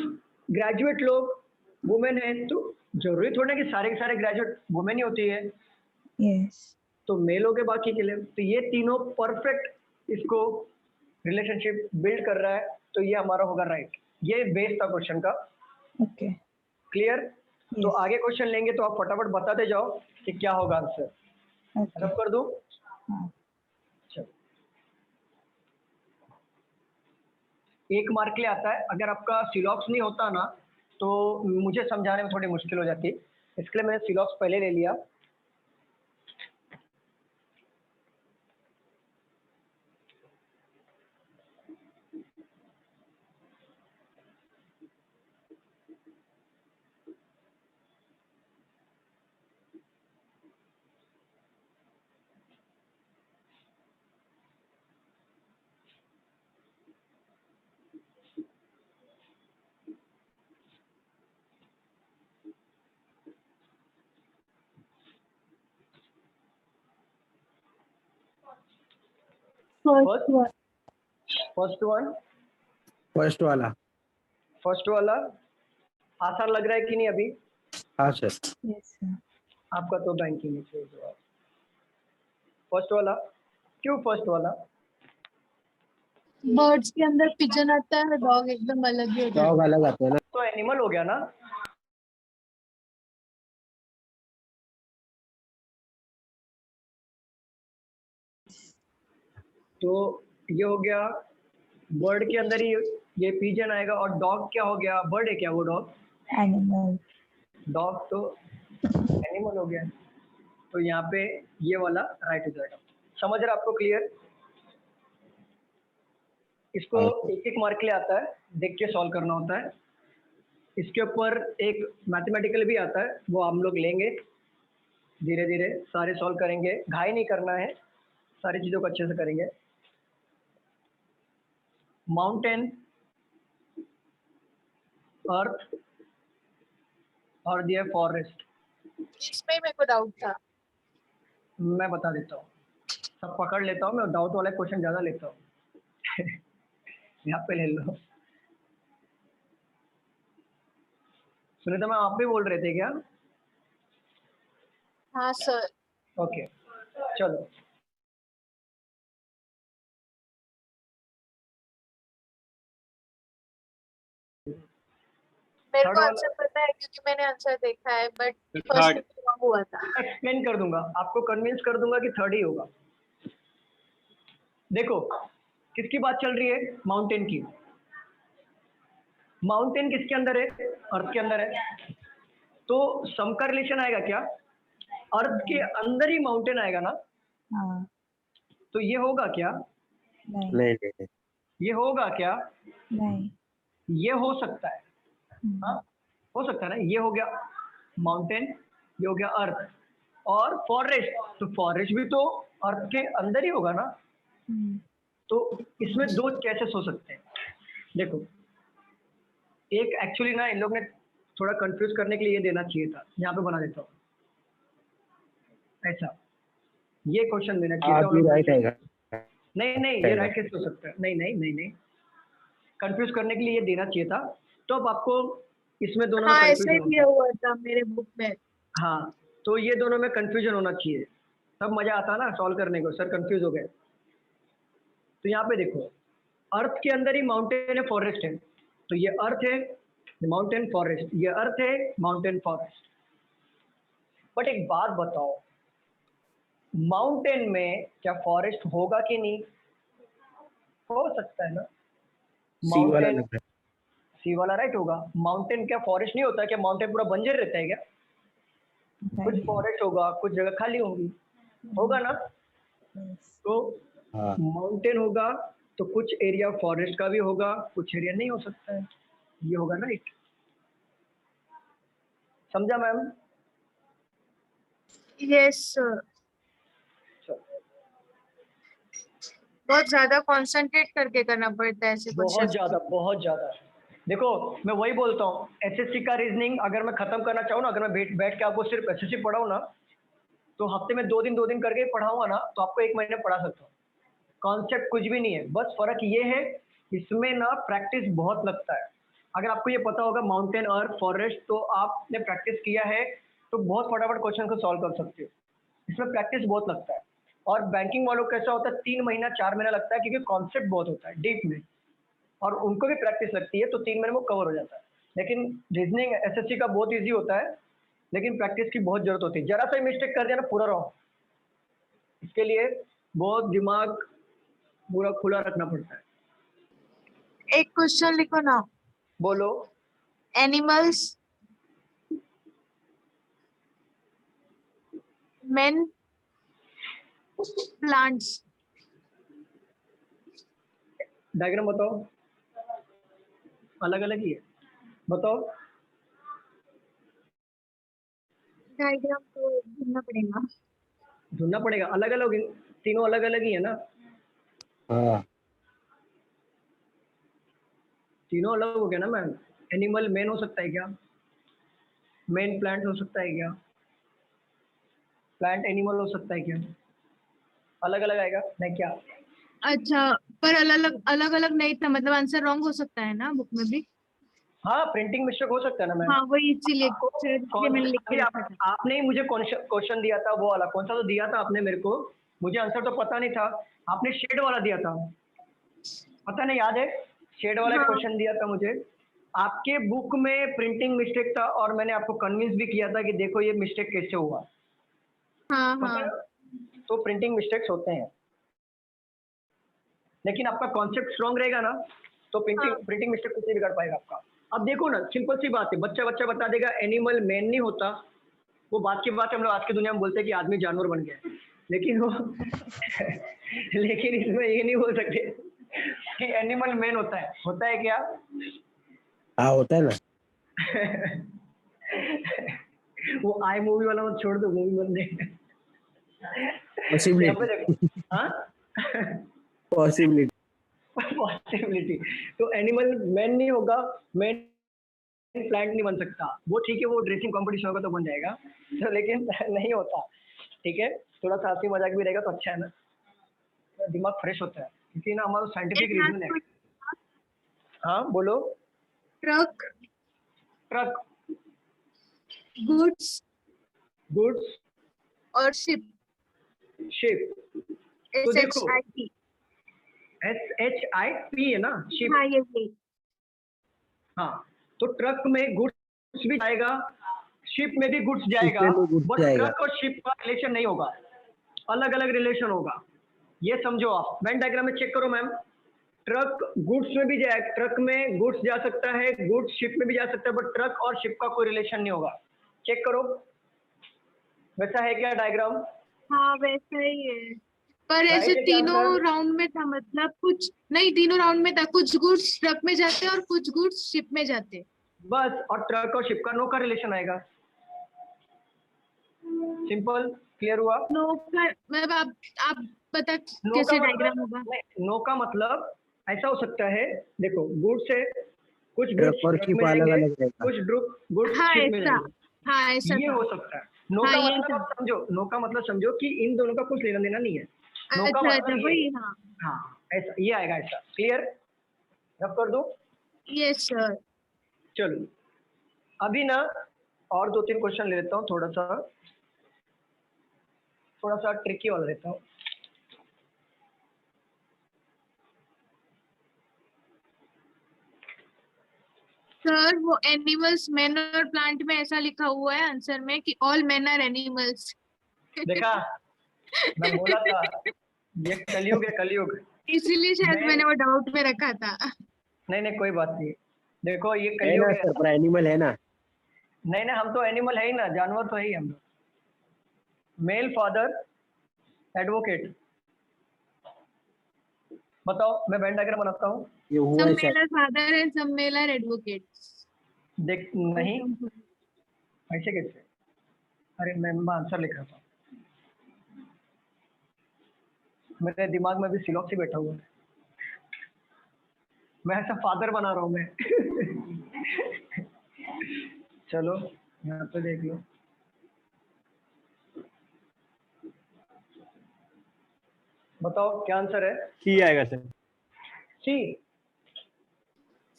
ग्रेजुएट लोग वुमेन हैं, तो जरूरी थोड़ी ना कि सारे के सारे ग्रेजुएट वुमेन ही होती है, यस। तो मेल हो गए बाकी के लिए। तो ये तीनों परफेक्ट इसको रिलेशनशिप बिल्ड कर रहा है, तो ये हमारा होगा राइट। ये बेस था क्वेश्चन का। ओके। क्लियर? तो यस। आगे क्वेश्चन लेंगे तो आप फटाफट बताते जाओ कि क्या होगा आंसर। ओके। रब कर दूं? हाँ। चलो, 1 मार्क के लिए आता है। अगर आपका सिलॉक्स नहीं होता ना, तो मुझे समझाने में थोड़ी मुश्किल हो जाती, इसके लिए मैंने सिलॉक्स पहले ले लिया। फर्स्ट वन, फर्स्ट वाला आसान लग रहा है कि नहीं अभी? हाँ सर। Yes sir. आपका तो बैंकिंग है जवाब। फर्स्ट वाला, क्यों फर्स्ट वाला? बर्ड्स के अंदर पिजन आता है, डॉग एकदम अलग ही होता है। डॉग अलग आते हैं ना। तो एनिमल हो गया ना? तो ये हो गया, बर्ड के अंदर ही ये पिजन आएगा। और डॉग क्या हो गया? बर्ड है क्या वो डॉग? एनिमल। डॉग तो एनिमल हो गया। तो यहाँ पे ये वाला राइट हो जाएगा। समझ रहे आपको? क्लियर? इसको 1-1 मार्क के लिए आता है, देख के सॉल्व करना होता है। इसके ऊपर एक मैथमेटिकल भी आता है, वो हम लोग लेंगे धीरे धीरे, सारे सॉल्व करेंगे, घाई नहीं करना है, सारी चीज़ों को अच्छे से करेंगे। माउंटेन, अर्थ और दिया फॉरेस्ट। इसमें मेरे को डाउट था। मैं बता देता हूँ, सब पकड़ लेता हूँ मैं, डाउट वाला क्वेश्चन ज़्यादा लेता हूँ। यहाँ पे ले लो। सुनीता मैम, आप भी बोल रहे थे क्या? हाँ सर। ओके, चलो। मेरे Third को वाला- आंसर पता है क्योंकि मैंने आंसर देखा है, बट Third. फर्स्ट रॉन्ग हुआ था। एक्सप्लेन कर दूंगा, आपको कन्विंस कर दूंगा कि थर्ड ही होगा। देखो किसकी बात चल रही है, माउंटेन की। माउंटेन किसके अंदर है, अर्थ के अंदर है। तो सम का रिलेशन आएगा क्या, अर्थ के अंदर ही माउंटेन आएगा ना, हाँ तो ये होगा क्या, नहीं नहीं नहीं ये होगा क्या, नहीं ये हो सकता है, हाँ हो सकता है ना, ये हो गया माउंटेन, ये हो गया अर्थ। और फॉरेस्ट, तो फॉरेस्ट भी तो अर्थ के अंदर ही होगा ना। हम्म, तो इसमें दो केसेस हो सकते हैं। देखो एक एक्चुअली ना इन लोग ने थोड़ा कंफ्यूज करने के लिए ये देना चाहिए था, यहाँ पे बना देता हूँ ऐसा, ये क्वेश्चन देना चाहिए था। आप भी राइट आएगा। नहीं नहीं, ये राइट कैसे हो सकता है, नहीं नहीं नहीं नहीं, कंफ्यूज करने के लिए ये देना चाहिए था। तो अब आपको इसमें दोनों में हाँ ऐसे ही कंफ्यूजन दिया हुआ था मेरे बुक में। हाँ, तो ये दोनों में कंफ्यूजन होना चाहिए, तब मजा आता ना सॉल्व करने को। सर कंफ्यूज हो गए। तो यहाँ पे देखो, अर्थ के अंदर ही माउंटेन है, फॉरेस्ट है। तो ये अर्थ है, माउंटेन फॉरेस्ट, ये अर्थ है, माउंटेन फॉरेस्ट। बट एक बात बताओ, माउंटेन में क्या फॉरेस्ट होगा कि नहीं, हो सकता है ना। सी वाला माउंटेन, लग रहा सी वाला राइट होगा। माउंटेन क्या फॉरेस्ट नहीं होता, क्या माउंटेन पूरा बंजर रहता है क्या, कुछ नहीं फॉरेस्ट होगा, कुछ जगह खाली होगी, होगा ना। तो है। हाँ माउंटेन होगा तो कुछ एरिया फॉरेस्ट का भी होगा, कुछ एरिया नहीं हो सकता है, ये होगा राइट। समझा मैम। यस सर, बहुत ज्यादा कंसंट्रेट करके करना पड़ता है ऐसे बहुत क्वेश्चन। ज्यादा, बहुत ज्यादा। देखो मैं वही बोलता हूँ, एसएससी का रीजनिंग अगर मैं खत्म करना चाहूँ ना, अगर मैं बैठ के आपको सिर्फ एसएससी पढ़ाऊँ ना, तो हफ्ते में 2 दिन करके पढ़ाऊंगा ना, तो आपको 1 महीने पढ़ा सकता हूँ। कॉन्सेप्ट कुछ भी नहीं है, बस फर्क ये है इसमें ना प्रैक्टिस बहुत लगता है। अगर आपको ये पता होगा माउंटेन, अर्थ, फॉरेस्ट, तो आपने प्रैक्टिस किया है तो बहुत फटाफट क्वेश्चन को सॉल्व कर सकते हो। इसमें प्रैक्टिस बहुत लगता है। और बैंकिंग वालों को कैसा होता है, 3 महीना 4 महीना लगता है, क्योंकि कॉन्सेप्ट बहुत होता है डीप में, और उनको भी प्रैक्टिस लगती है, तो 3 महीने में कवर हो जाता है। लेकिन रीजनिंग एसएससी का बहुत ईजी होता है, लेकिन प्रैक्टिस की बहुत जरूरत होती है। जरा सा मिस्टेक कर दिया ना, पूरा रॉन्ग। इसके लिए बहुत दिमाग पूरा खुला रखना पड़ता है। एक क्वेश्चन लिखो ना, बोलो। Animals, men, plants। डायग्राम बताओ, अलग अलग ही है, बताओ। डायग्राम तो ढूंढना पड़ेगा। ढूंढना पड़ेगा, अलग अलग, तीनों अलग अलग ही है ना, हाँ तीनों अलग हो गया ना मैम। एनिमल मैन हो सकता है क्या, मैन प्लांट हो सकता है क्या, प्लांट एनिमल हो सकता है क्या, अलग अलग आएगा नहीं क्या। अच्छा, पर अलग अलग नहीं था, मतलब आंसर रॉन्ग हो सकता है ना बुक में भी। हाँ प्रिंटिंग मिस्टेक हो सकता है ना मैम। हाँ वही, इसीलिए मैंने लिख के रखा था। आपने ही मुझे क्वेश्चन दिया था, वो वाला कौन सा तो दिया था आपने मेरे को, मुझे आंसर तो पता नहीं था। आपने शेड वाला दिया था, पता नहीं याद है, शेड वाला हाँ। क्वेश्चन दिया था मुझे। आपके बुक में प्रिंटिंग मिस्टेक था, और मैंने आपको कन्विंस भी किया था कि देखो ये मिस्टेक कैसे हुआ। हाँ पता हाँ है? तो प्रिंटिंग मिस्टेक्स होते हैं, लेकिन आपका कॉन्सेप्ट स्ट्रॉन्ग रहेगा ना, तो प्रिंटिंग मिस्टेक कुछ नहीं बिगाड़ पाएगा आपका। अब देखो ना, सिंपल सी बात है, बच्चा बता देगा एनिमल मैन नहीं होता, वो बात की बात है। हम लोग आज की दुनिया में बोलते हैं कि आदमी जानवर बन गया, लेकिन वो लेकिन इसमें ये नहीं बोल सकते कि एनिमल मैन होता है क्या। हाँ होता है ना। वो आई मूवी वाला मत छोड़ दो, मूवी बन जाएगा। Possibility possibility possibility. तो एनिमल मैन नहीं होगा, मैन प्लांट नहीं बन सकता। वो ठीक है, वो ड्रेसिंग कंपटीशन होगा तो बन जाएगा, तो लेकिन नहीं होता। ठीक है, थोड़ा सा हंसी मजाक भी रहेगा तो अच्छा है ना, दिमाग फ्रेश होता है, क्योंकि ना हमारा साइंटिफिक रीजन है। हाँ बोलो। ट्रक, ट्रक, गुड्स गुड्स और शिप। शिप, तो देखो SHIP। SHIP है ना, शिप। हाँ ये। हाँ, तो ट्रक में गुड्स भी जाएगा, शिप में भी गुड्स जाएगा, में भी goods बट जाएगा। ट्रक और शिप का रिलेशन नहीं होगा, अलग अलग रिलेशन होगा। ये समझो आप। वेन डायग्राम में चेक करो मैम, ट्रक गुड्स में भी जाए, ट्रक में गुड्स जा सकता है, गुड्स शिप में भी जा सकता है, बट ट्रक और शिप का कोई रिलेशन नहीं होगा। चेक करो, वैसा है क्या डायग्राम? हाँ वैसा ही है, पर Right ऐसे है क्या तीनों answer? राउंड में था, मतलब कुछ नहीं, तीनों राउंड में था, कुछ गुड्स ट्रक में जाते और कुछ गुड्स शिप में जाते। बस, और ट्रक और शिप का नो का रिलेशन आएगा। सिंपल, क्लियर हुआ? नो का मतलब आप बता नो कैसे का डायग्राम मतलब होगा। नहीं, नो का मतलब ऐसा हो सकता है, देखो गुड्स है, कुछ ट्रक गुड्स और ट्रक शिप में अलग जाएंगे, अलग रहेगा। कुछ गुड्स हाँ शिप में ऐसा, जाएंगे। हाँ ऐसा ये था। हो सकता है। नो हाँ, का ये मतलब था। आप समझो, नो का मतलब समझो कि इन दोनों का कुछ लेना देना नहीं है। नो का अच्छा अच्छा मतलब ये, वही, हाँ हाँ ऐसा, ये आएगा ऐसा। क्लियर? रब कर दो। Yes sir. चलो अभी ना और 2-3 क्वेश्चन ले लेता हूँ, थोड़ा सा ट्रिकी वाला लेता हूँ। सर वो एनिमल्स मैन और प्लांट में ऐसा लिखा हुआ है आंसर में कि ऑल मैन आर एनिमल्स। देखा, मैं बोला था ये कलयुग है, कलयुग। इसीलिए शायद मैं- मैंने वो डाउट में रखा था। नहीं कोई बात नहीं, देखो ये है कलयुग ना है। सर, पर एनिमल है ना। नहीं हम तो एनिमल है ही ना, जानवर तो है ही हम लोग। मेल फादर एडवोकेट, बताओ, मैं वेन डायग्राम बनाता हूँ। ये हुआ सब है मेल आर फादर एंड सब मेल आर एडवोकेट्स। देख नहीं, ऐसे कैसे? अरे मैं आंसर लिख रहा था, मेरे दिमाग में भी सिलॉक्स ही बैठा हुआ है, मैं ऐसा फादर बना रहा हूँ मैं। चलो यहाँ पे देख लो, बताओ क्या आंसर है? सी आएगा सर। सी,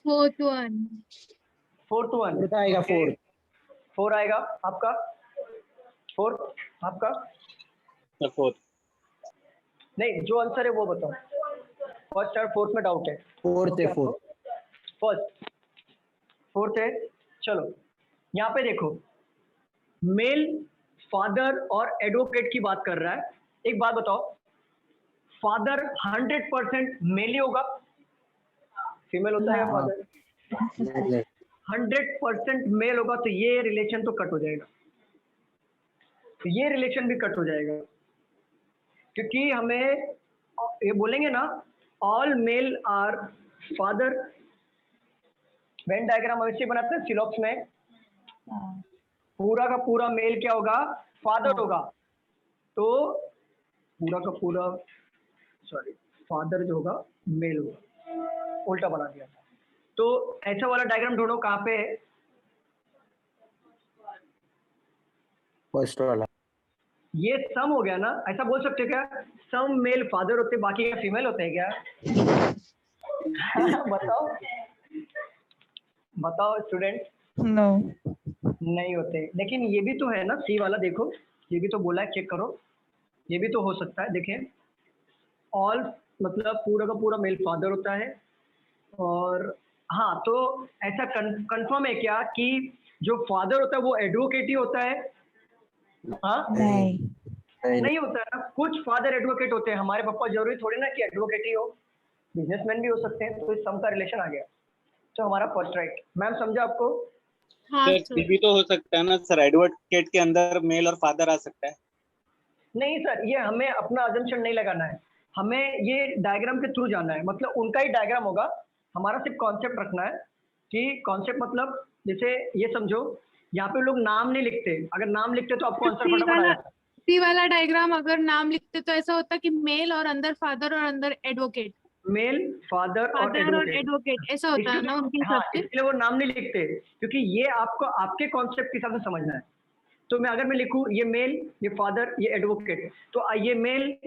फोर्थ वन। 4-1 फोर्थ आएगा, फोर्थ। 4 आएगा आपका, 4 आपका। फोर्थ। नहीं, जो आंसर है वो बताओ, फर्स्ट और फोर्थ में डाउट है। फोर्थ है, फोर्थ। फोर्थ है। चलो यहाँ पे देखो, मेल फादर और एडवोकेट की बात कर रहा है। एक बात बताओ, फादर 100% मेल ही होगा, फीमेल होता है या हाँ। फादर? 100% मेल होगा, तो ये रिलेशन तो कट हो जाएगा, तो ये रिलेशन भी कट हो जाएगा, क्योंकि हमें ये बोलेंगे ना, all male are father. Venn diagram अवश्य बनाते हैं सिलॉक्स में, हाँ, पूरा का पूरा मेल क्या होगा? फादर होगा। तो पूरा का पूरा, सॉरी, फादर जो होगा मेल होगा, उल्टा बना दिया था। तो ऐसा वाला डायग्राम ढूंढो, कहाँ पे है? फर्स्ट वाला। ये सम हो गया ना, ऐसा बोल सकते हैं क्या? सम मेल फादर होते, बाकी का फीमेल होते हैं क्या? बताओ बताओ स्टूडेंट। नो। नहीं होते, लेकिन ये भी तो है ना, सी वाला देखो, ये भी तो बोला है, चेक करो, ये भी तो हो सकता है। देखें, ऑल मतलब पूरा का पूरा मेल फादर होता है, और हाँ, तो ऐसा कंफर्म है क्या कि जो फादर होता है वो एडवोकेट ही होता है? हाँ, नहीं। नहीं होता है ना, कुछ फादर एडवोकेट होते हैं, हमारे पापा जरूरी थोड़ी ना कि एडवोकेट ही हो, बिजनेसमैन भी हो सकते हैं, तो इस सम का रिलेशन आ गया, तो हमारा फर्स्ट राइट। मैम समझा आपको? हाँ सर सर। ये भी तो हो सकता है ना सर, एडवोकेट के अंदर मेल और फादर आ सकता है। नहीं सर, ये हमें अपना अजम्पशन नहीं लगाना है, हमें ये डायग्राम के थ्रू जाना है, मतलब उनका ही डायग्राम होगा, हमारा सिर्फ कॉन्सेप्ट रखना है कि कॉन्सेप्ट मतलब, जैसे ये समझो, यहाँ पे लोग नाम नहीं लिखते, अगर नाम लिखते तो आपको आंसर फटाफट आ जाता। सी वाला डायग्राम अगर नाम लिखते तो ऐसा होता कि मेल और अंदर फादर और अंदर एडवोकेट, मेल फादर और फादर और एडवोकेट, एडवोकेट ऐसा होता है ना उनके हाँ, हिसाब से। इसलिए वो नाम नहीं लिखते, क्योंकि ये आपको आपके कॉन्सेप्ट के हिसाब से समझना है। तो मैं अगर मैं लिखूं ये मेल, ये फादर, ये एडवोकेट, तो ये मेल,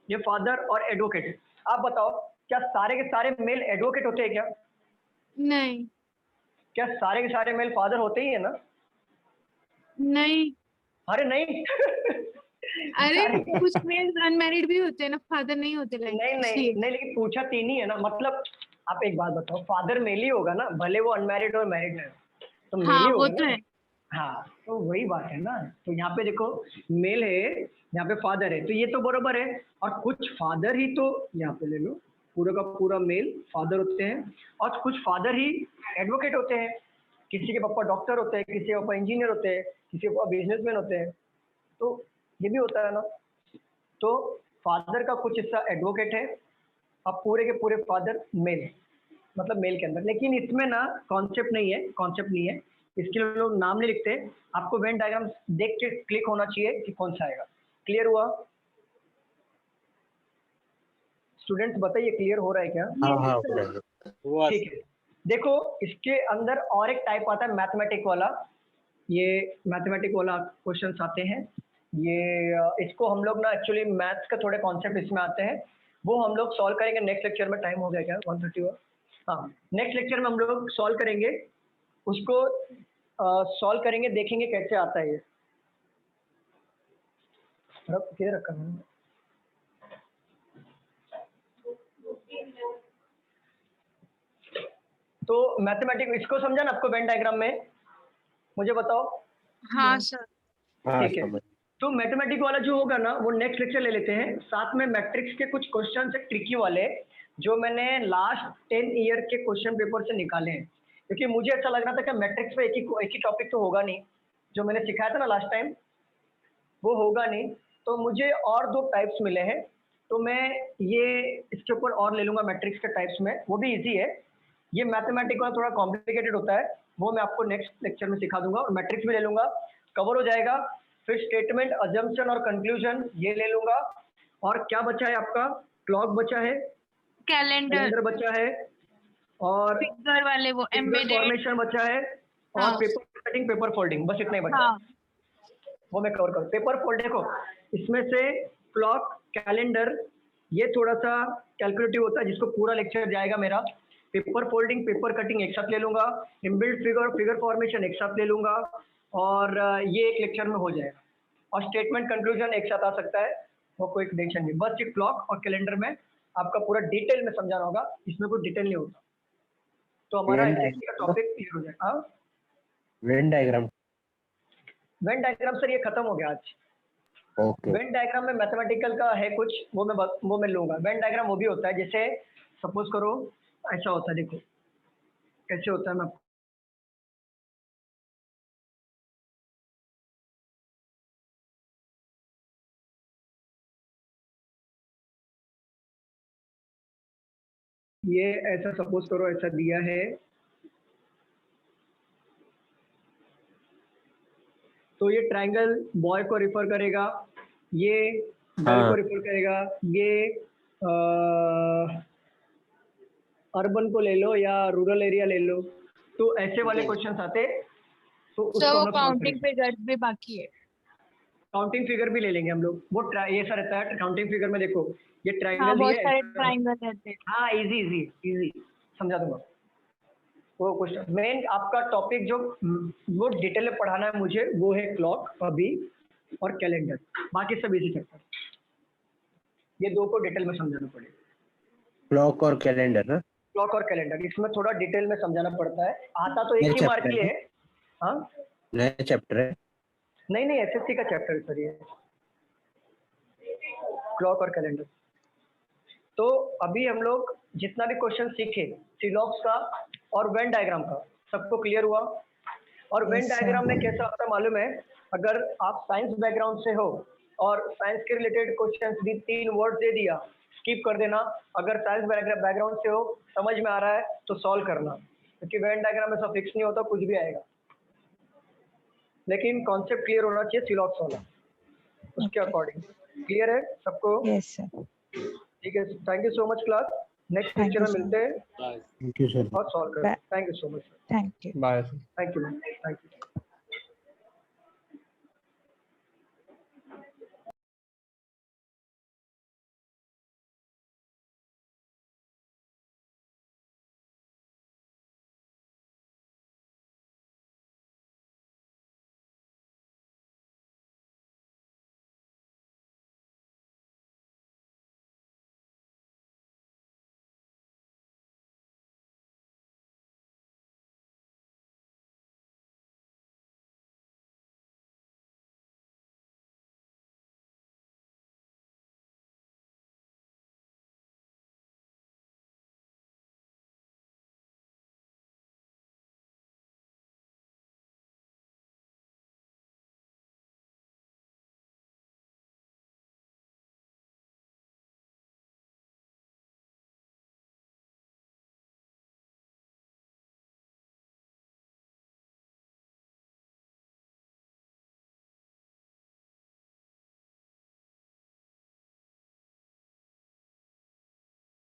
ये फादर और एडवोकेट, आप बताओ क्या सारे के सारे मेल एडवोकेट होते हैं क्या? नहीं क्या सारे के सारे मेल फादर होते ही है ना? नहीं, अरे नहीं। अरे कुछ मेल अनमैरिड भी होते हैं ना, फादर नहीं होते लाइक। नहीं, लेकिन पूछा तीन ही है ना, मतलब आप एक बात बताओ, फादर मेल ही होगा ना, भले वो अनमैरिड और मैरिड है, तो मेल हाँ ही वो होगा तो ना। है। हाँ तो वही बात है ना। तो यहाँ पे देखो मेल है, यहाँ पे फादर है, तो ये तो बरोबर है। और कुछ फादर ही तो यहाँ पे ले लो, पूरा का पूरा मेल फादर होते हैं, और कुछ फादर ही एडवोकेट होते हैं। किसी के पापा डॉक्टर होते हैं, किसी के पापा इंजीनियर होते हैं, किसी के पापा बिजनेसमैन होते हैं, तो ये भी होता है ना। तो फादर का कुछ हिस्सा एडवोकेट है, अब पूरे के पूरे फादर मेल है, मतलब मेल के अंदर। लेकिन इसमें ना कॉन्सेप्ट नहीं है, कॉन्सेप्ट नहीं है, इसके लिए लोग नाम नहीं लिखते। आपको वेन डायग्राम देख के क्लिक होना चाहिए कि कौन सा आएगा। क्लियर हुआ स्टूडेंट्स? बताइए क्लियर हो रहा है क्या? हाँ हाँ हो रहा है। ठीक है। देखो इसके अंदर और एक टाइप आता है मैथमेटिक वाला। ये मैथमेटिक वाला क्वेश्चंस आते हैं। ये इसको हम लोग ना एक्चुअली मैथ्स का थोड़े कॉन्सेप्ट इसमें आते हैं, वो हम लोग सॉल्व करेंगे नेक्स्ट लेक्चर में। टाइम हो गया क्या? 1:30 हुआ। हाँ नेक्स्ट लेक्चर में हम लोग सॉल्व करेंगे उसको, सॉल्व करेंगे, देखेंगे कैसे आता है ये। किधर रखा है? तो मैथमेटिक इसको समझा ना आपको वेन डायग्राम में? मुझे बताओ। हाँ सर। हाँ ठीक है। समझ। तो मैथमेटिक वाला जो होगा ना वो नेक्स्ट लेक्चर ले लेते हैं। साथ में मैट्रिक्स के कुछ क्वेश्चन है ट्रिकी वाले, जो मैंने लास्ट 10 ईयर के क्वेश्चन पेपर से निकाले हैं। क्योंकि मुझे ऐसा लग रहा था कि मैट्रिक्स पे एक ही टॉपिक तो होगा नहीं, जो मैंने सिखाया था ना लास्ट टाइम वो होगा नहीं। तो मुझे और 2 टाइप्स मिले हैं, तो मैं ये इसके ऊपर और ले लूंगा मैट्रिक्स के टाइप्स में, वो भी इजी है। ये मैथमेटिक वाला थोड़ा कॉम्प्लिकेटेड होता है, वो मैं आपको नेक्स्ट लेक्चर में सिखा दूंगा। और मैट्रिक्स भी ले लूंगा, कवर हो जाएगा। फिर स्टेटमेंट, अजम्पशन और कंक्लूजन ये ले लूंगा। और क्या बचा है आपका? क्लॉक बचा है, कैलेंडर बचा है, और फिगर वाले वो एम्बेडेड। फॉर्मेशन बचा है, और हाँ। पेपर कटिंग, पेपर फोल्डिंग, बस इतना ही बचा है। हाँ वो मैं कवर करूँ। पेपर फोल्ड देखो, इसमें से क्लॉक, कैलेंडर ये थोड़ा सा कैलकुलेटिव होता है, जिसको पूरा लेक्चर जाएगा मेरा। पेपर फोल्डिंग, पेपर कटिंग एक साथ ले लूंगा, इनबिल्ट फिगर, फिगर फॉर्मेशन एक साथ ले लूंगा, और ये एक लेक्चर में हो जाएगा। और स्टेटमेंट, कंक्लूजन एक साथ आ सकता है, वो कोई टेंशन नहीं। बस ये क्लॉक और कैलेंडर में आपका पूरा डिटेल में समझाना होगा, इसमें कोई डिटेल नहीं होता। तो हमारा SST का टॉपिक क्लियर हो जाएगा। हाँ Venn diagram. Venn diagram sir ये खत्म हो गया आज। ओके। वेन डायग्राम में मैथमेटिकल का है कुछ, वो मैं लूंगा। वेन डायग्राम वो भी होता है, जैसे सपोज करो ऐसा होता है, देखो कैसे होता है। मैं ये ऐसा सपोज करो, ऐसा दिया है, तो ये ट्रायंगल बॉय को रिफर करेगा, ये गर्ल को रिफर करेगा, ये अर्बन को ले लो या रूरल एरिया ले लो। तो ऐसे वाले क्वेश्चंस आते, तो उसको हम लोग काउंटिंग फिगर्स भी बाकी है। काउंटिंग फिगर भी ले लेंगे हम लोग। वो ये सा रहता है काउंटिंग फिगर में। देखो ये हाँ ट्रायंगल बहुत दिया सारे है। ट्राइंगल रहते हैं। हाँ इजी इजी इजी समझा दूंगा वो क्वेश्चन। मेन आपका टॉपिक जो वो डिटेल में पढ़ाना है मुझे, वो है क्लॉक अभी और कैलेंडर। बाकी सब इजी चैप्टर, ये 2 को डिटेल में समझाना पड़ेगा। क्लॉक और कैलेंडर ना? क्लॉक और कैलेंडर इसमें थोड़ा डिटेल में समझाना पड़ता है। आता तो एक ही मार्क की है। हाँ नया चैप्टर है? नहीं नहीं, SST का चैप्टर है सर ये, क्लॉक और कैलेंडर। तो अभी हम लोग जितना भी क्वेश्चन सीखे सिलॉक्स का और वेन डायग्राम का, सबको क्लियर हुआ। और वेन डायग्राम में कैसा होता है मालूम है? अगर आप साइंस बैकग्राउंड से हो और साइंस के रिलेटेड क्वेश्चन भी 3 वर्ड दे दिया, स्किप कर देना। अगर साइंस बैकग्राउंड से हो, समझ में आ रहा है तो सॉल्व करना, क्योंकि वेन डायग्राम में सब फिक्स नहीं होता, कुछ भी आएगा। लेकिन कॉन्सेप्ट क्लियर होना चाहिए सिलॉक्स वाला, उसके अकॉर्डिंग। क्लियर है सबको? Yes sir. ठीक है, thank you so much class. Next Thank lecture you, में sir. मिलते हैं थैंक यू सर। और सॉल्व करें। Thank you so much. Thank you. Bye. Thank you.